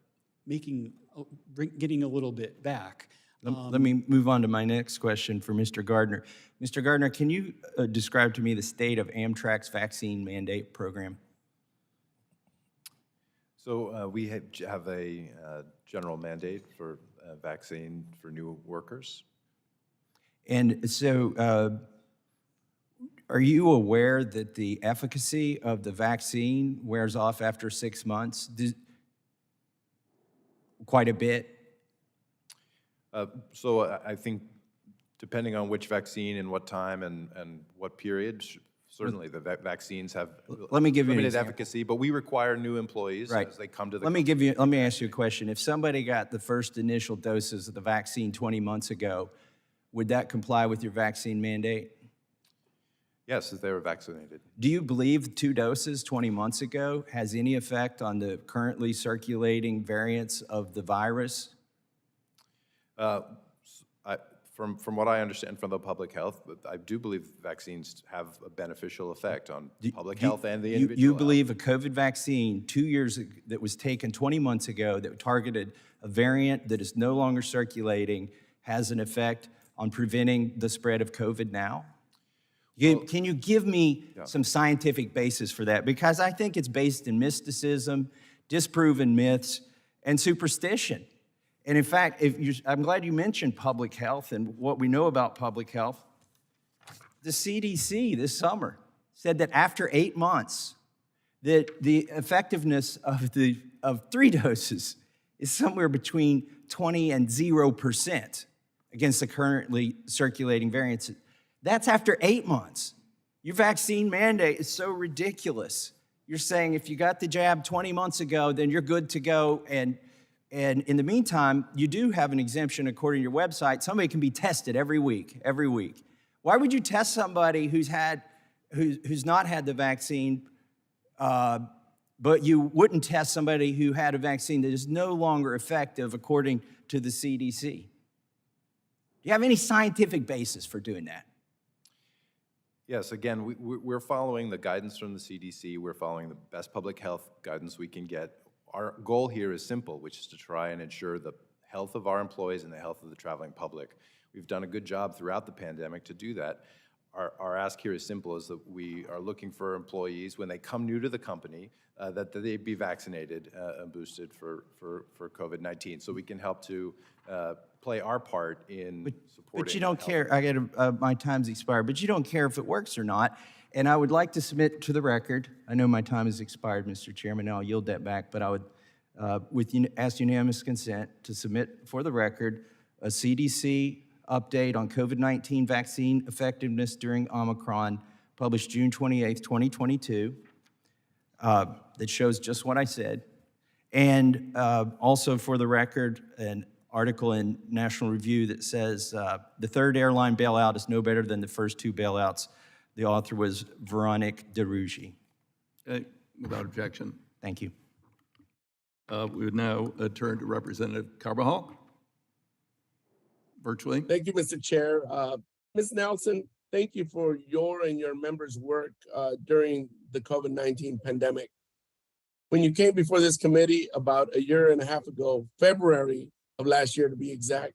Speaker 8: getting a little bit back.
Speaker 21: Let me move on to my next question for Mr. Gardner. Mr. Gardner, can you describe to me the state of Amtrak's vaccine mandate program?
Speaker 6: So we have a general mandate for vaccine for new workers.
Speaker 21: And so are you aware that the efficacy of the vaccine wears off after 6 months? Quite a bit?
Speaker 6: So I think depending on which vaccine and what time and what period, certainly the vaccines have limited efficacy, but we require new employees as they come to the country.
Speaker 21: Let me ask you a question. If somebody got the first initial doses of the vaccine 20 months ago, would that comply with your vaccine mandate?
Speaker 6: Yes, if they were vaccinated.
Speaker 21: Do you believe 2 doses 20 months ago has any effect on the currently circulating variants of the virus?
Speaker 6: From what I understand from the public health, I do believe vaccines have a beneficial effect on public health and the individual
Speaker 21: You
Speaker 6: health.
Speaker 21: believe a COVID vaccine 2 years that was taken 20 months ago that targeted a variant that is no longer circulating has an effect on preventing the spread of COVID now? Can you give me some scientific basis for that? Because I think it's based in mysticism, disproven myths, and superstition. And in fact, I'm glad you mentioned public health and what we know about public health. The CDC this summer said that after 8 months, that the effectiveness of 3 doses is somewhere between 20 and 0% against the currently circulating variants. That's after 8 months. Your vaccine mandate is so ridiculous. You're saying if you got the jab 20 months ago, then you're good to go. And in the meantime, you do have an exemption according to your website. Somebody can be tested every week. Why would you test somebody who's not had the vaccine, but you wouldn't test somebody who had a vaccine that is no longer effective according to the CDC? Do you have any scientific basis for doing that?
Speaker 6: Yes, again, we're following the guidance from the CDC. We're following the best public health guidance we can get. Our goal here is simple, which is to try and ensure the health of our employees and the health of the traveling public. We've done a good job throughout the pandemic to do that. Our ask here is simple, is that we are looking for employees, when they come new to the company, that they be vaccinated and boosted for COVID-19, so we can help to play our part in supporting.
Speaker 21: But you don't care, my time's expired, but you don't care if it works or not. And I would like to submit to the record, I know my time has expired, Mr. Chairman, now I'll yield that back, but I would, ask unanimous consent to submit for the record a CDC update on COVID-19 vaccine effectiveness during Omicron, published June 28th, 2022, that shows just what I said. And also for the record, an article in National Review that says the third airline bailout is no better than the first 2 bailouts. The author was Veronique de Rugy.
Speaker 1: Okay, without objection.
Speaker 21: Thank you.
Speaker 1: We would now turn to Representative Carbajal, virtually.
Speaker 3: Thank you, Mr. Chair. Ms. Nelson, thank you for your and your members' work during the COVID-19 pandemic. When you came before this committee about a year and a half ago, February of last year to be exact,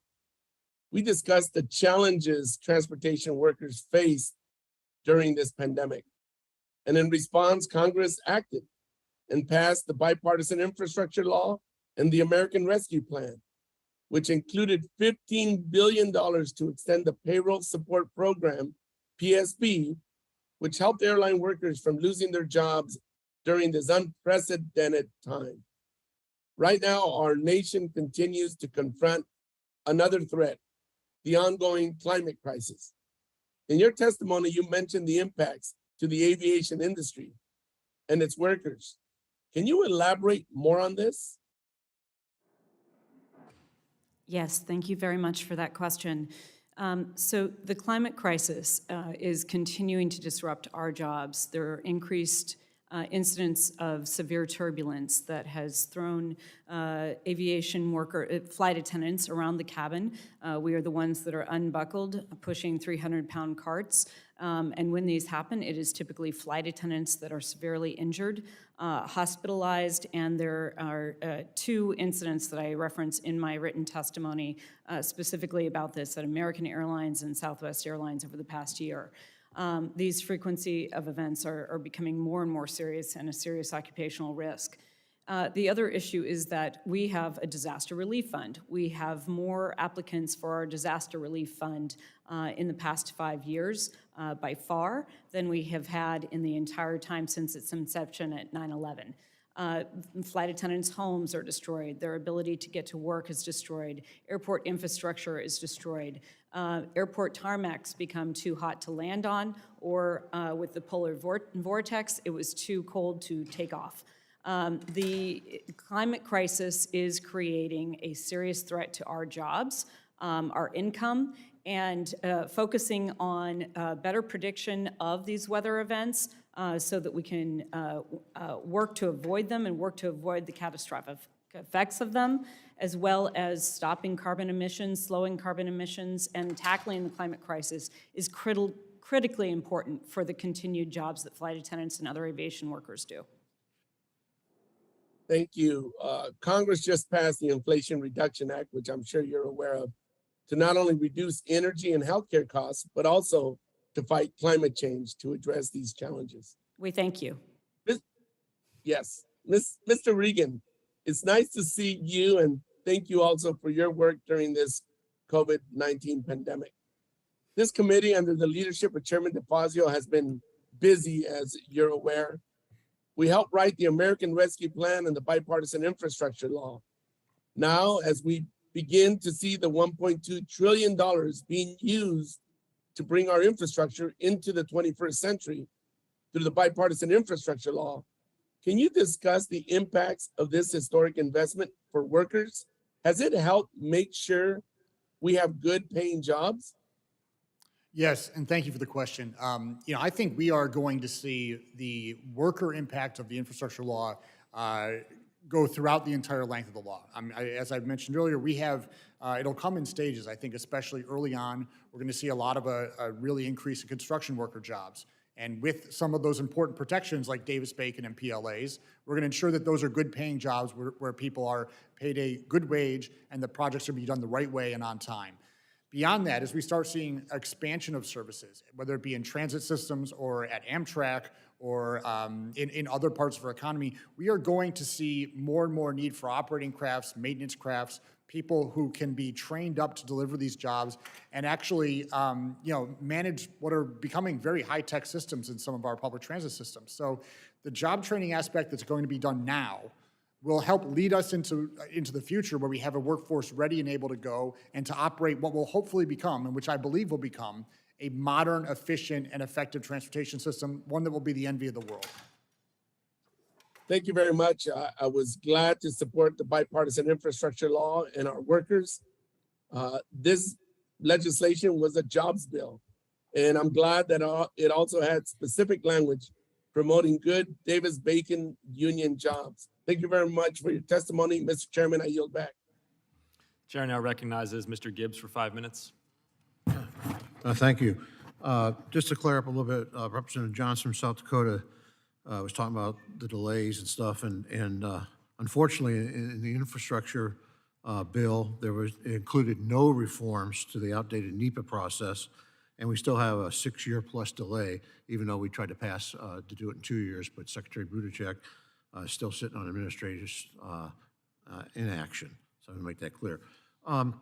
Speaker 3: we discussed the challenges transportation workers faced during this pandemic. And in response, Congress acted and passed the bipartisan infrastructure law and the American Rescue Plan, which included $15 billion to extend the Payroll Support Program, PSP, which helped airline workers from losing their jobs during this unprecedented time. Right now, our nation continues to confront another threat, the ongoing climate crisis. In your testimony, you mentioned the impacts to the aviation industry and its workers. Can you elaborate more on this?
Speaker 4: Yes, thank you very much for that question. So the climate crisis is continuing to disrupt our jobs. There are increased incidents of severe turbulence that has thrown aviation flight attendants around the cabin. We are the ones that are unbuckled, pushing 300-pound carts. And when these happen, it is typically flight attendants that are severely injured, hospitalized, and there are 2 incidents that I reference in my written testimony specifically about this at American Airlines and Southwest Airlines over the past year. These frequency of events are becoming more and more serious and a serious occupational risk. The other issue is that we have a disaster relief fund. We have more applicants for our disaster relief fund in the past 5 years by far than we have had in the entire time since its inception at 9/11. Flight attendants' homes are destroyed. Their ability to get to work is destroyed. Airport infrastructure is destroyed. Airport tarmacs become too hot to land on, or with the polar vortex, it was too cold to take off. The climate crisis is creating a serious threat to our jobs, our income, and focusing on better prediction of these weather events so that we can work to avoid them and work to avoid the effects of them, as well as stopping carbon emissions, slowing carbon emissions, and tackling the climate crisis is critically important for the continued jobs that flight attendants and other aviation workers do.
Speaker 3: Thank you. Congress just passed the Inflation Reduction Act, which I'm sure you're aware of, to not only reduce energy and healthcare costs, but also to fight climate change to address these challenges.
Speaker 4: We thank you.
Speaker 3: Yes, Mr. Regan, it's nice to see you, and thank you also for your work during this COVID-19 pandemic. This committee, under the leadership of Chairman DeFazio, has been busy, as you're aware. We helped write the American Rescue Plan and the bipartisan infrastructure law. Now, as we begin to see the $1.2 trillion being used to bring our infrastructure into the 21st century through the bipartisan infrastructure law, can you discuss the impacts of this historic investment for workers? Has it helped make sure we have good paying jobs?
Speaker 5: Yes, and thank you for the question. I think we are going to see the worker impact of the infrastructure law go throughout the entire length of the law. As I mentioned earlier, we have, it'll come in stages. I think especially early on, we're going to see a lot of a really increase in construction worker jobs. And with some of those important protections like Davis-Bacon and PLAs, we're going to ensure that those are good paying jobs where people are paid a good wage and the projects are being done the right way and on time. Beyond that, as we start seeing expansion of services, whether it be in transit systems or at Amtrak or in other parts of our economy, we are going to see more and more need for operating crafts, maintenance crafts, people who can be trained up to deliver these jobs and actually manage what are becoming very high-tech systems in some of our public transit systems. So the job training aspect that's going to be done now will help lead us into the future where we have a workforce ready and able to go and to operate what will hopefully become, and which I believe will become, a modern, efficient, and effective transportation system, one that will be the envy of the world.
Speaker 3: Thank you very much. I was glad to support the bipartisan infrastructure law and our workers. This legislation was a jobs bill, and I'm glad that it also had specific language promoting good Davis-Bacon union jobs. Thank you very much for your testimony. Mr. Chairman, I yield back.
Speaker 2: Chair now recognizes Mr. Gibbs for 5 minutes.
Speaker 19: Thank you. Just to clear up a little bit, Representative Johnson from South Dakota was talking about the delays and stuff, and unfortunately, in the infrastructure bill, it included no reforms to the outdated NEPA process, and we still have a 6-year plus delay, even though we tried to pass to do it in 2 years, but Secretary Buttigieg is still sitting on administrative inaction. So I'm going to make that clear. A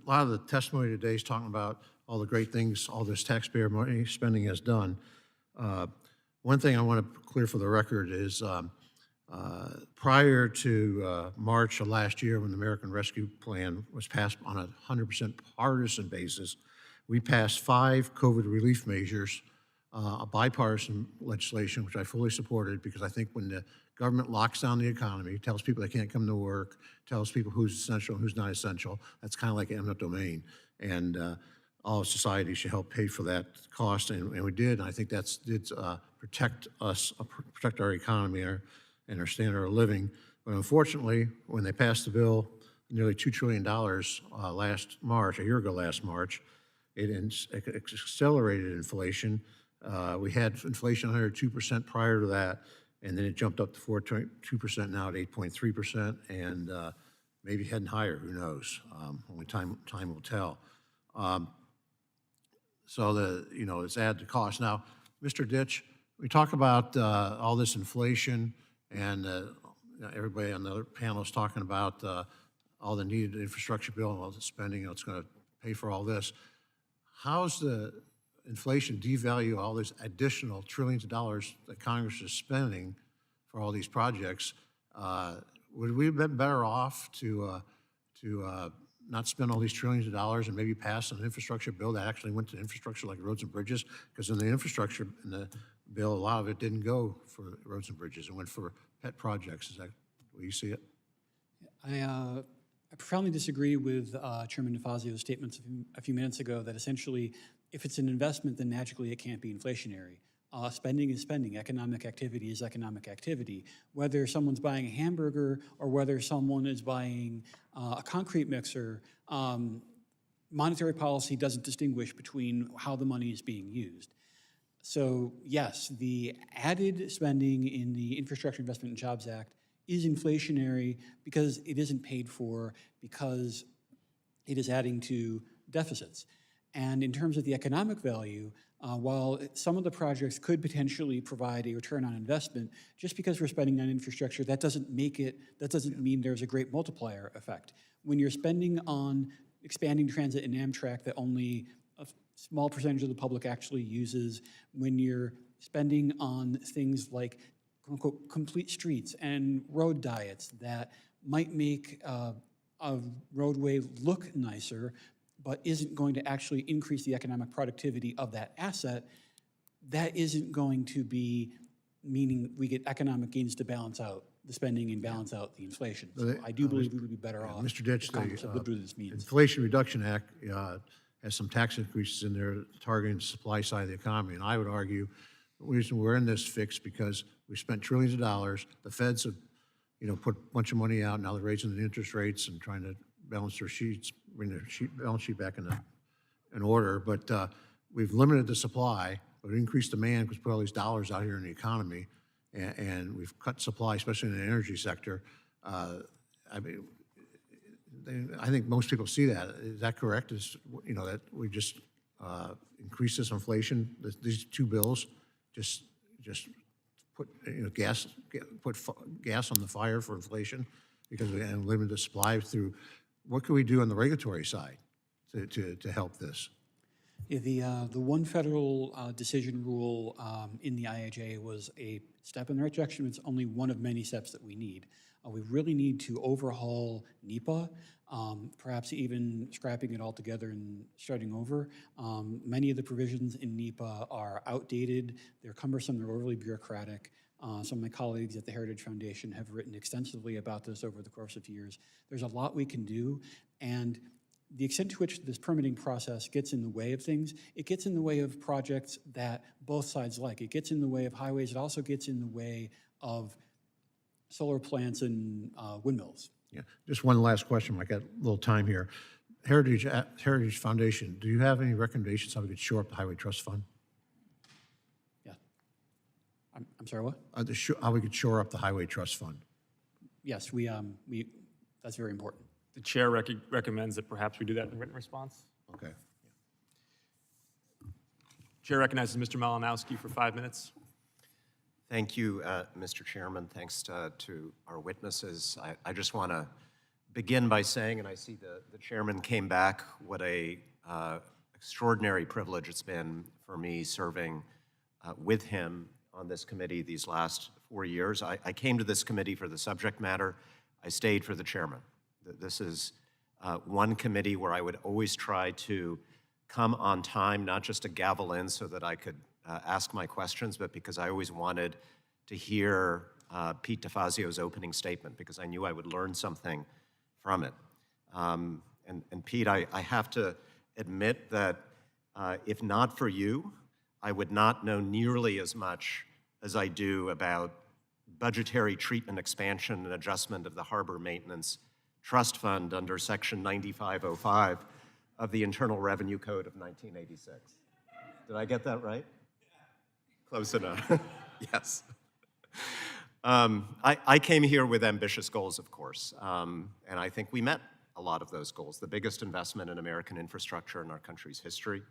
Speaker 19: lot of the testimony today is talking about all the great things all this taxpayer money spending has done. One thing I want to clear for the record is prior to March of last year, when the American Rescue Plan was passed on a 100% partisan basis, we passed 5 COVID relief measures, a bipartisan legislation, which I fully supported, because I think when the government locks down the economy, tells people they can't come to work, tells people who's essential and who's not essential, that's kind of like eminent domain. And all of society should help pay for that cost, and we did. And I think that did protect us, protect our economy and our standard of living. But unfortunately, when they passed the bill, nearly $2 trillion last March, a year ago last March, it accelerated inflation. We had inflation 102% prior to that, and then it jumped up to 4.2% now at 8.3%, and maybe heading higher, who knows? Only time will tell. So it's added to cost. Now, Mr. Ditch, we talk about all this inflation, and everybody on the other panel is talking about all the needed infrastructure bill and all the spending that's going to pay for all this. How's the inflation devalue all these additional trillions of dollars that Congress is spending for all these projects? Would we have been better off to not spend all these trillions of dollars and maybe pass an infrastructure bill that actually went to infrastructure like roads and bridges? Because in the infrastructure in the bill, a lot of it didn't go for roads and bridges. It went for pet projects. Is that the way you see it?
Speaker 8: I profoundly disagree with Chairman DeFazio's statements a few minutes ago that essentially, if it's an investment, then magically it can't be inflationary. Spending is spending. Economic activity is economic activity. Whether someone's buying a hamburger or whether someone is buying a concrete mixer, monetary policy doesn't distinguish between how the money is being used. So yes, the added spending in the Infrastructure Investment and Jobs Act is inflationary because it isn't paid for, because it is adding to deficits. And in terms of the economic value, while some of the projects could potentially provide a return on investment, just because we're spending on infrastructure, that doesn't mean there's a great multiplier effect. When you're spending on expanding transit and Amtrak that only a small percentage of the public actually uses, when you're spending on things like quote-unquote complete streets and road diets that might make a roadway look nicer, but isn't going to actually increase the economic productivity of that asset, that isn't going to be meaning we get economic gains to balance out the spending and balance out the inflation. So I do believe we would be better off.
Speaker 19: Mr. Ditch,
Speaker 8: if Congress would do this means.
Speaker 19: Inflation Reduction Act has some tax increases in there targeting the supply side of the economy. And I would argue the reason we're in this fix because we spent trillions of dollars. The feds have, put a bunch of money out. Now they're raising the interest rates and trying to balance their sheets, bring their balance sheet back in order. But we've limited the supply, but increased demand because we put all these dollars out here in the economy, and we've cut supply, especially in the energy sector. I think most people see that. Is that correct? That we just increased this inflation. These two bills just put gas on the fire for inflation because we limited the supply through. What can we do on the regulatory side to help this?
Speaker 8: Yeah, the one federal decision rule in the IIJA was a step in the right direction. It's only one of many steps that we need. We really need to overhaul NEPA, perhaps even scrapping it altogether and starting over. Many of the provisions in NEPA are outdated, they're cumbersome, they're overly bureaucratic. Some of my colleagues at the Heritage Foundation have written extensively about this over the course of years. There's a lot we can do, and the extent to which this permitting process gets in the way of things, it gets in the way of projects that both sides like. It gets in the way of highways, it also gets in the way of solar plants and windmills.
Speaker 19: Yeah, just one last question. I got a little time here. Heritage Foundation, do you have any recommendations how we could shore up the Highway Trust Fund?
Speaker 8: Yeah. I'm sorry, what?
Speaker 19: How we could shore up the Highway Trust Fund?
Speaker 8: Yes, that's very important.
Speaker 2: The chair recommends that perhaps we do that in written response.
Speaker 19: Okay.
Speaker 2: Chair recognizes Mr. Malinowski for 5 minutes.
Speaker 7: Thank you, Mr. Chairman. Thanks to our witnesses. I just want to begin by saying, and I see the chairman came back, what a extraordinary privilege it's been for me serving with him on this committee these last 4 years. I came to this committee for the subject matter. I stayed for the chairman. This is one committee where I would always try to come on time, not just to gavel in so that I could ask my questions, but because I always wanted to hear Pete DeFazio's opening statement, because I knew I would learn something from it. And Pete, I have to admit that if not for you, I would not know nearly as much as I do about budgetary treatment expansion and adjustment of the Harbor Maintenance Trust Fund under Section 9505 of the Internal Revenue Code of 1986. Did I get that right? Close enough. Yes. I came here with ambitious goals, of course, and I think we met a lot of those goals. The biggest investment in American infrastructure in our country's history,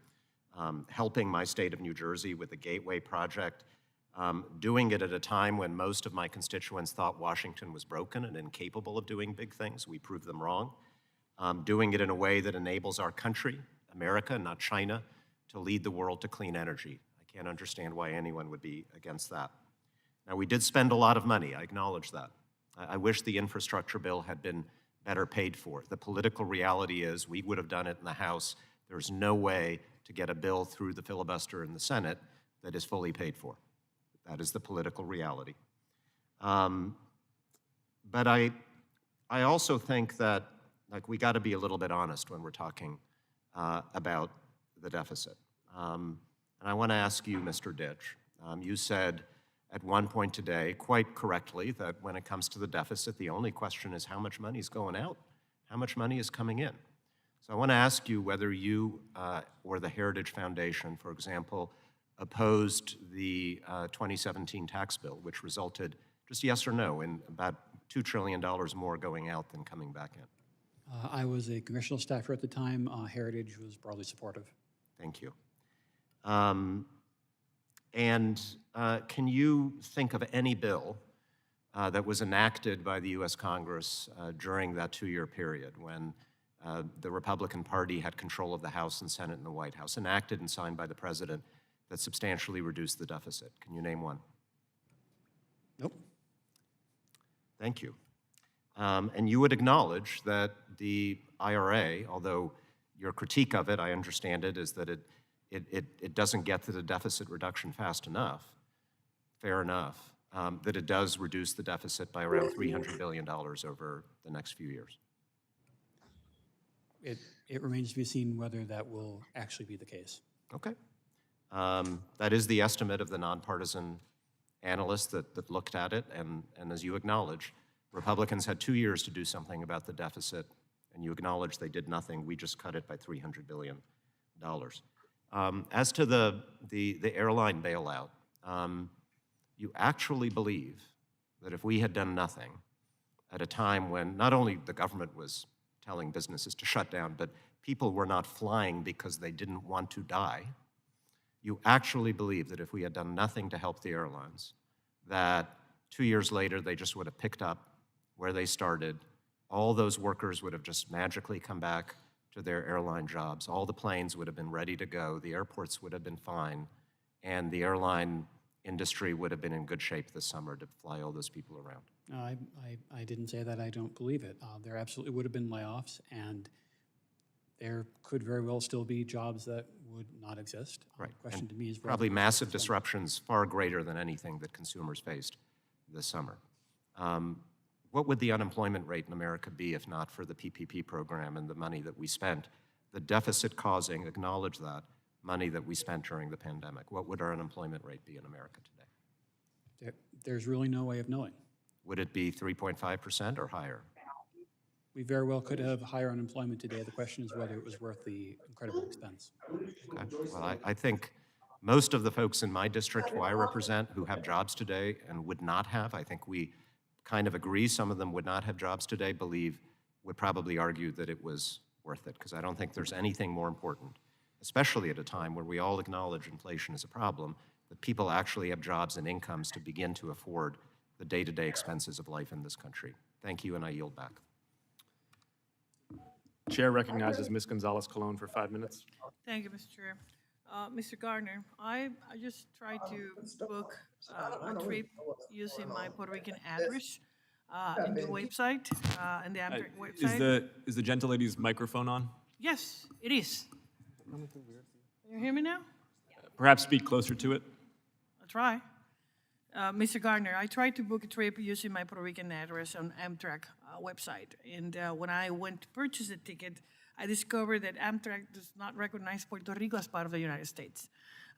Speaker 7: helping my state of New Jersey with the Gateway project, doing it at a time when most of my constituents thought Washington was broken and incapable of doing big things. We proved them wrong. Doing it in a way that enables our country, America, not China, to lead the world to clean energy. I can't understand why anyone would be against that. Now, we did spend a lot of money, I acknowledge that. I wish the infrastructure bill had been better paid for. The political reality is we would have done it in the House. There's no way to get a bill through the filibuster in the Senate that is fully paid for. That is the political reality. But I also think that we got to be a little bit honest when we're talking about the deficit. And I want to ask you, Mr. Ditch, You said at one point today, quite correctly, that when it comes to the deficit, the only question is how much money is going out, how much money is coming in. So I want to ask you whether you or the Heritage Foundation, for example, opposed the 2017 tax bill, which resulted, just yes or no, in about $2 trillion more going out than coming back in.
Speaker 8: I was a congressional staffer at the time. Heritage was broadly supportive.
Speaker 7: Thank you. Can you think of any bill that was enacted by the U.S. Congress during that 2-year period when the Republican Party had control of the House and Senate and the White House, enacted and signed by the President, that substantially reduced the deficit? Can you name one?
Speaker 8: Nope.
Speaker 7: Thank you. And you would acknowledge that the IRA, although your critique of it, I understand it, is that it doesn't get to the deficit reduction fast enough, fair enough, that it does reduce the deficit by around $300 billion over the next few years.
Speaker 8: It remains to be seen whether that will actually be the case.
Speaker 7: Okay. That is the estimate of the nonpartisan analysts that looked at it, and as you acknowledge, Republicans had 2 years to do something about the deficit, and you acknowledge they did nothing. We just cut it by $300 billion. As to the airline bailout, you actually believe that if we had done nothing at a time when not only the government was telling businesses to shut down, but people were not flying because they didn't want to die, you actually believe that if we had done nothing to help the airlines, that 2 years later they just would have picked up where they started, all those workers would have just magically come back to their airline jobs, all the planes would have been ready to go, the airports would have been fine, and the airline industry would have been in good shape this summer to fly all those people around?
Speaker 8: No, I didn't say that. I don't believe it. There absolutely would have been layoffs, and there could very well still be jobs that would not exist.
Speaker 7: Right.
Speaker 8: The question to me is
Speaker 7: probably massive disruptions, far greater than anything that consumers faced this summer. What would the unemployment rate in America be if not for the PPP program and the money that we spent, the deficit-causing, acknowledge that, money that we spent during the pandemic? What would our unemployment rate be in America today?
Speaker 8: There's really no way of knowing.
Speaker 7: Would it be 3.5% or higher?
Speaker 8: We very well could have higher unemployment today. The question is whether it was worth the incredible expense.
Speaker 7: Okay. Well, I think most of the folks in my district who I represent who have jobs today and would not have, I think we kind of agree some of them would not have jobs today, would probably argue that it was worth it, because I don't think there's anything more important, especially at a time where we all acknowledge inflation is a problem, that people actually have jobs and incomes to begin to afford the day-to-day expenses of life in this country. Thank you, and I yield back.
Speaker 2: Chair recognizes Ms. Gonzalez-Colon for 5 minutes.
Speaker 10: Thank you, Mr. Chair. Mr. Gardner, I just tried to book a trip using my Puerto Rican address in the website, in the Amtrak website.
Speaker 2: Is the gentlelady's microphone on?
Speaker 10: Yes, it is. Can you hear me now?
Speaker 2: Perhaps speak closer to it.
Speaker 10: I'll try. Mr. Gardner, I tried to book a trip using my Puerto Rican address on Amtrak website, and when I went to purchase a ticket, I discovered that Amtrak does not recognize Puerto Rico as part of the United States.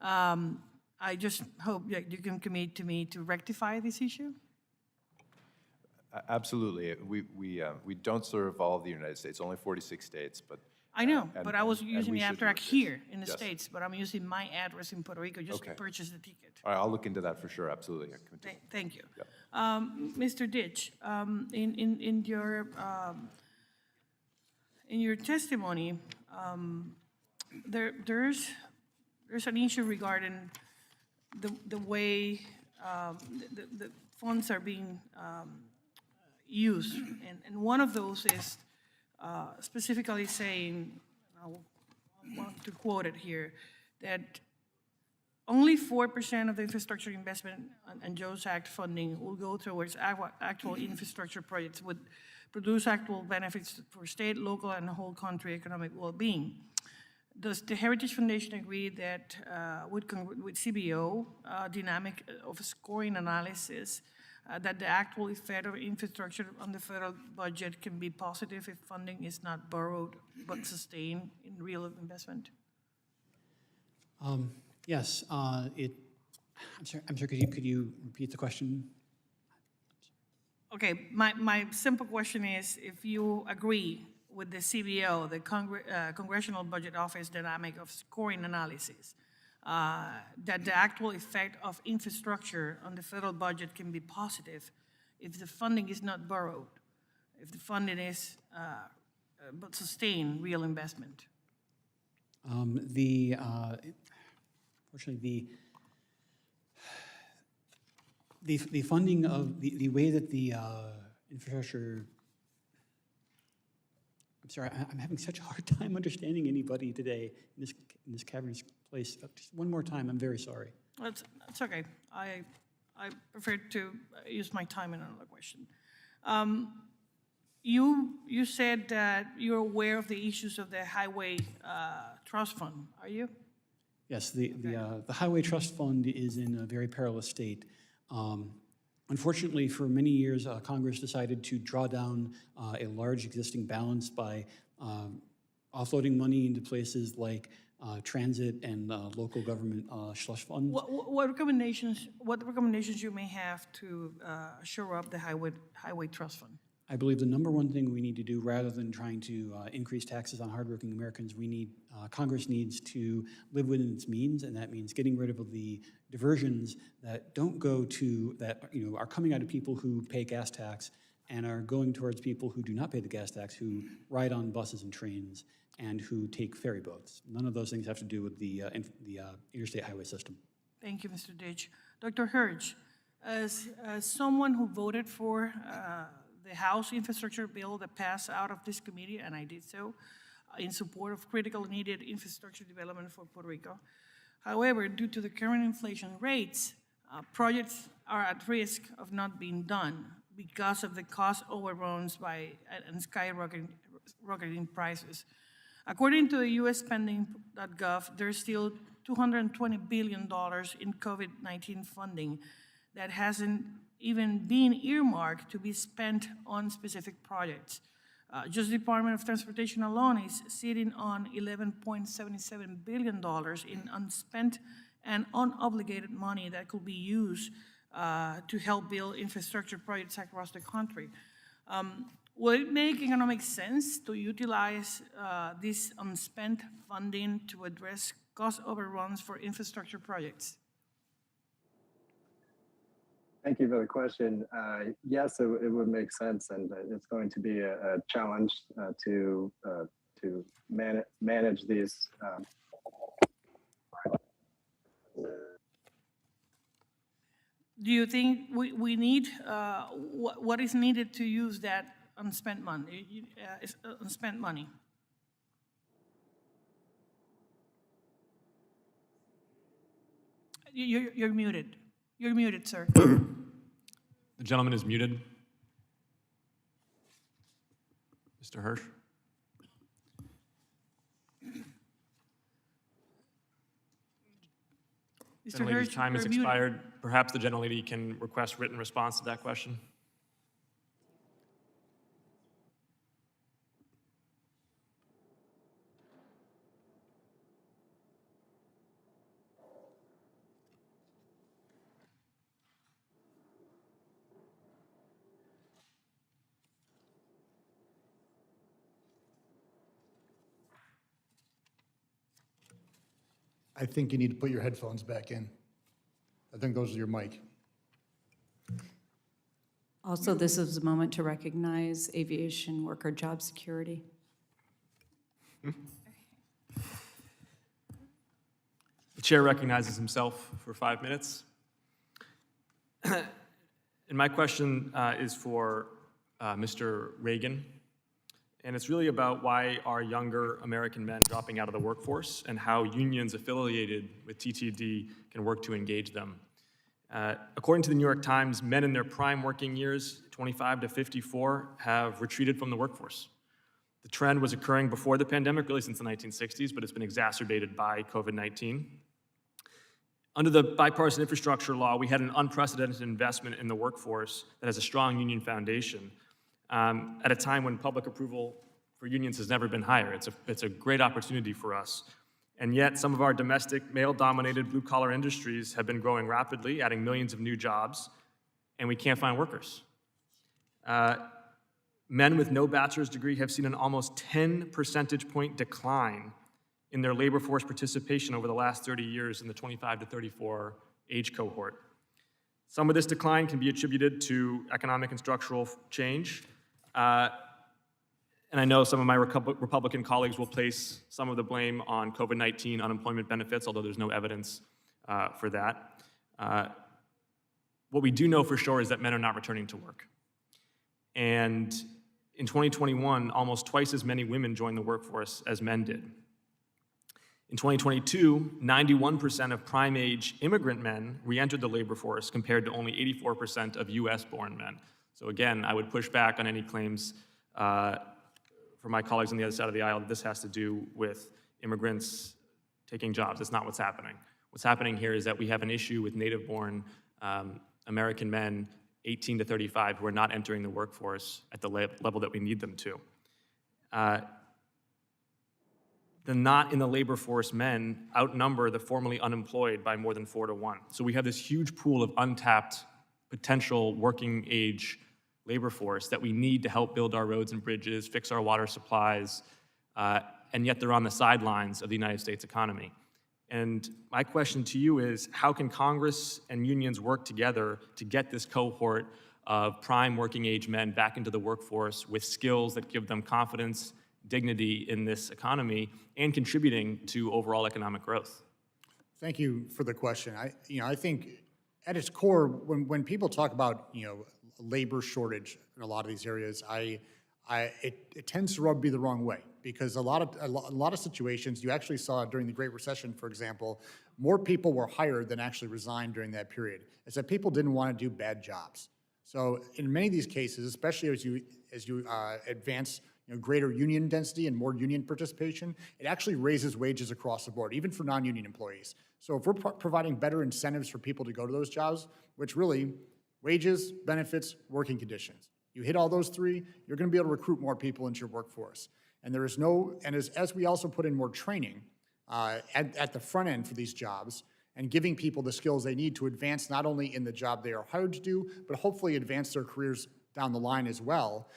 Speaker 10: I just hope that you can commit to me to rectify this issue.
Speaker 6: Absolutely. We don't serve all of the United States, only 46 states, but
Speaker 10: I know, but I was using the Amtrak here in the
Speaker 6: Yes.
Speaker 10: States, but I'm using my address in Puerto Rico just to
Speaker 6: Okay.
Speaker 10: purchase the ticket.
Speaker 6: All right, I'll look into that for sure, absolutely.
Speaker 10: Thank you.
Speaker 6: Yep.
Speaker 10: Mr. Ditch, in your testimony, there's an issue regarding the way the funds are being used, and one of those is specifically saying, I want to quote it here, that only 4% of the infrastructure investment and JOES Act funding will go towards actual infrastructure projects would produce actual benefits for state, local, and the whole country economic well-being. Does the Heritage Foundation agree that with CBO dynamic of scoring analysis, that the actual effect of infrastructure on the federal budget can be positive if funding is not borrowed but sustained in real investment?
Speaker 8: Yes, it I'm sorry, could you repeat the question?
Speaker 10: Okay, my simple question is, if you agree with the CBO, the Congressional Budget Office dynamic of scoring analysis, that the actual effect of infrastructure on the federal budget can be positive if the funding is not borrowed, if the funding is but sustain real investment.
Speaker 8: Fortunately, the funding of the way that the infrastructure. I'm sorry, I'm having such a hard time understanding anybody today in this cavernous place. Just one more time, I'm very sorry.
Speaker 10: That's okay. I prefer to use my time in another question. You said that you're aware of the issues of the Highway Trust Fund, are you?
Speaker 8: Yes, the Highway Trust Fund is in a very perilous state. Unfortunately, for many years, Congress decided to draw down a large existing balance by offloading money into places like transit and local government slush funds.
Speaker 10: What recommendations you may have to shore up the Highway Trust Fund?
Speaker 8: I believe the number one thing we need to do, rather than trying to increase taxes on hardworking Americans, Congress needs to live within its means, and that means getting rid of the diversions that don't go to, that are coming out of people who pay gas tax and are going towards people who do not pay the gas tax, who ride on buses and trains, and who take ferry boats. None of those things have to do with the interstate highway system.
Speaker 10: Thank you, Mr. Ditch. Dr. Hirsch, as someone who voted for the House infrastructure bill that passed out of this committee, and I did so, in support of critical needed infrastructure development for Puerto Rico. However, due to the current inflation rates, projects are at risk of not being done because of the cost overruns and skyrocketing prices. According to the US spending.gov, there's still $220 billion in COVID-19 funding that hasn't even being earmarked to be spent on specific projects. Just the Department of Transportation alone is sitting on $11.77 billion in unspent and unobligated money that could be used to help build infrastructure projects across the country. Would it make economic sense to utilize this unspent funding to address cost overruns for infrastructure projects?
Speaker 9: Thank you for the question. Yes, it would make sense, and it's going to be a challenge to manage these.
Speaker 10: Do you think we need, what is needed to use that unspent money? You're muted. You're muted, sir.
Speaker 2: The gentleman is muted. Mr. Hirsch.
Speaker 10: Mr.
Speaker 2: Gentlelady's
Speaker 10: Hirsch,
Speaker 2: time has
Speaker 10: you're muted.
Speaker 2: expired. Perhaps the gentlelady can request written response to that question.
Speaker 5: I think you need to put your headphones back in. I think those are your mic.
Speaker 4: Also, this is a moment to recognize aviation worker job security.
Speaker 2: The chair recognizes himself for 5 minutes. And my question is for Mr. Reagan. And it's really about why are younger American men dropping out of the workforce and how unions affiliated with TTD can work to engage them. According to the New York Times, men in their prime working years, 25 to 54, have retreated from the workforce. The trend was occurring before the pandemic, really since the 1960s, but it's been exacerbated by COVID-19. Under the bipartisan infrastructure law, we had an unprecedented investment in the workforce that has a strong union foundation. At a time when public approval for unions has never been higher. It's a great opportunity for us. And yet, some of our domestic, male-dominated blue-collar industries have been growing rapidly, adding millions of new jobs, and we can't find workers. Men with no bachelor's degree have seen an almost 10 percentage point decline in their labor force participation over the last 30 years in the 25 to 34 age cohort. Some of this decline can be attributed to economic and structural change. And I know some of my Republican colleagues will place some of the blame on COVID-19 unemployment benefits, although there's no evidence for that. What we do know for sure is that men are not returning to work. And in 2021, almost twice as many women joined the workforce as men did. In 2022, 91% of prime-age immigrant men re-entered the labor force compared to only 84% of US-born men. So again, I would push back on any claims for my colleagues on the other side of the aisle that this has to do with immigrants taking jobs. That's not what's happening. What's happening here is that we have an issue with native-born American men 18 to 35 who are not entering the workforce at the level that we need them to. The not in the labor force men outnumber the formerly unemployed by more than 4 to 1. So we have this huge pool of untapped potential working age labor force that we need to help build our roads and bridges, fix our water supplies, and yet they're on the sidelines of the United States economy. And my question to you is, how can Congress and unions work together to get this cohort of prime working age men back into the workforce with skills that give them confidence, dignity in this economy, and contributing to overall economic growth?
Speaker 5: Thank you for the question. I think at its core, when people talk about labor shortage in a lot of these areas, it tends to rub me the wrong way, because a lot of situations you actually saw during the Great Recession, for example, more people were hired than actually resigned during that period. It's that people didn't want to do bad jobs. So in many of these cases, especially as you advance greater union density and more union participation, it actually raises wages across the board, even for non-union employees. So if we're providing better incentives for people to go to those jobs, which really wages, benefits, working conditions, you hit all those three, you're going to be able to recruit more people into your workforce. And there is as we also put in more training at the front end for these jobs and giving people the skills they need to advance not only in the job they are hired to do, but hopefully advance their careers down the line as well.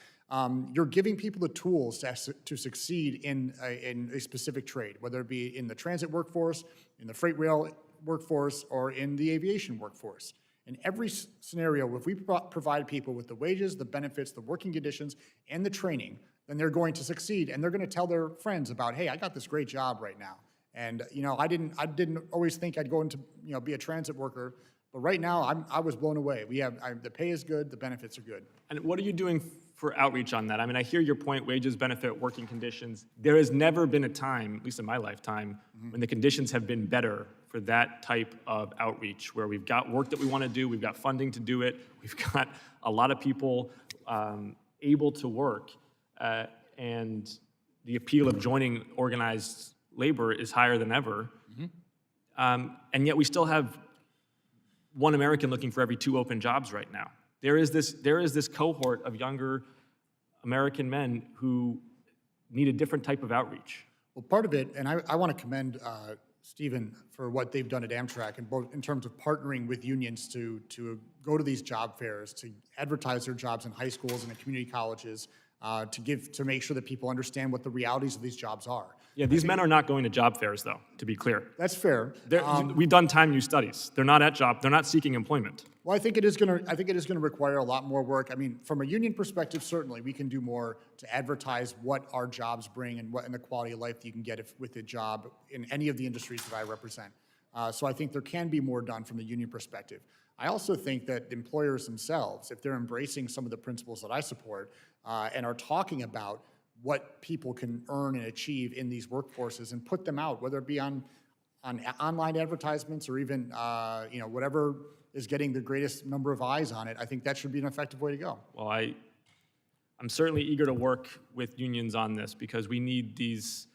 Speaker 5: You're giving people the tools to succeed in a specific trade, whether it be in the transit workforce, in the freight rail workforce, or in the aviation workforce. In every scenario, if we provide people with the wages, the benefits, the working conditions, and the training, then they're going to succeed, and they're going to tell their friends about, hey, I got this great job right now, and I didn't always think I'd go into be a transit worker, but right now I was blown away. The pay is good, the benefits are good.
Speaker 2: And what are you doing for outreach on that? I mean, I hear your point, wages, benefit, working conditions. There has never been a time, at least in my lifetime, when the conditions have been better for that type of outreach, where we've got work that we want to do, we've got funding to do it, we've got a lot of people able to work, and the appeal of joining organized labor is higher than ever. And yet we still have one American looking for every 2 open jobs right now. There is this cohort of younger American men who need a different type of outreach.
Speaker 5: Well, part of it, and I want to commend Stephen for what they've done at Amtrak, in terms of partnering with unions to go to these job fairs, to advertise their jobs in high schools and in community colleges, to make sure that people understand what the realities of these jobs are.
Speaker 2: Yeah, these men are not going to job fairs, though, to be clear.
Speaker 5: That's fair.
Speaker 2: We've done time use studies. They're not seeking employment.
Speaker 5: Well, I think it is going to require a lot more work. I mean, from a union perspective, certainly we can do more to advertise what our jobs bring and the quality of life that you can get with a job in any of the industries that I represent. So I think there can be more done from the union perspective. I also think that employers themselves, if they're embracing some of the principles that I support and are talking about what people can earn and achieve in these workforces and put them out, whether it be on online advertisements or even whatever is getting the greatest number of eyes on it, I think that should be an effective way to go.
Speaker 2: Well, I'm certainly eager to work with unions on this, because we need these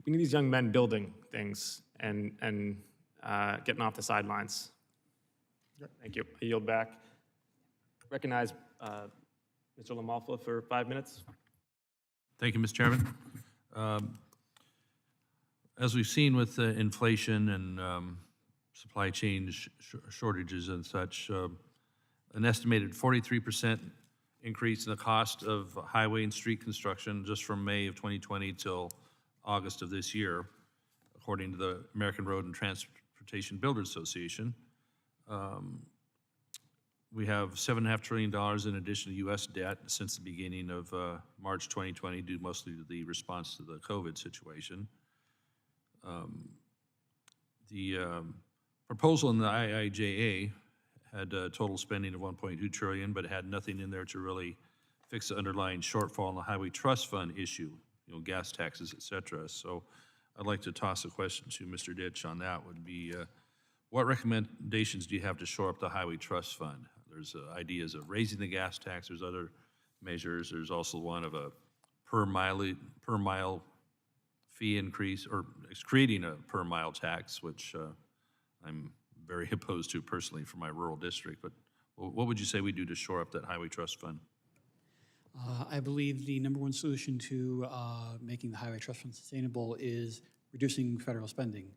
Speaker 2: young men building things and getting off the sidelines.
Speaker 5: Yep.
Speaker 2: Thank you. I yield back. Recognize Mr. Lamalfa for 5 minutes.
Speaker 11: Thank you, Mr. Chairman. As we've seen with inflation and supply chain shortages and such, an estimated 43% increase in the cost of highway and street construction just from May of 2020 till August of this year, according to the American Road and Transportation Builders Association. We have $7.5 trillion in additional U.S. debt since the beginning of March 2020, due mostly to the response to the COVID situation. The proposal in the IIJA had a total spending of $1.2 trillion, but it had nothing in there to really fix the underlying shortfall in the Highway Trust Fund issue, you know, gas taxes, et cetera. So I'd like to toss a question to Mr. Ditch on that. Would be, what recommendations do you have to shore up the Highway Trust Fund? There's ideas of raising the gas tax. There's other measures. There's also one of a per mile fee increase, or creating a per mile tax, which I'm very opposed to personally for my rural district. But what would you say we do to shore up that Highway Trust Fund?
Speaker 8: I believe the number one solution to making the Highway Trust Fund sustainable is reducing federal spending.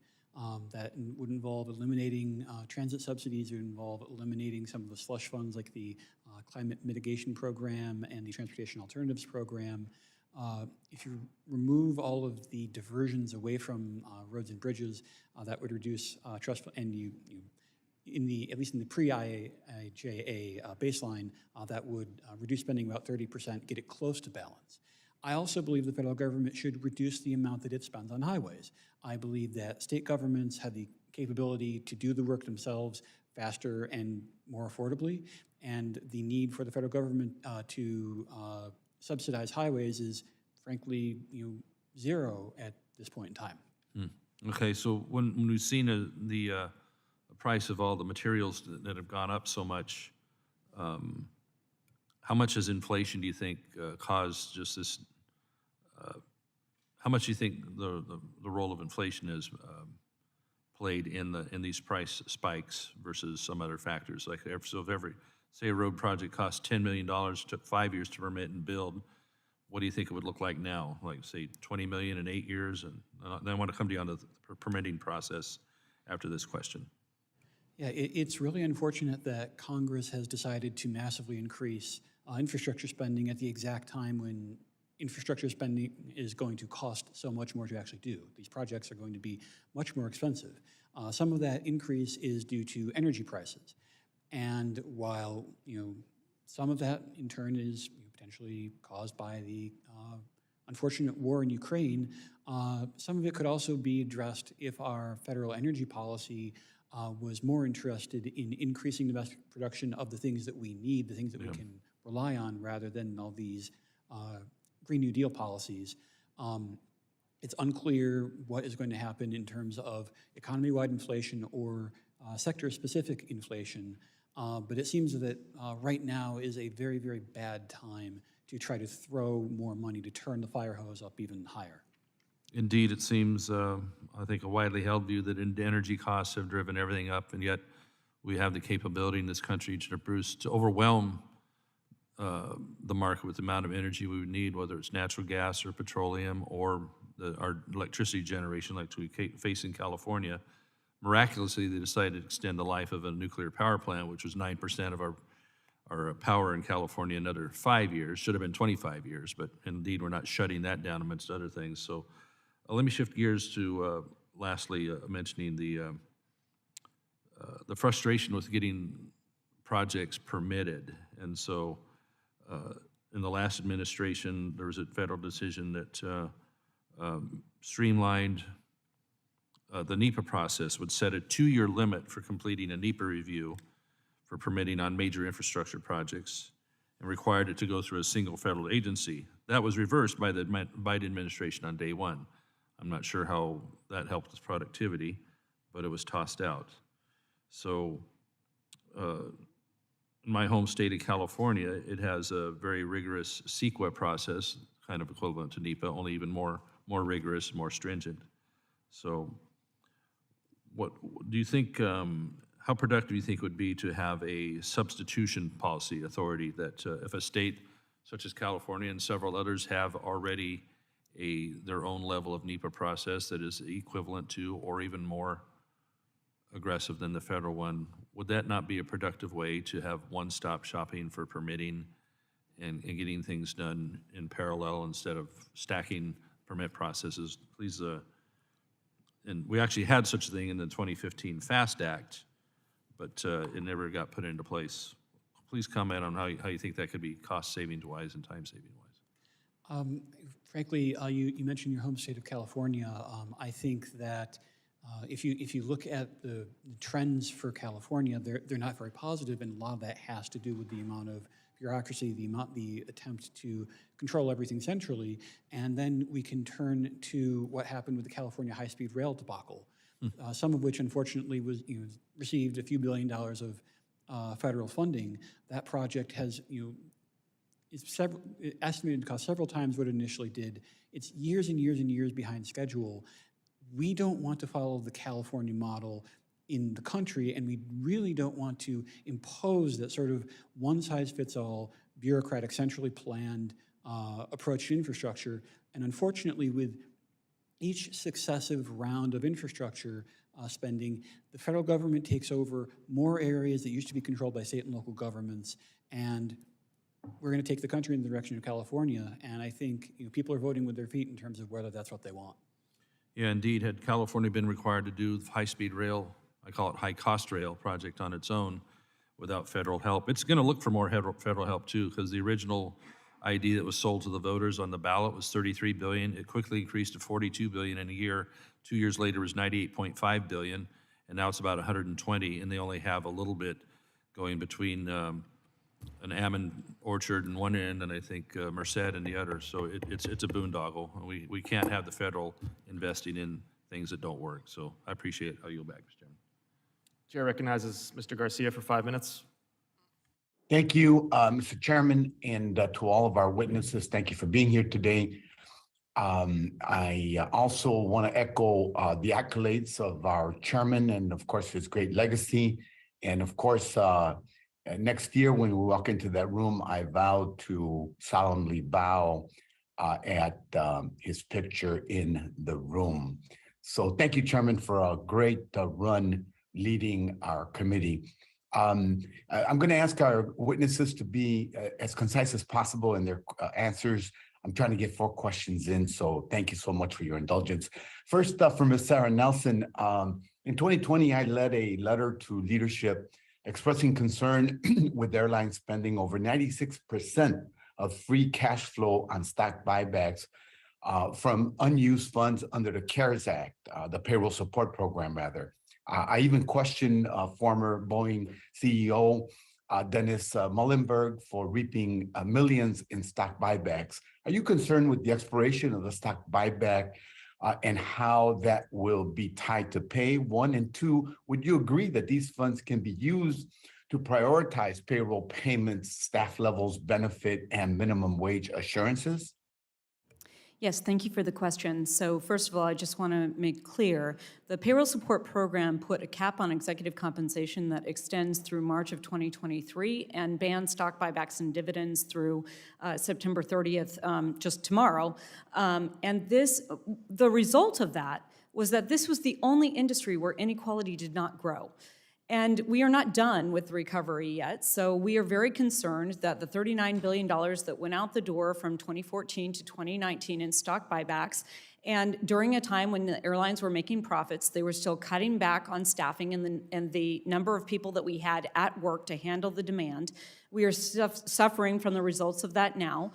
Speaker 8: That would involve eliminating transit subsidies. It would involve eliminating some of the slush funds like the Climate Mitigation Program and the Transportation Alternatives Program. If you remove all of the diversions away from roads and bridges, that would reduce trust, and at least in the pre-IIJA baseline, that would reduce spending about 30%, get it close to balance. I also believe the federal government should reduce the amount that it spends on highways. I believe that state governments have the capability to do the work themselves faster and more affordably, and the need for the federal government to subsidize highways is, frankly, zero at this point in time.
Speaker 11: Okay, so when we've seen the price of all the materials that have gone up so much, how much has inflation, do you think, caused just this? How much do you think the role of inflation has played in these price spikes versus some other factors? Like, so if say a road project costs $10 million, took 5 years to permit and build, what do you think it would look like now? Like, say, $20 million in 8 years? And then I want to come to you on the permitting process after this question.
Speaker 8: Yeah, it's really unfortunate that Congress has decided to massively increase infrastructure spending at the exact time when infrastructure spending is going to cost so much more to actually do. These projects are going to be much more expensive. Some of that increase is due to energy prices. And while, some of that in turn is potentially caused by the unfortunate war in Ukraine, some of it could also be addressed if our federal energy policy was more interested in increasing domestic production of the things that we need, the things that we can rely on, rather than all these Green New Deal policies. It's unclear what is going to happen in terms of economy-wide inflation or sector-specific inflation, but it seems that right now is a very, very bad time to try to throw more money to turn the fire hose up even higher.
Speaker 11: Indeed, it seems, I think, a widely held view that energy costs have driven everything up, and yet we have the capability in this country to overwhelm the market with the amount of energy we would need, whether it's natural gas or petroleum or our electricity generation like we face in California. Miraculously, they decided to extend the life of a nuclear power plant, which was 9% of our power in California, another 5 years. Should have been 25 years, but indeed we're not shutting that down amongst other things. So let me shift gears to lastly mentioning the frustration with getting projects permitted. And so in the last administration, there was a federal decision that streamlined the NEPA process, would set a 2-year limit for completing a NEPA review for permitting on major infrastructure projects and required it to go through a single federal agency. That was reversed by the Biden administration on day one. I'm not sure how that helped with productivity, but it was tossed out. So in my home state of California, it has a very rigorous CEQA process, kind of equivalent to NEPA, only even more rigorous, more stringent. So what do you think, how productive do you think it would be to have a substitution policy authority that if a state such as California and several others have already their own level of NEPA process that is equivalent to or even more aggressive than the federal one, would that not be a productive way to have one-stop shopping for permitting and getting things done in parallel instead of stacking permit processes? Please, and we actually had such a thing in the 2015 FAST Act, but it never got put into place. Please comment on how you think that could be cost-saving wise and time-saving wise.
Speaker 8: Frankly, you mentioned your home state of California. I think that if you look at the trends for California, they're not very positive, and a lot of that has to do with the amount of bureaucracy, the attempt to control everything centrally, and then we can turn to what happened with the California high-speed rail debacle, some of which unfortunately was received a few $1 billion of federal funding. That project has is estimated to cost several times what it initially did. It's years and years and years behind schedule. We don't want to follow the California model in the country, and we really don't want to impose that sort of one-size-fits-all, bureaucratic, centrally planned approach to infrastructure. And unfortunately, with each successive round of infrastructure spending, the federal government takes over more areas that used to be controlled by state and local governments, and we're going to take the country in the direction of California. And I think people are voting with their feet in terms of whether that's what they want.
Speaker 11: Yeah, indeed. Had California been required to do high-speed rail, I call it high-cost rail project on its own without federal help, it's going to look for more federal help too, because the original ID that was sold to the voters on the ballot was $33 billion. It quickly increased to $42 billion in a year. 2 years later, it was $98.5 billion, and now it's about 120, and they only have a little bit going between an almond orchard in one end and I think Merced in the other. So it's a boondoggle. We can't have the federal investing in things that don't work. So I appreciate how you'll back, Mr. Chairman.
Speaker 2: Chair recognizes Mr. Garcia for 5 minutes.
Speaker 13: Thank you, Mr. Chairman, and to all of our witnesses, thank you for being here today. I also want to echo the accolades of our chairman and, of course, his great legacy. And, of course, next year, when we walk into that room, I vow to solemnly bow at his picture in the room. So thank you, Chairman, for a great run leading our committee. I'm going to ask our witnesses to be as concise as possible in their answers. I'm trying to get 4 questions in, so thank you so much for your indulgence. First up, for Ms. Sarah Nelson, in 2020, I led a letter to leadership expressing concern with airlines spending over 96% of free cash flow on stock buybacks from unused funds under the CARES Act, the payroll support program, rather. I even questioned former Boeing CEO Dennis Muhlenberg for reaping millions in stock buybacks. Are you concerned with the expiration of the stock buyback and how that will be tied to pay? 1, and 2, would you agree that these funds can be used to prioritize payroll payments, staff levels, benefit, and minimum wage assurances?
Speaker 4: Yes, thank you for the question. So first of all, I just want to make clear, the payroll support program put a cap on executive compensation that extends through March of 2023 and bans stock buybacks and dividends through September 30th, just tomorrow. And the result of that was that this was the only industry where inequality did not grow. And we are not done with recovery yet, so we are very concerned that the $39 billion that went out the door from 2014 to 2019 in stock buybacks, and during a time when the airlines were making profits, they were still cutting back on staffing and the number of people that we had at work to handle the demand. We are suffering from the results of that now.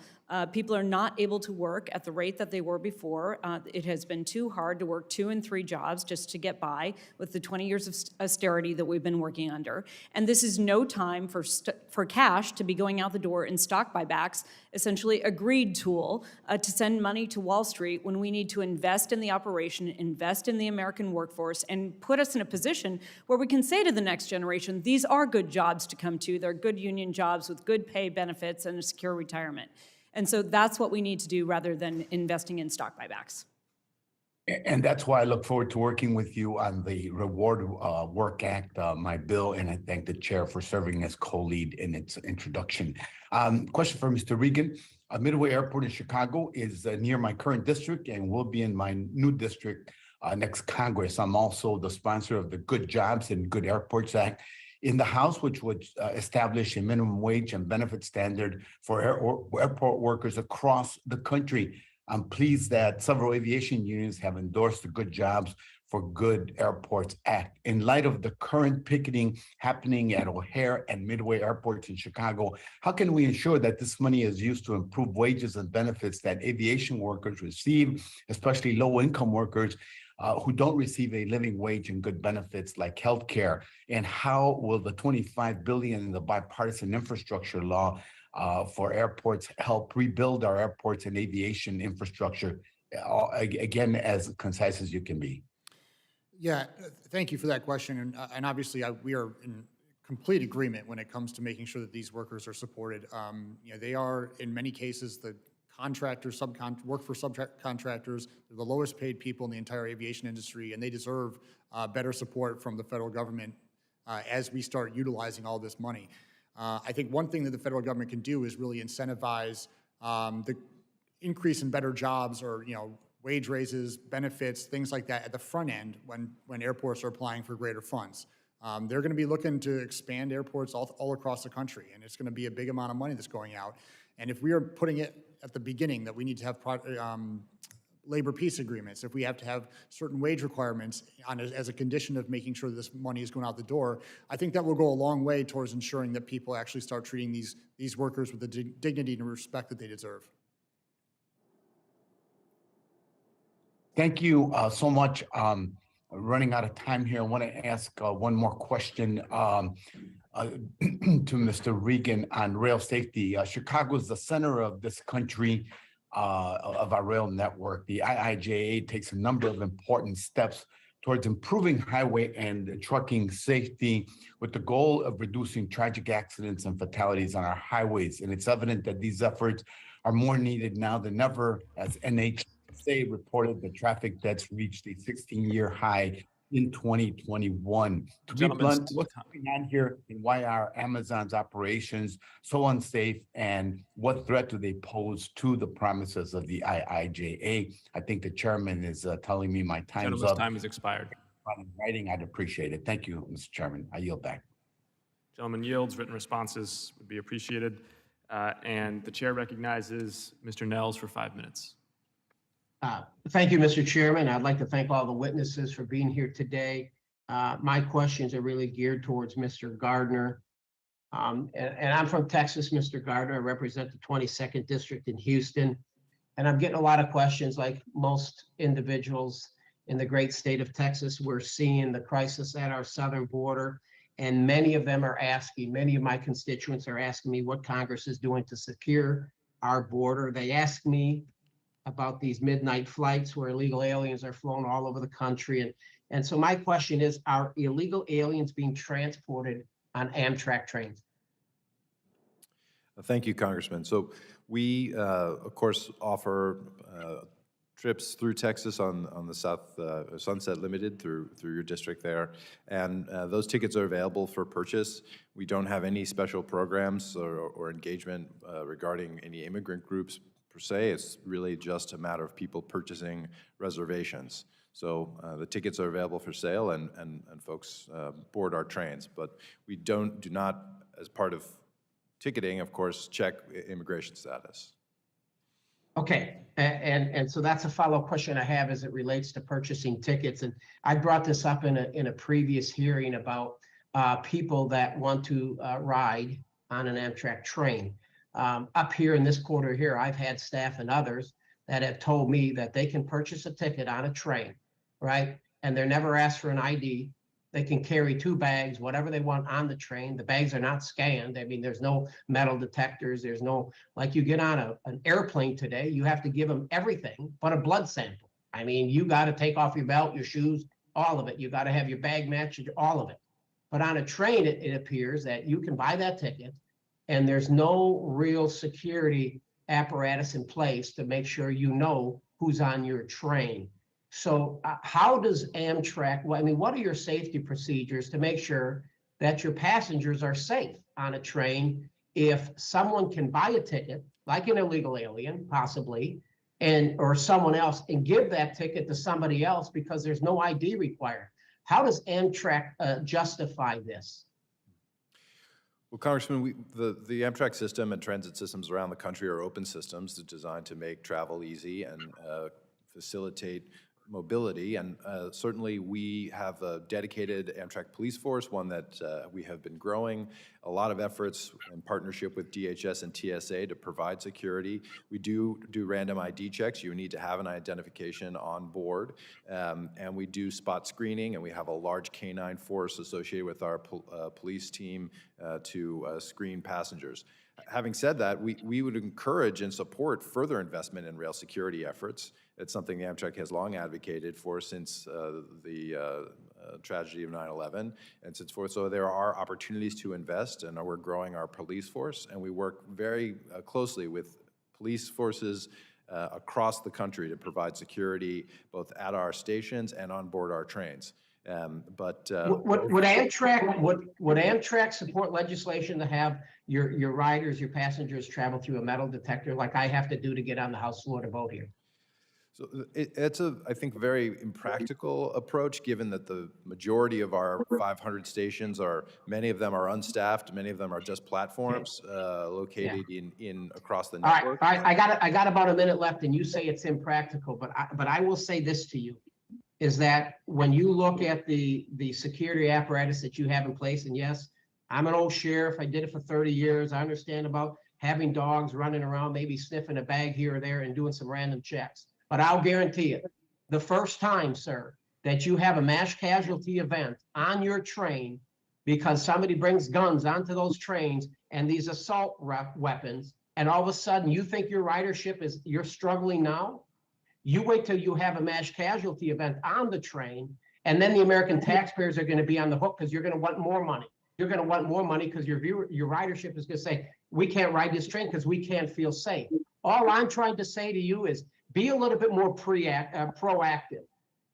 Speaker 4: People are not able to work at the rate that they were before. It has been too hard to work 2 and 3 jobs just to get by with the 20 years of austerity that we've been working under. And this is no time for cash to be going out the door in stock buybacks, essentially a greed tool to send money to Wall Street when we need to invest in the operation, invest in the American workforce, and put us in a position where we can say to the next generation, these are good jobs to come to. They're good union jobs with good pay, benefits, and a secure retirement. And so that's what we need to do rather than investing in stock buybacks.
Speaker 13: And that's why I look forward to working with you on the Reward Work Act, my bill, and I thank the chair for serving as co-lead in its introduction. Question for Mr. Regan. Midway Airport in Chicago is near my current district and will be in my new district next Congress. I'm also the sponsor of the Good Jobs and Good Airports Act in the House, which would establish a minimum wage and benefit standard for airport workers across the country. I'm pleased that several aviation unions have endorsed the Good Jobs for Good Airports Act. In light of the current picketing happening at O'Hare and Midway airports in Chicago, how can we ensure that this money is used to improve wages and benefits that aviation workers receive, especially low-income workers who don't receive a living wage and good benefits like healthcare? And how will the $25 billion in the bipartisan infrastructure law for airports help rebuild our airports and aviation infrastructure? Again, as concise as you can be.
Speaker 5: Yeah, thank you for that question. And obviously, we are in complete agreement when it comes to making sure that these workers are supported. They are, in many cases, the contractors, work for subcontractors. They're the lowest paid people in the entire aviation industry, and they deserve better support from the federal government as we start utilizing all this money. I think one thing that the federal government can do is really incentivize the increase in better jobs, or wage raises, benefits, things like that at the front end when airports are applying for greater funds. They're going to be looking to expand airports all across the country, and it's going to be a big amount of money that's going out. And if we are putting it at the beginning that we need to have labor peace agreements, if we have to have certain wage requirements as a condition of making sure that this money is going out the door, I think that will go a long way towards ensuring that people actually start treating these workers with the dignity and respect that they deserve.
Speaker 13: Thank you so much. Running out of time here, I want to ask one more question to Mr. Regan on rail safety. Chicago is the center of this country, of our rail network. The IIJA takes a number of important steps towards improving highway and trucking safety with the goal of reducing tragic accidents and fatalities on our highways. And it's evident that these efforts are more needed now than ever, as NHTSA reported the traffic deaths reached a 16-year high in 2021. To be blunt, what's going on here and why are Amazon's operations so unsafe, and what threat do they pose to the promises of the IIJA? I think the chairman is telling me my time's
Speaker 2: Gentleman's
Speaker 13: up.
Speaker 2: time has expired.
Speaker 13: In writing, I'd appreciate it. Thank you, Mr. Chairman. I yield back.
Speaker 2: Gentleman yields. Written responses would be appreciated. And the chair recognizes Mr. Nels for 5 minutes.
Speaker 14: Thank you, Mr. Chairman. I'd like to thank all the witnesses for being here today. My questions are really geared towards Mr. Gardner. And I'm from Texas, Mr. Gardner. I represent the 22nd District in Houston. And I'm getting a lot of questions, like most individuals in the great state of Texas. We're seeing the crisis at our southern border. And many of them are asking, many of my constituents are asking me what Congress is doing to secure our border. They ask me about these midnight flights where illegal aliens are flown all over the country. And so my question is, are illegal aliens being transported on Amtrak trains?
Speaker 6: Thank you, Congressman. So we, of course, offer trips through Texas on the South Sunset Limited through your district there, and those tickets are available for purchase. We don't have any special programs or engagement regarding any immigrant groups per se. It's really just a matter of people purchasing reservations. So the tickets are available for sale, and folks board our trains. But we do not, as part of ticketing, of course, check immigration status.
Speaker 14: Okay, and so that's a follow-up question I have as it relates to purchasing tickets. And I brought this up in a previous hearing about people that want to ride on an Amtrak train. Up here in this quarter here, I've had staff and others that have told me that they can purchase a ticket on a train, right? And they're never asked for an ID. They can carry 2 bags, whatever they want on the train. The bags are not scanned. I mean, there's no metal detectors. There's no, like you get on an airplane today, you have to give them everything but a blood sample. I mean, you got to take off your belt, your shoes, all of it. You got to have your bag matched, all of it. But on a train, it appears that you can buy that ticket and there's no real security apparatus in place to make sure you know who's on your train. So how does Amtrak, well, I mean, what are your safety procedures to make sure that your passengers are safe on a train if someone can buy a ticket, like an illegal alien, possibly, or someone else, and give that ticket to somebody else because there's no ID required. How does Amtrak justify this?
Speaker 6: Well, Congressman, the Amtrak system and transit systems around the country are open systems designed to make travel easy and facilitate mobility. And certainly we have a dedicated Amtrak police force, one that we have been growing. A lot of efforts in partnership with DHS and TSA to provide security. We do random ID checks. You need to have an identification on board. And we do spot screening, and we have a large canine force associated with our police team to screen passengers. Having said that, we would encourage and support further investment in rail security efforts. It's something Amtrak has long advocated for since the tragedy of 9/11 and since forth. So there are opportunities to invest, and we're growing our police force, and we work very closely with police forces across the country to provide security both at our stations and on board our trains.
Speaker 14: Would Amtrak support legislation to have your riders, your passengers travel through a metal detector like I have to do to get on the House floor to vote here?
Speaker 6: So it's I think, very impractical approach, given that the majority of our 500 stations many of them are unstaffed, many of them are just platforms located across the network.
Speaker 14: All right, I got about a minute left, and you say it's impractical, but I will say this to you, is that when you look at the security apparatus that you have in place, and yes, I'm an old sheriff, I did it for 30 years, I understand about having dogs running around, maybe sniffing a bag here or there and doing some random checks. But I'll guarantee it, the first time, sir, that you have a mass casualty event on your train because somebody brings guns onto those trains and these assault weapons, and all of a sudden you think your ridership you're struggling now, you wait till you have a mass casualty event on the train, and then the American taxpayers are going to be on the hook because you're going to want more money. You're going to want more money because your ridership is going to say, we can't ride this train because we can't feel safe. All I'm trying to say to you is be a little bit more proactive.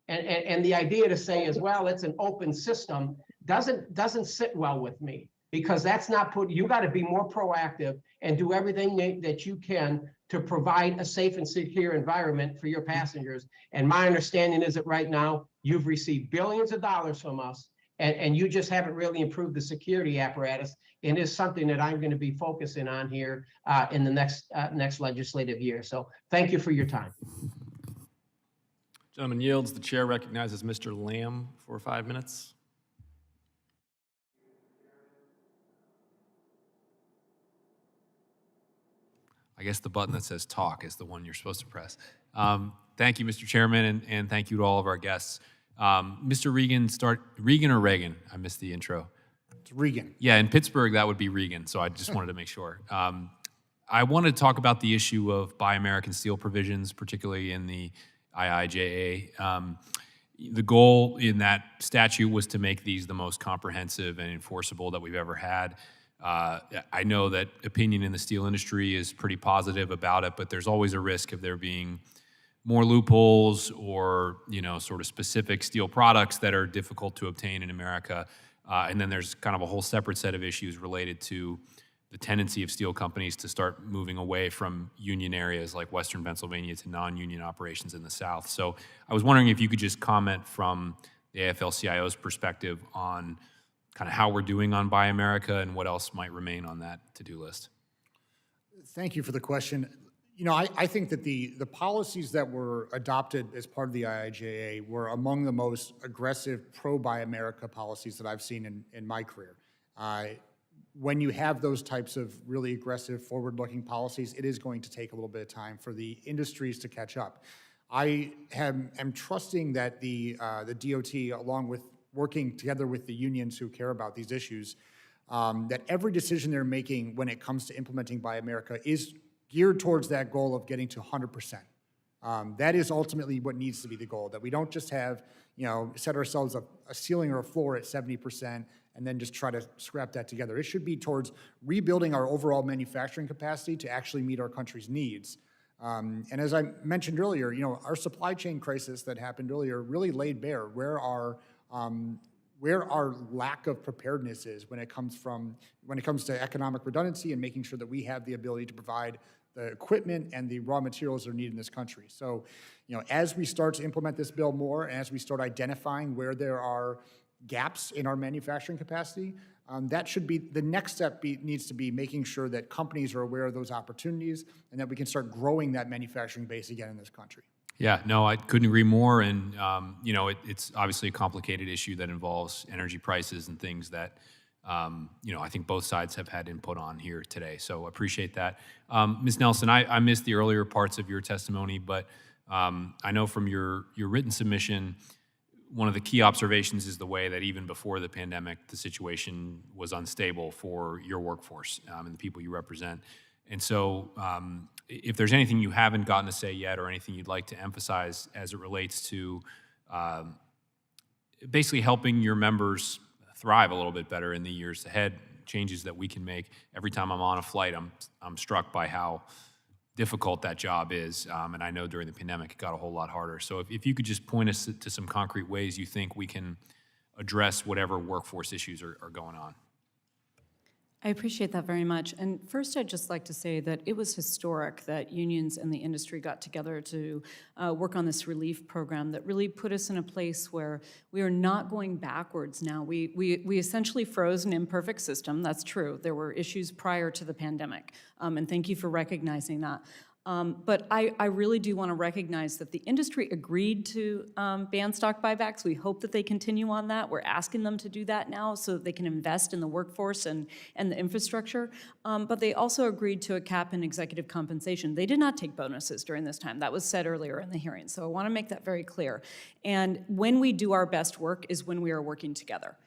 Speaker 14: And the idea to say as well, it's an open system doesn't sit well with me, because that's not you got to be more proactive and do everything that you can to provide a safe and secure environment for your passengers. And my understanding is that right now you've received billions of dollars from us, and you just haven't really improved the security apparatus. And is something that I'm going to be focusing on here in the next legislative year. So thank you for your time.
Speaker 2: Gentleman yields. The chair recognizes Mr. Lamb for 5 minutes. I guess the button that says talk is the one you're supposed to press. Thank you, Mr. Chairman, and thank you to all of our guests. Mr. Regan or Reagan? I missed the intro.
Speaker 5: It's Regan.
Speaker 2: Yeah, in Pittsburgh, that would be Regan, so I just wanted to make sure. I want to talk about the issue of Buy American Steel provisions, particularly in the IIJA. The goal in that statute was to make these the most comprehensive and enforceable that we've ever had. I know that opinion in the steel industry is pretty positive about it, but there's always a risk of there being more loopholes or, sort of specific steel products that are difficult to obtain in America. And then there's kind of a whole separate set of issues related to the tendency of steel companies to start moving away from union areas like Western Pennsylvania to non-union operations in the South. So I was wondering if you could just comment from the AFL-CIO's perspective on kind of how we're doing on Buy America and what else might remain on that to-do list.
Speaker 5: Thank you for the question. I think that the policies that were adopted as part of the IIJA were among the most aggressive pro-Buy America policies that I've seen in my career. When you have those types of really aggressive forward-looking policies, it is going to take a little bit of time for the industries to catch up. I am trusting that the DOT, along with working together with the unions who care about these issues, that every decision they're making when it comes to implementing Buy America is geared towards that goal of getting to 100%. That is ultimately what needs to be the goal, that we don't just have, set ourselves a ceiling or a floor at 70% and then just try to scrap that together. It should be towards rebuilding our overall manufacturing capacity to actually meet our country's needs. And as I mentioned earlier, our supply chain crisis that happened earlier really laid bare where our lack of preparedness is when it comes to economic redundancy and making sure that we have the ability to provide the equipment and the raw materials that are needed in this country. So, as we start to implement this bill more, and as we start identifying where there are gaps in our manufacturing capacity, that should be, the next step needs to be making sure that companies are aware of those opportunities and that we can start growing that manufacturing base again in this country.
Speaker 15: Yeah, no, I couldn't agree more. And, it's obviously a complicated issue that involves energy prices and things that, I think both sides have had input on here today. So appreciate that. Ms. Nelson, I missed the earlier parts of your testimony, but I know from your written submission, one of the key observations is the way that even before the pandemic, the situation was unstable for your workforce and the people you represent. And so if there's anything you haven't gotten to say yet or anything you'd like to emphasize as it relates to basically helping your members thrive a little bit better in the years ahead, changes that we can make. Every time I'm on a flight, I'm struck by how difficult that job is. And I know during the pandemic, it got a whole lot harder. So if you could just point us to some concrete ways you think we can address whatever workforce issues are going on.
Speaker 4: I appreciate that very much. And first, I'd just like to say that it was historic that unions and the industry got together to work on this relief program that really put us in a place where we are not going backwards now. We essentially froze an imperfect system. That's true. There were issues prior to the pandemic, and thank you for recognizing that. But I really do want to recognize that the industry agreed to ban stock buybacks. We hope that they continue on that. We're asking them to do that now so that they can invest in the workforce and the infrastructure. But they also agreed to a cap in executive compensation. They did not take bonuses during this time. That was said earlier in the hearing. So I want to make that very clear. And when we do our best work is when we are working together.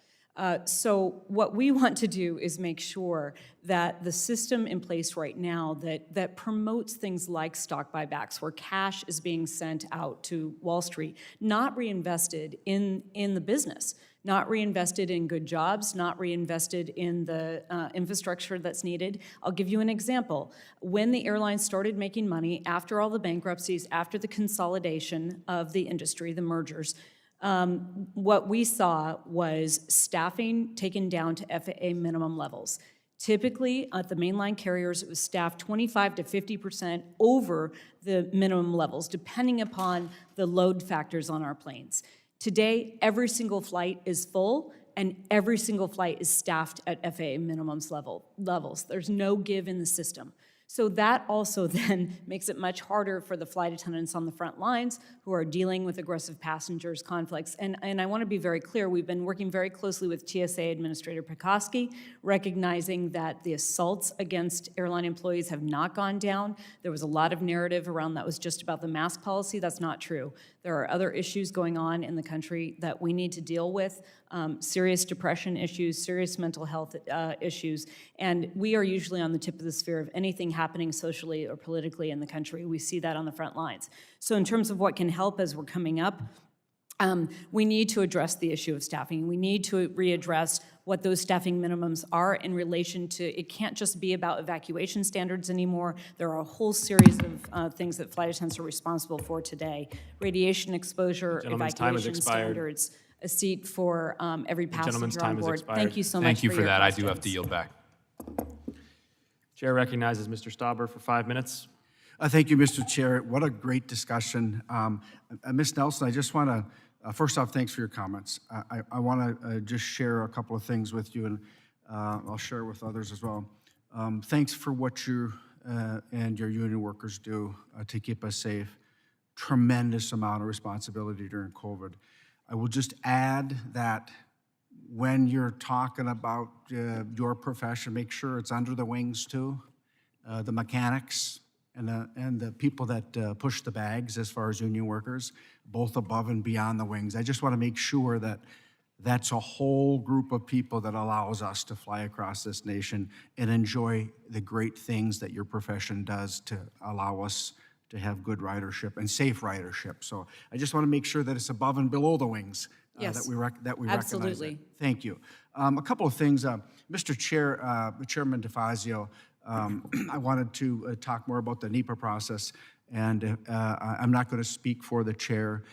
Speaker 4: So what we want to do is make sure that the system in place right now that promotes things like stock buybacks, where cash is being sent out to Wall Street, not reinvested in the business, not reinvested in good jobs, not reinvested in the infrastructure that's needed. I'll give you an example. When the airlines started making money, after all the bankruptcies, after the consolidation of the industry, the mergers, what we saw was staffing taken down to FAA minimum levels. Typically, at the mainline carriers, it was staffed 25 to 50% over the minimum levels, depending upon the load factors on our planes. Today, every single flight is full, and every single flight is staffed at FAA minimums levels. There's no give in the system. So that also then makes it much harder for the flight attendants on the front lines who are dealing with aggressive passengers, conflicts. And I want to be very clear, we've been working very closely with TSA Administrator Pekoski, recognizing that the assaults against airline employees have not gone down. There was a lot of narrative around that was just about the mask policy. That's not true. There are other issues going on in the country that we need to deal with, serious depression issues, serious mental health issues, and we are usually on the tip of the spear of anything happening socially or politically in the country. We see that on the front lines. So in terms of what can help as we're coming up, we need to address the issue of staffing. We need to readdress what those staffing minimums are in relation to, it can't just be about evacuation standards anymore. There are a whole series of things that flight attendants are responsible for today. Radiation exposure, evacuation standards, a seat for every passenger on board. Thank you so much.
Speaker 15: Thank you for that.
Speaker 4: questions.
Speaker 15: I do have to yield back.
Speaker 2: Chair recognizes Mr. Stauber for 5 minutes.
Speaker 22: Thank you, Mr. Chair. What a great discussion. Ms. Nelson, I just want to, first off, thanks for your comments. I want to just share a couple of things with you, and I'll share with others as well. Thanks for what you and your union workers do to keep us safe. Tremendous amount of responsibility during COVID. I will just add that when you're talking about your profession, make sure it's under the wings too. The mechanics and the people that push the bags as far as union workers, both above and beyond the wings. I just want to make sure that that's a whole group of people that allows us to fly across this nation and enjoy the great things that your profession does to allow us to have good ridership and safe ridership. So I just want to make sure that it's above and below the wings
Speaker 4: Yes,
Speaker 22: that we recognize
Speaker 4: absolutely.
Speaker 22: it. Thank you. A couple of things, Mr. Chair, Chairman DeFazio, I wanted to talk more about the NEPA process, and I'm not going to speak for the chair,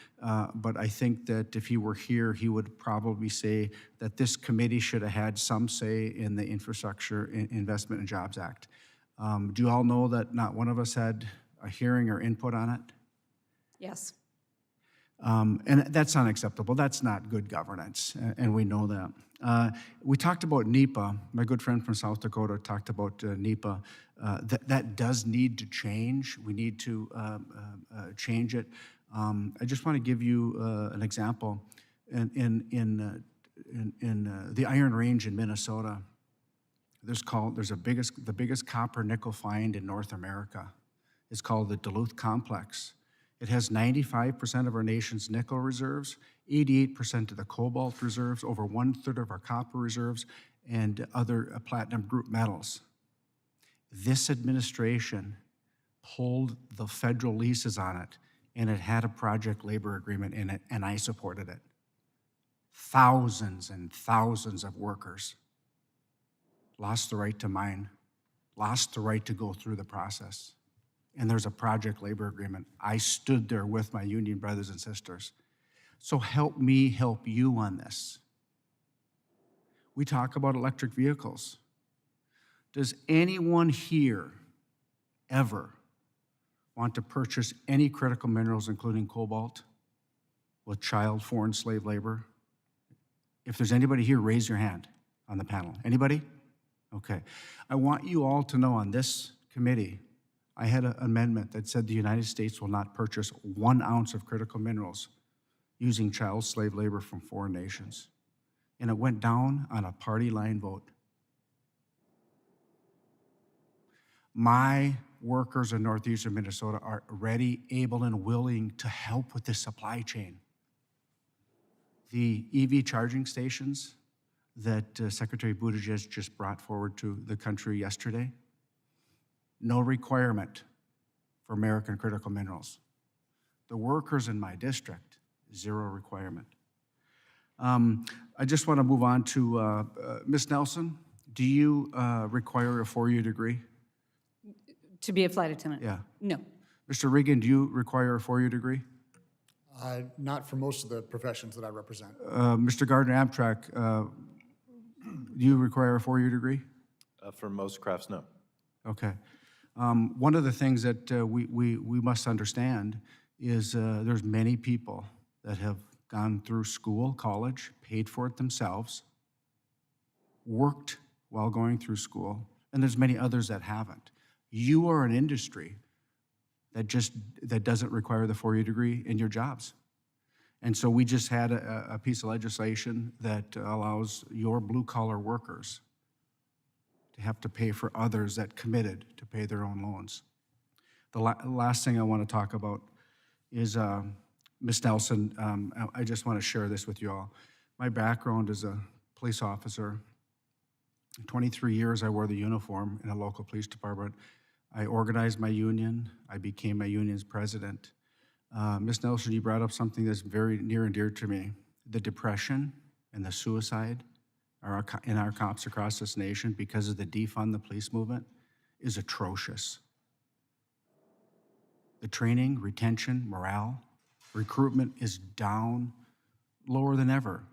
Speaker 22: but I think that if he were here, he would probably say that this committee should have had some say in the Infrastructure Investment and Jobs Act. Do you all know that not one of us had a hearing or input on it?
Speaker 4: Yes.
Speaker 22: And that's unacceptable. That's not good governance, and we know that. We talked about NEPA. My good friend from South Dakota talked about NEPA. That does need to change. We need to change it. I just want to give you an example. In the Iron Range in Minnesota, there's the biggest copper nickel find in North America. It's called the Duluth Complex. It has 95% of our nation's nickel reserves, 88% of the cobalt reserves, over 1/3 of our copper reserves, and other platinum group metals. This administration pulled the federal leases on it, and it had a project labor agreement in it, and I supported it. Thousands and thousands of workers lost the right to mine, lost the right to go through the process. And there's a project labor agreement. I stood there with my union brothers and sisters. So help me help you on this. We talk about electric vehicles. Does anyone here ever want to purchase any critical minerals, including cobalt, with child, foreign, slave labor? If there's anybody here, raise your hand on the panel. Anybody? Okay. I want you all to know on this committee, I had an amendment that said the United States will not purchase 1 ounce of critical minerals using child slave labor from foreign nations. And it went down on a party line vote. My workers in northeastern Minnesota are ready, able, and willing to help with the supply chain. The EV charging stations that Secretary Buttigieg just brought forward to the country yesterday, no requirement for American critical minerals. The workers in my district, 0 requirement. I just want to move on to Ms. Nelson. Do you require a 4-year degree?
Speaker 4: To be a flight attendant?
Speaker 22: Yeah.
Speaker 4: No.
Speaker 22: Mr. Regan, do you require a 4-year degree?
Speaker 5: Not for most of the professions that I represent.
Speaker 22: Mr. Gardner, Amtrak, do you require a 4-year degree?
Speaker 6: For most crafts, no.
Speaker 22: Okay. One of the things that we must understand is there's many people that have gone through school, college, paid for it themselves, worked while going through school, and there's many others that haven't. You are an industry that doesn't require the 4-year degree in your jobs. And so we just had a piece of legislation that allows your blue-collar workers to have to pay for others that committed to pay their own loans. The last thing I want to talk about is Ms. Nelson. I just want to share this with you all. My background as a police officer, 23 years I wore the uniform in a local police department. I organized my union. I became my union's president. Ms. Nelson, you brought up something that's very near and dear to me. The depression and the suicide in our cops across this nation because of the defund the police movement is atrocious. The training, retention, morale, recruitment is down, lower than ever.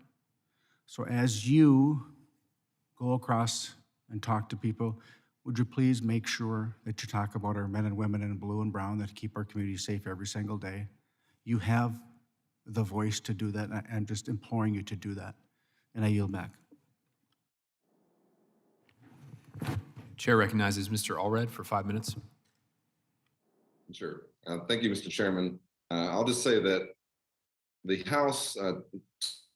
Speaker 22: So as you go across and talk to people, would you please make sure that you talk about our men and women in blue and brown that keep our community safe every single day? You have the voice to do that, and I'm just imploring you to do that. And I yield back.
Speaker 15: Chair recognizes Mr. Allred for 5 minutes.
Speaker 12: Sure. Thank you, Mr. Chairman. I'll just say that the House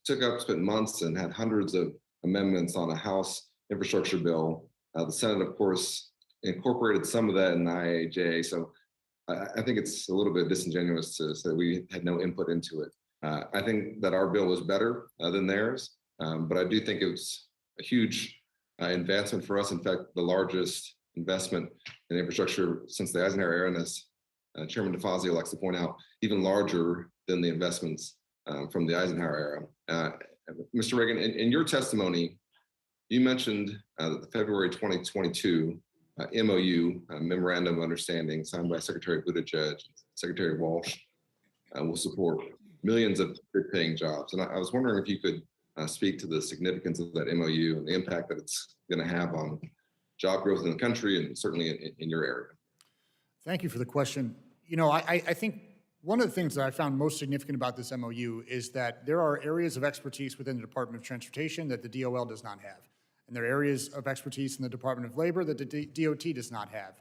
Speaker 12: spent months and had hundreds of amendments on a House infrastructure bill. The Senate, of course, incorporated some of that in the IIJA. So I think it's a little bit disingenuous to say we had no input into it. I think that our bill was better than theirs, but I do think it was a huge advancement for us. In fact, the largest investment in infrastructure since the Eisenhower era, and as Chairman DeFazio likes to point out, even larger than the investments from the Eisenhower era. Mr. Reagan, in your testimony, you mentioned that the February 2022 MOU, Memorandum of Understanding, signed by Secretary Buttigieg, Secretary Walsh, will support millions of good-paying jobs. And I was wondering if you could speak to the significance of that MOU and the impact that it's going to have on job growth in the country and certainly in your area.
Speaker 5: Thank you for the question. You know, I think one of the things that I found most significant about this MOU is that there are areas of expertise within the Department of Transportation that the DOL does not have. And there are areas of expertise in the Department of Labor that the DOT does not have.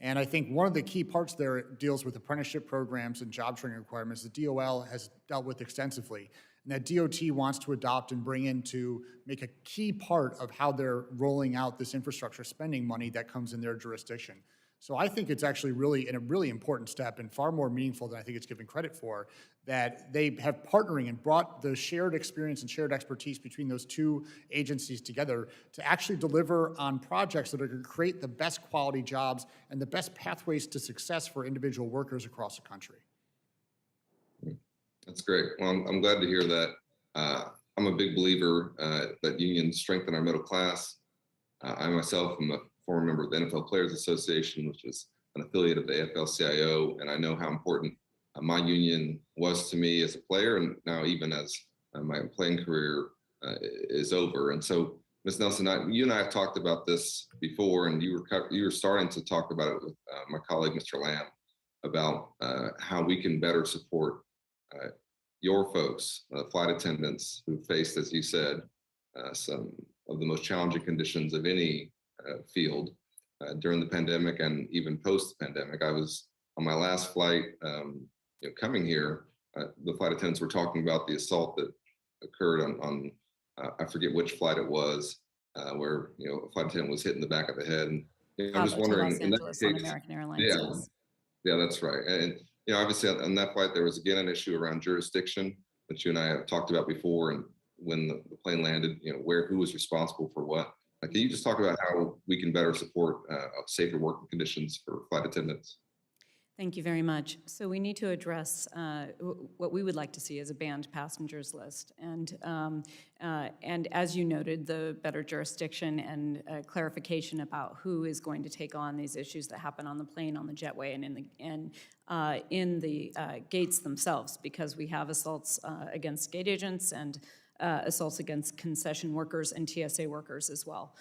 Speaker 5: And I think one of the key parts there deals with apprenticeship programs and job training requirements that DOL has dealt with extensively, and that DOT wants to adopt and bring in to make a key part of how they're rolling out this infrastructure spending money that comes in their jurisdiction. So I think it's actually really a really important step and far more meaningful than I think it's given credit for, that they have partnering and brought the shared experience and shared expertise between those two agencies together to actually deliver on projects that are going to create the best quality jobs and the best pathways to success for individual workers across the country.
Speaker 12: That's great. Well, I'm glad to hear that. I'm a big believer that unions strengthen our middle class. I myself am a former member of the NFL Players Association, which is an affiliate of the AFL-CIO, and I know how important my union was to me as a player, and now even as my playing career is over. And so, Ms. Nelson, you and I have talked about this before, and you were starting to talk about it with my colleague, Mr. Lamb, about how we can better support your folks, flight attendants who faced, as you said, some of the most challenging conditions of any field during the pandemic and even post-pandemic. I was on my last flight coming here, the flight attendants were talking about the assault that occurred on I forget which flight it was, where a flight attendant was hit in the back of the head. And I'm just wondering,
Speaker 4: Los Angeles on American Airlines.
Speaker 12: yeah,
Speaker 4: Yes.
Speaker 12: yeah, that's right. And obviously on that flight there was again an issue around jurisdiction that you and I have talked about before, and when the plane landed, who was responsible for what. Can you just talk about how we can better support safer working conditions for flight attendants?
Speaker 4: Thank you very much. So we need to address what we would like to see as a banned passengers list. And as you noted, the better jurisdiction and clarification about who is going to take on these issues that happen on the plane, on the jetway, and in the gates themselves, because we have assaults against gate agents and assaults against concession workers and TSA workers as well.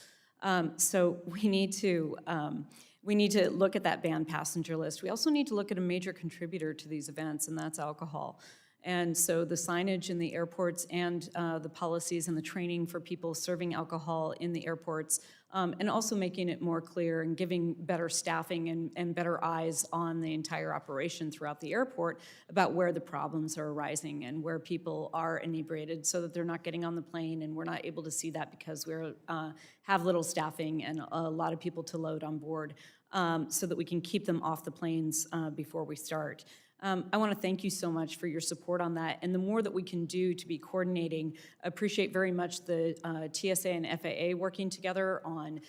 Speaker 4: So we need to look at that banned passenger list. We also need to look at a major contributor to these events, and that's alcohol. And so the signage in the airports and the policies and the training for people serving alcohol in the airports, and also making it more clear and giving better staffing and better eyes on the entire operation throughout the airport about where the problems are arising and where people are inebriated so that they're not getting on the plane, and we're not able to see that because we have little staffing and a lot of people to load on board, so that we can keep them off the planes before we start. I want to thank you so much for your support on that, and the more that we can do to be coordinating, appreciate very much the TSA and FAA working together on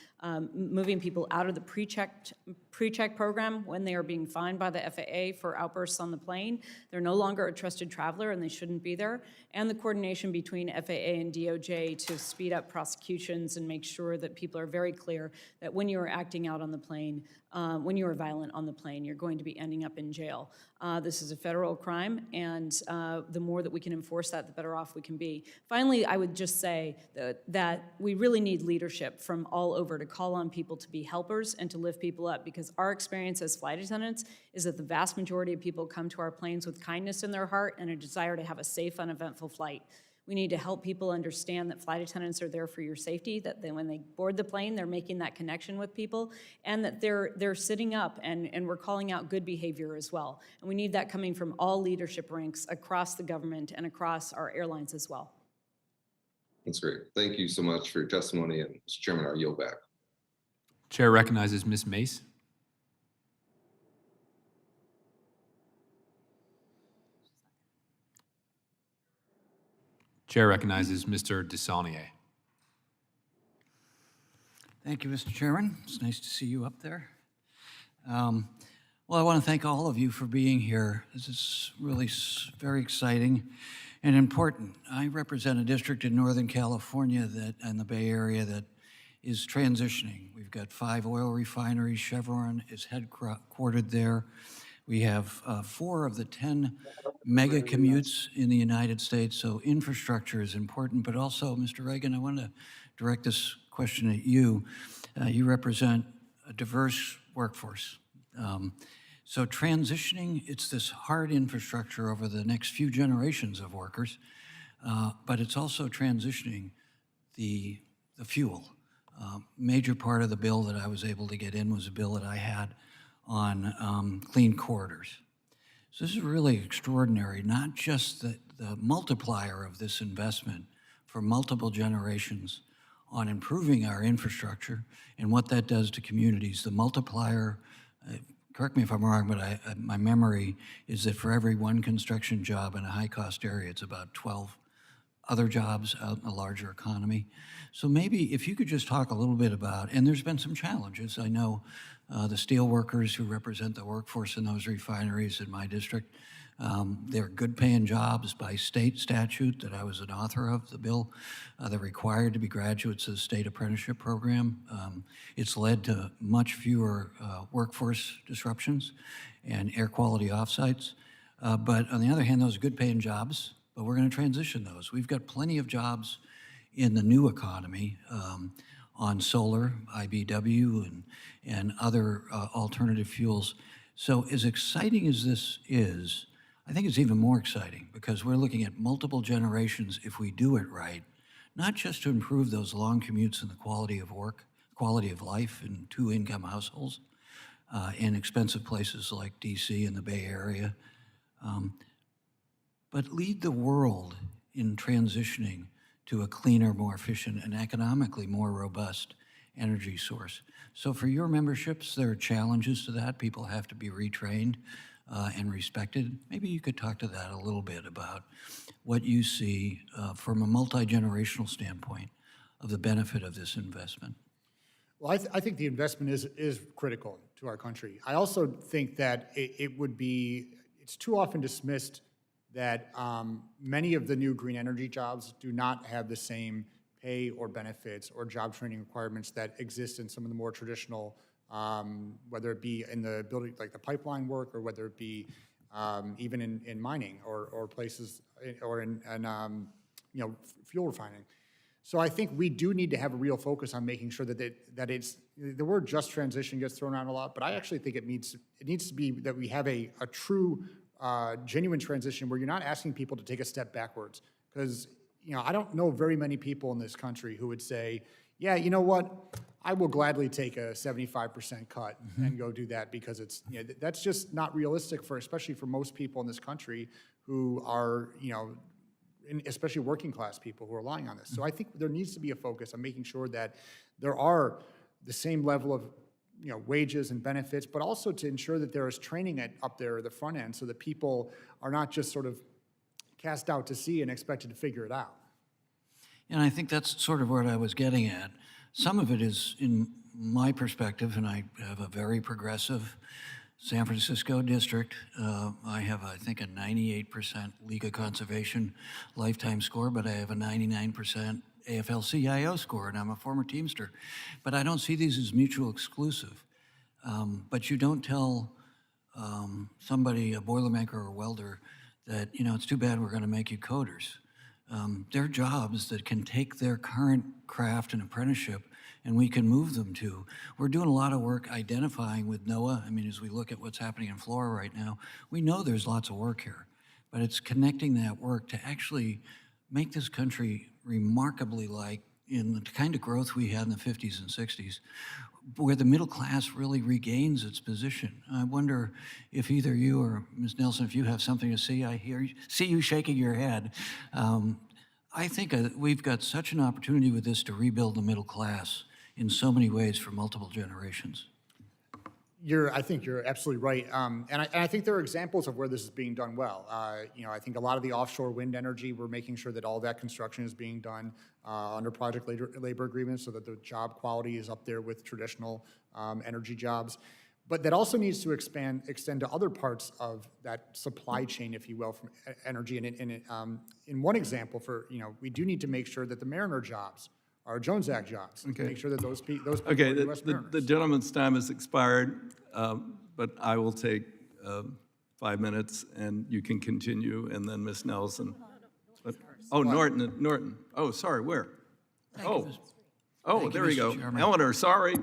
Speaker 4: moving people out of the pre-check program when they are being fined by the FAA for outbursts on the plane. They're no longer a trusted traveler and they shouldn't be there, and the coordination between FAA and DOJ to speed up prosecutions and make sure that people are very clear that when you are acting out on the plane, when you are violent on the plane, you're going to be ending up in jail. This is a federal crime, and the more that we can enforce that, the better off we can be. Finally, I would just say that we really need leadership from all over to call on people to be helpers and to lift people up, because our experience as flight attendants is that the vast majority of people come to our planes with kindness in their heart and a desire to have a safe, uneventful flight. We need to help people understand that flight attendants are there for your safety, that when they board the plane, they're making that connection with people, and that they're sitting up and we're calling out good behavior as well. And we need that coming from all leadership ranks across the government and across our airlines as well.
Speaker 12: That's great. Thank you so much for your testimony, and Mr. Chairman, I yield back.
Speaker 15: Chair recognizes Ms. Mace. Chair recognizes Mr. Desaulnier.
Speaker 22: Thank you, Mr. Chairman. It's nice to see you up there. Well, I want to thank all of you for being here. This is really very exciting and important. I represent a district in Northern California and the Bay Area that is transitioning. We've got 5 oil refineries. Chevron is headquartered there. We have 4 of the 10 mega commutes in the United States, so infrastructure is important. But also, Mr. Reagan, I want to direct this question at you.
Speaker 16: You represent a diverse workforce. So transitioning, it's this hard infrastructure over the next few generations of workers, but it's also transitioning the fuel. Major part of the bill that I was able to get in was a bill that I had on clean corridors. So this is really extraordinary, not just the multiplier of this investment for multiple generations on improving our infrastructure and what that does to communities. The multiplier, correct me if I'm wrong, but my memory is that for every one construction job in a high-cost area, it's about 12 other jobs out in the larger economy. So maybe if you could just talk a little bit about, and there's been some challenges. I know the steel workers who represent the workforce in those refineries in my district, they're good paying jobs by state statute that I was an author of, the bill. They're required to be graduates of the state apprenticeship program. It's led to much fewer workforce disruptions and air quality offsites. But on the other hand, those are good paying jobs, but we're going to transition those. We've got plenty of jobs in the new economy on solar, IBW, and other alternative fuels. So as exciting as this is, I think it's even more exciting because we're looking at multiple generations if we do it right, not just to improve those long commutes and the quality of work, quality of life in two-income households in expensive places like DC and the Bay Area, but lead the world in transitioning to a cleaner, more efficient, and economically more robust energy source. So for your memberships, there are challenges to that. People have to be retrained and respected. Maybe you could talk to that a little bit about what you see from a multi-generational standpoint of the benefit of this investment.
Speaker 5: Well, I think the investment is critical to our country. I also think that it's too often dismissed that many of the new green energy jobs do not have the same pay or benefits or job training requirements that exist in some of the more traditional, whether it be in the building, like the pipeline work, or whether it be even in mining or places, or in fuel refining. So I think we do need to have a real focus on making sure that the word just transition gets thrown around a lot, but I actually think it needs to be that we have a true genuine transition where you're not asking people to take a step backwards. Because I don't know very many people in this country who would say, yeah, you know what, I will gladly take a 75% cut and go do that, because it's that's just not realistic especially for most people in this country who are especially working class people who are relying on this. So I think there needs to be a focus on making sure that there are the same level of wages and benefits, but also to ensure that there is training up there at the front end so that people are not just sort of cast out to sea and expected to figure it out.
Speaker 16: And I think that's sort of what I was getting at. Some of it is, in my perspective, and I have a very progressive San Francisco district. I have, I think, a 98% League of Conservation lifetime score, but I have a 99% AFL-CIO score, and I'm a former Teamster. But I don't see these as mutual exclusive. But you don't tell somebody, a Boilermaker or welder, that, it's too bad we're going to make you coders. They're jobs that can take their current craft and apprenticeship and we can move them to. We're doing a lot of work identifying with NOAA. I mean, as we look at what's happening in Florida right now, we know there's lots of work here, but it's connecting that work to actually make this country remarkably like in the kind of growth we had in the 50s and 60s, where the middle class really regains its position. I wonder if either you or Ms. Nelson, if you have something to say. See you shaking your head. I think we've got such an opportunity with this to rebuild the middle class in so many ways for multiple generations.
Speaker 5: I think you're absolutely right, and I think there are examples of where this is being done well. I think a lot of the offshore wind energy, we're making sure that all that construction is being done under project labor agreements so that the job quality is up there with traditional energy jobs. But that also needs to extend to other parts of that supply chain, if you will, from energy. And in one example, we do need to make sure that the Mariner jobs are Jones Act jobs.
Speaker 1: Okay.
Speaker 5: Make sure that those people
Speaker 1: Okay,
Speaker 5: are US Mariners.
Speaker 1: the gentleman's time has expired, but I will take 5 minutes and you can continue, and then Ms. Nelson. Oh, Norton. Oh, sorry, where? Oh,
Speaker 16: Thank you,
Speaker 1: there you
Speaker 16: Mr.
Speaker 1: go.
Speaker 16: Chairman.
Speaker 1: Eleanor, sorry,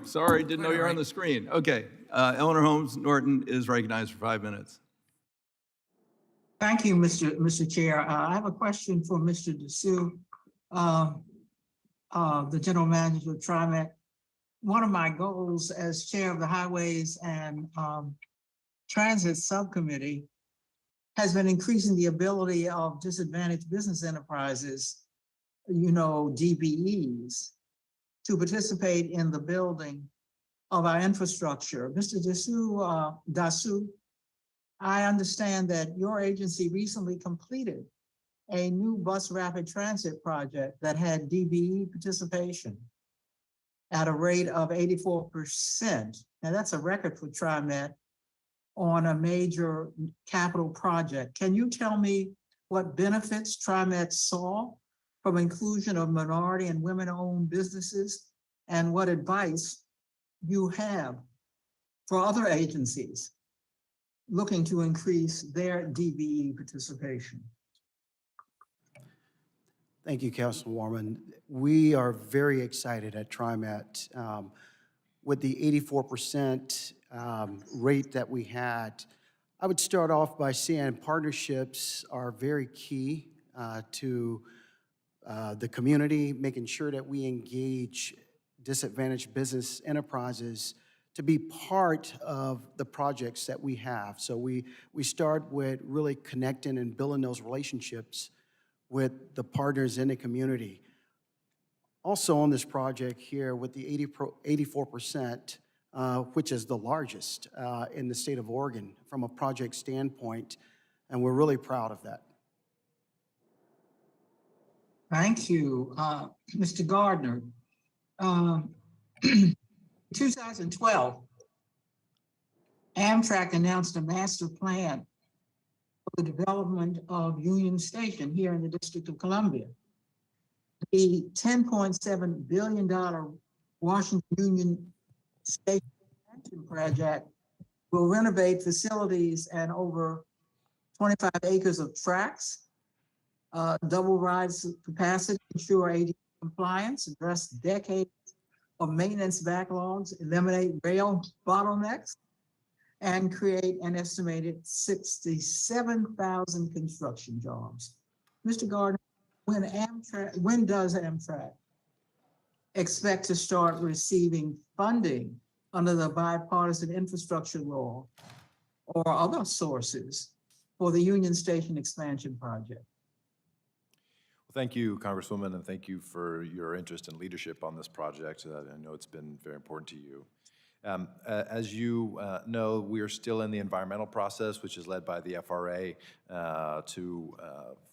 Speaker 1: didn't know you were on the screen. Okay, Eleanor Holmes Norton is recognized for 5 minutes.
Speaker 17: Thank you, Mr. Chair. I have a question for Mr. Dessou, the General Manager of TriMet. One of my goals as Chair of the Highways and Transit Subcommittee has been increasing the ability of disadvantaged business enterprises, DBEs, to participate in the building of our infrastructure. Mr. Dessou, I understand that your agency recently completed a new bus rapid transit project that had DBE participation at a rate of 84%. Now that's a record for TriMet on a major capital project. Can you tell me what benefits TriMet saw from inclusion of minority and women-owned businesses, and what advice you have for other agencies looking to increase their DBE participation?
Speaker 18: Thank you, Councilwoman. We are very excited at TriMet with the 84% rate that we had. I would start off by saying partnerships are very key to the community, making sure that we engage disadvantaged business enterprises to be part of the projects that we have. So we start with really connecting and building those relationships with the partners in the community. Also on this project here with the 84%, which is the largest in the state of Oregon from a project standpoint, and we're really proud of that.
Speaker 17: Thank you. Mr. Gardner, 2012, Amtrak announced a master plan for the development of Union Station here in the District of Columbia. The $10.7 billion Washington Union Station expansion project will renovate facilities and over 25 acres of tracks, double rides capacity, ensure ADA compliance, address decades of maintenance backlogs, eliminate rail bottlenecks, and create an estimated 67,000 construction jobs. Mr. Gardner, when does Amtrak expect to start receiving funding under the bipartisan infrastructure law or other sources for the Union Station expansion project?
Speaker 6: Thank you, Congresswoman, and thank you for your interest and leadership on this project. I know it's been very important to you. As you know, we are still in the environmental process, which is led by the FRA to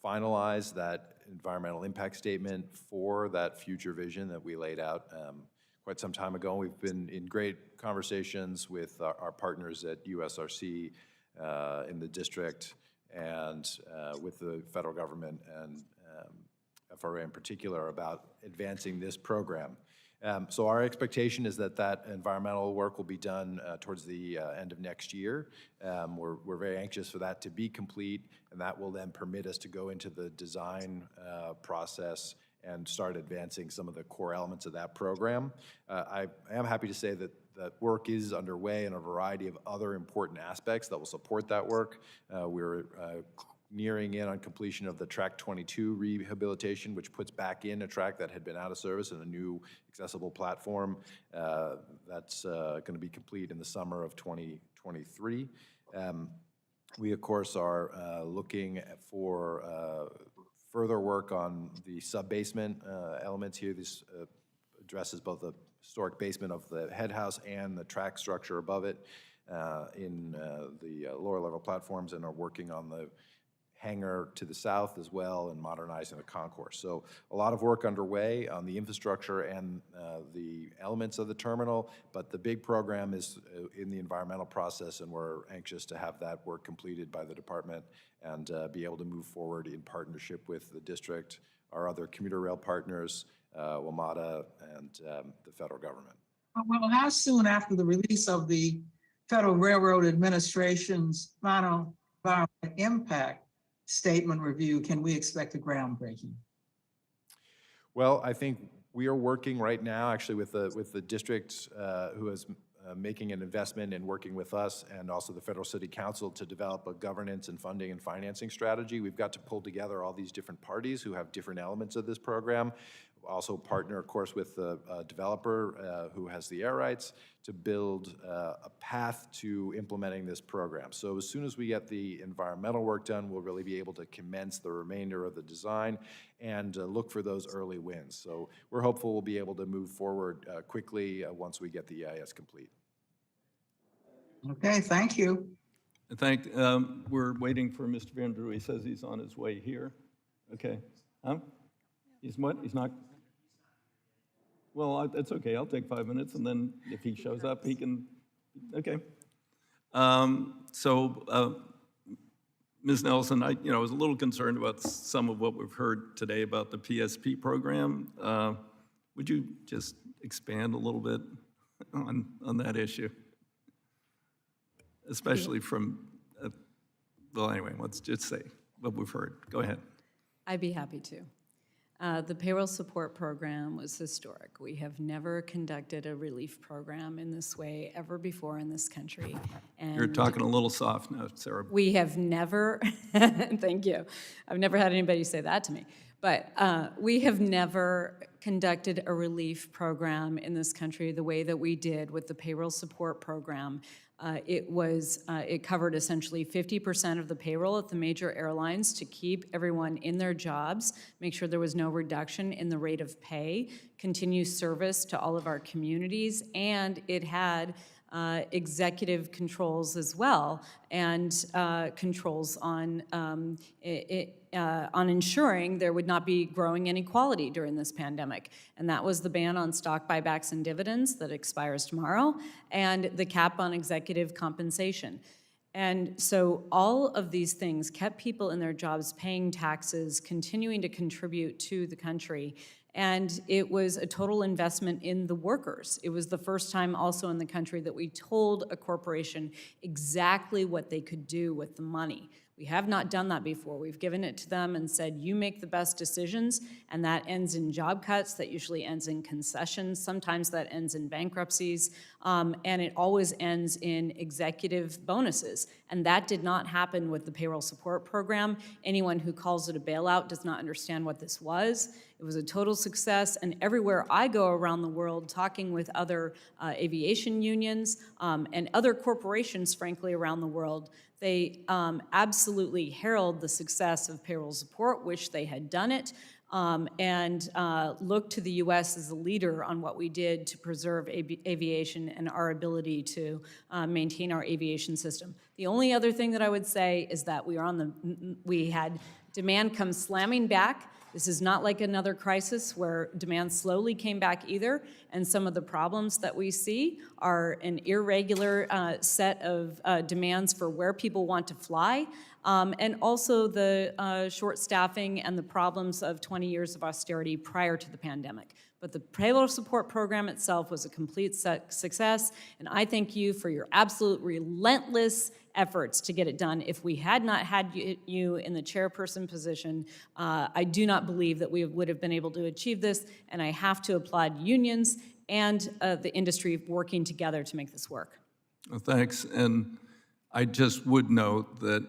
Speaker 6: finalize that environmental impact statement for that future vision that we laid out quite some time ago. We've been in great conversations with our partners at USRC in the district and with the federal government and FRA in particular about advancing this program. So our expectation is that that environmental work will be done towards the end of next year. We're very anxious for that to be complete, and that will then permit us to go into the design process and start advancing some of the core elements of that program. I am happy to say that that work is underway in a variety of other important aspects that will support that work. We're nearing in on completion of the Track 22 rehabilitation, which puts back in a track that had been out of service and a new accessible platform that's going to be complete in the summer of 2023. We, of course, are looking for further work on the sub-basement elements here. This addresses both the historic basement of the head house and the track structure above it in the lower level platforms, and are working on the hangar to the south as well and modernizing the concourse. So a lot of work underway on the infrastructure and the elements of the terminal, but the big program is in the environmental process, and we're anxious to have that work completed by the department and be able to move forward in partnership with the district, our other commuter rail partners, WMATA, and the federal government.
Speaker 17: Well, how soon after the release of the Federal Railroad Administration's final environmental impact statement review can we expect a groundbreaking?
Speaker 6: Well, I think We are working right now, actually, with the district who is making an investment in working with us and also the Federal City Council to develop a governance and funding and financing strategy. We've got to pull together all these different parties who have different elements of this program. Also partner, of course, with the developer who has the air rights to build a path to implementing this program. So as soon as we get the environmental work done, we'll really be able to commence the remainder of the design and look for those early wins. So we're hopeful we'll be able to move forward quickly once we get the EIS complete.
Speaker 17: Okay, thank you.
Speaker 1: We're waiting for Mr. Van Drew. He says he's on his way here. Okay. Huh? He's what? He's not? Well, that's okay. I'll take 5 minutes, and then if he shows up, he can, okay. Ms. Nelson, I was a little concerned about some of what we've heard today about the PSP program. Would you just expand a little bit on that issue? Especially from, well, anyway, let's just say what we've heard. Go ahead.
Speaker 4: I'd be happy to. The payroll support program was historic. We have never conducted a relief program in this way ever before in this country. And
Speaker 1: you're talking a little soft now, Sarah.
Speaker 4: We have never, thank you. I've never had anybody say that to me. But we have never conducted a relief program in this country the way that we did with the payroll support program. It covered essentially 50% of the payroll at the major airlines to keep everyone in their jobs, make sure there was no reduction in the rate of pay, continue service to all of our communities, and it had executive controls as well, and controls on ensuring there would not be growing inequality during this pandemic. And that was the ban on stock buybacks and dividends that expires tomorrow, and the cap on executive compensation. And so all of these things kept people in their jobs, paying taxes, continuing to contribute to the country. And it was a total investment in the workers. It was the first time also in the country that we told a corporation exactly what they could do with the money. We have not done that before. We've given it to them and said, you make the best decisions, and that ends in job cuts, that usually ends in concessions, sometimes that ends in bankruptcies, and it always ends in executive bonuses. And that did not happen with the payroll support program. Anyone who calls it a bailout does not understand what this was. It was a total success, and everywhere I go around the world talking with other aviation unions and other corporations, frankly, around the world, they absolutely herald the success of payroll support, which they had done it, and looked to the U.S. as a leader on what we did to preserve aviation and our ability to maintain our aviation system. The only other thing that I would say is that we had demand come slamming back. This is not like another crisis where demand slowly came back either, and some of the problems that we see are an irregular set of demands for where people want to fly, and also the short staffing and the problems of 20 years of austerity prior to the pandemic. But the payroll support program itself was a complete success, and I thank you for your absolute relentless efforts to get it done. If we had not had you in the chairperson position, I do not believe that we would have been able to achieve this, and I have to applaud unions and the industry working together to make this work.
Speaker 1: Well, thanks, and I just would note that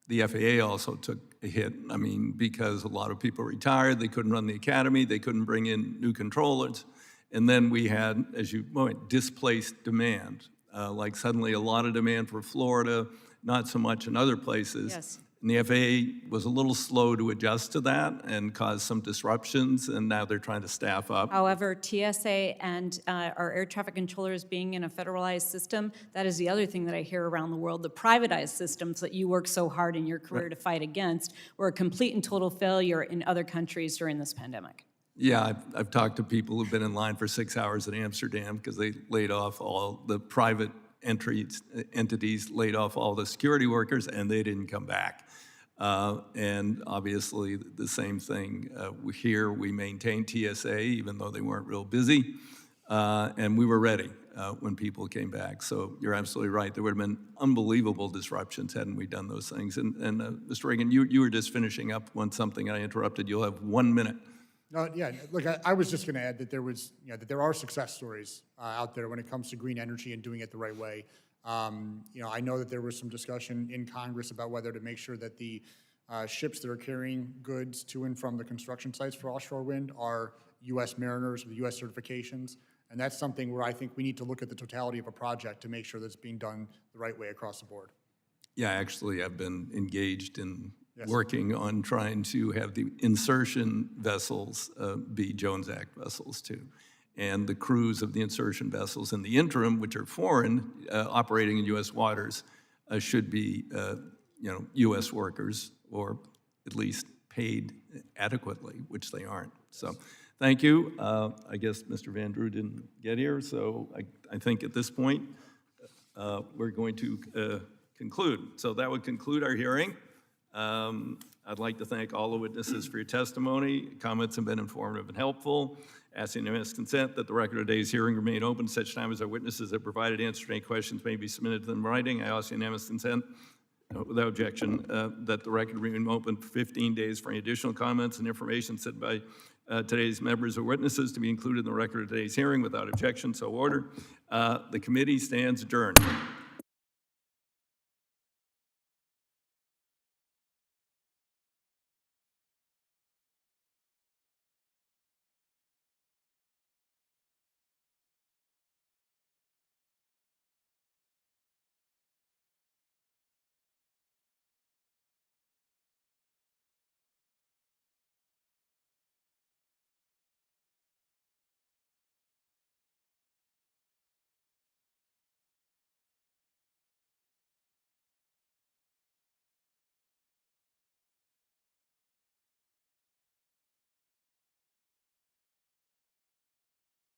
Speaker 1: the FAA also took a hit. I mean, because a lot of people retired, they couldn't run the academy, they couldn't bring in new controllers, and then we had, as you point, displaced demand. Like suddenly a lot of demand for Florida, not so much in other places. Yes. And the FAA was a little slow to adjust to that and caused some disruptions, and now they're trying to staff up.
Speaker 4: However, TSA and our air traffic controllers being in a federalized system, that is the other thing that I hear around the world. The privatized systems that you worked so hard in your career to fight against were a complete and total failure in other countries during this pandemic.
Speaker 1: Yeah, I've talked to people who've been in line for 6 hours in Amsterdam because they laid off all the private entities, laid off all the security workers, and they didn't come back. And obviously the same thing here. We maintained TSA even though they weren't real busy, and we were ready when people came back. So you're absolutely right. There would have been unbelievable disruptions hadn't we done those things. And Mr. Reagan, you were just finishing up on something. I interrupted. You'll have 1 minute.
Speaker 5: Yeah, look, I was just going to add that there was, that there are success stories out there when it comes to green energy and doing it the right way. I know that there was some discussion in Congress about whether to make sure that the ships that are carrying goods to and from the construction sites for offshore wind are U.S. mariners with U.S. certifications. And that's something where I think we need to look at the totality of a project to make sure that it's being done the right way across the board.
Speaker 1: Yeah, actually, I've been engaged in
Speaker 5: Yes.
Speaker 1: working on trying to have the insertion vessels be Jones Act vessels too. And the crews of the insertion vessels in the interim, which are foreign, operating in U.S. waters, should be, U.S. workers, or at least paid adequately, which they aren't. So, thank you. I guess Mr. Van Drew didn't get here, so I think at this point, we're going to conclude. So that would conclude our hearing. I'd like to thank all the witnesses for your testimony. Comments have been informative and helpful. Asking unanimous consent that the record of today's hearing remain open such time as our witnesses have provided answers to any questions may be submitted to them in writing. I ask unanimous consent, without objection, that the record remain open for 15 days for any additional comments and information said by today's members or witnesses to be included in the record of today's hearing. Without objection, so ordered. The committee stands adjourned.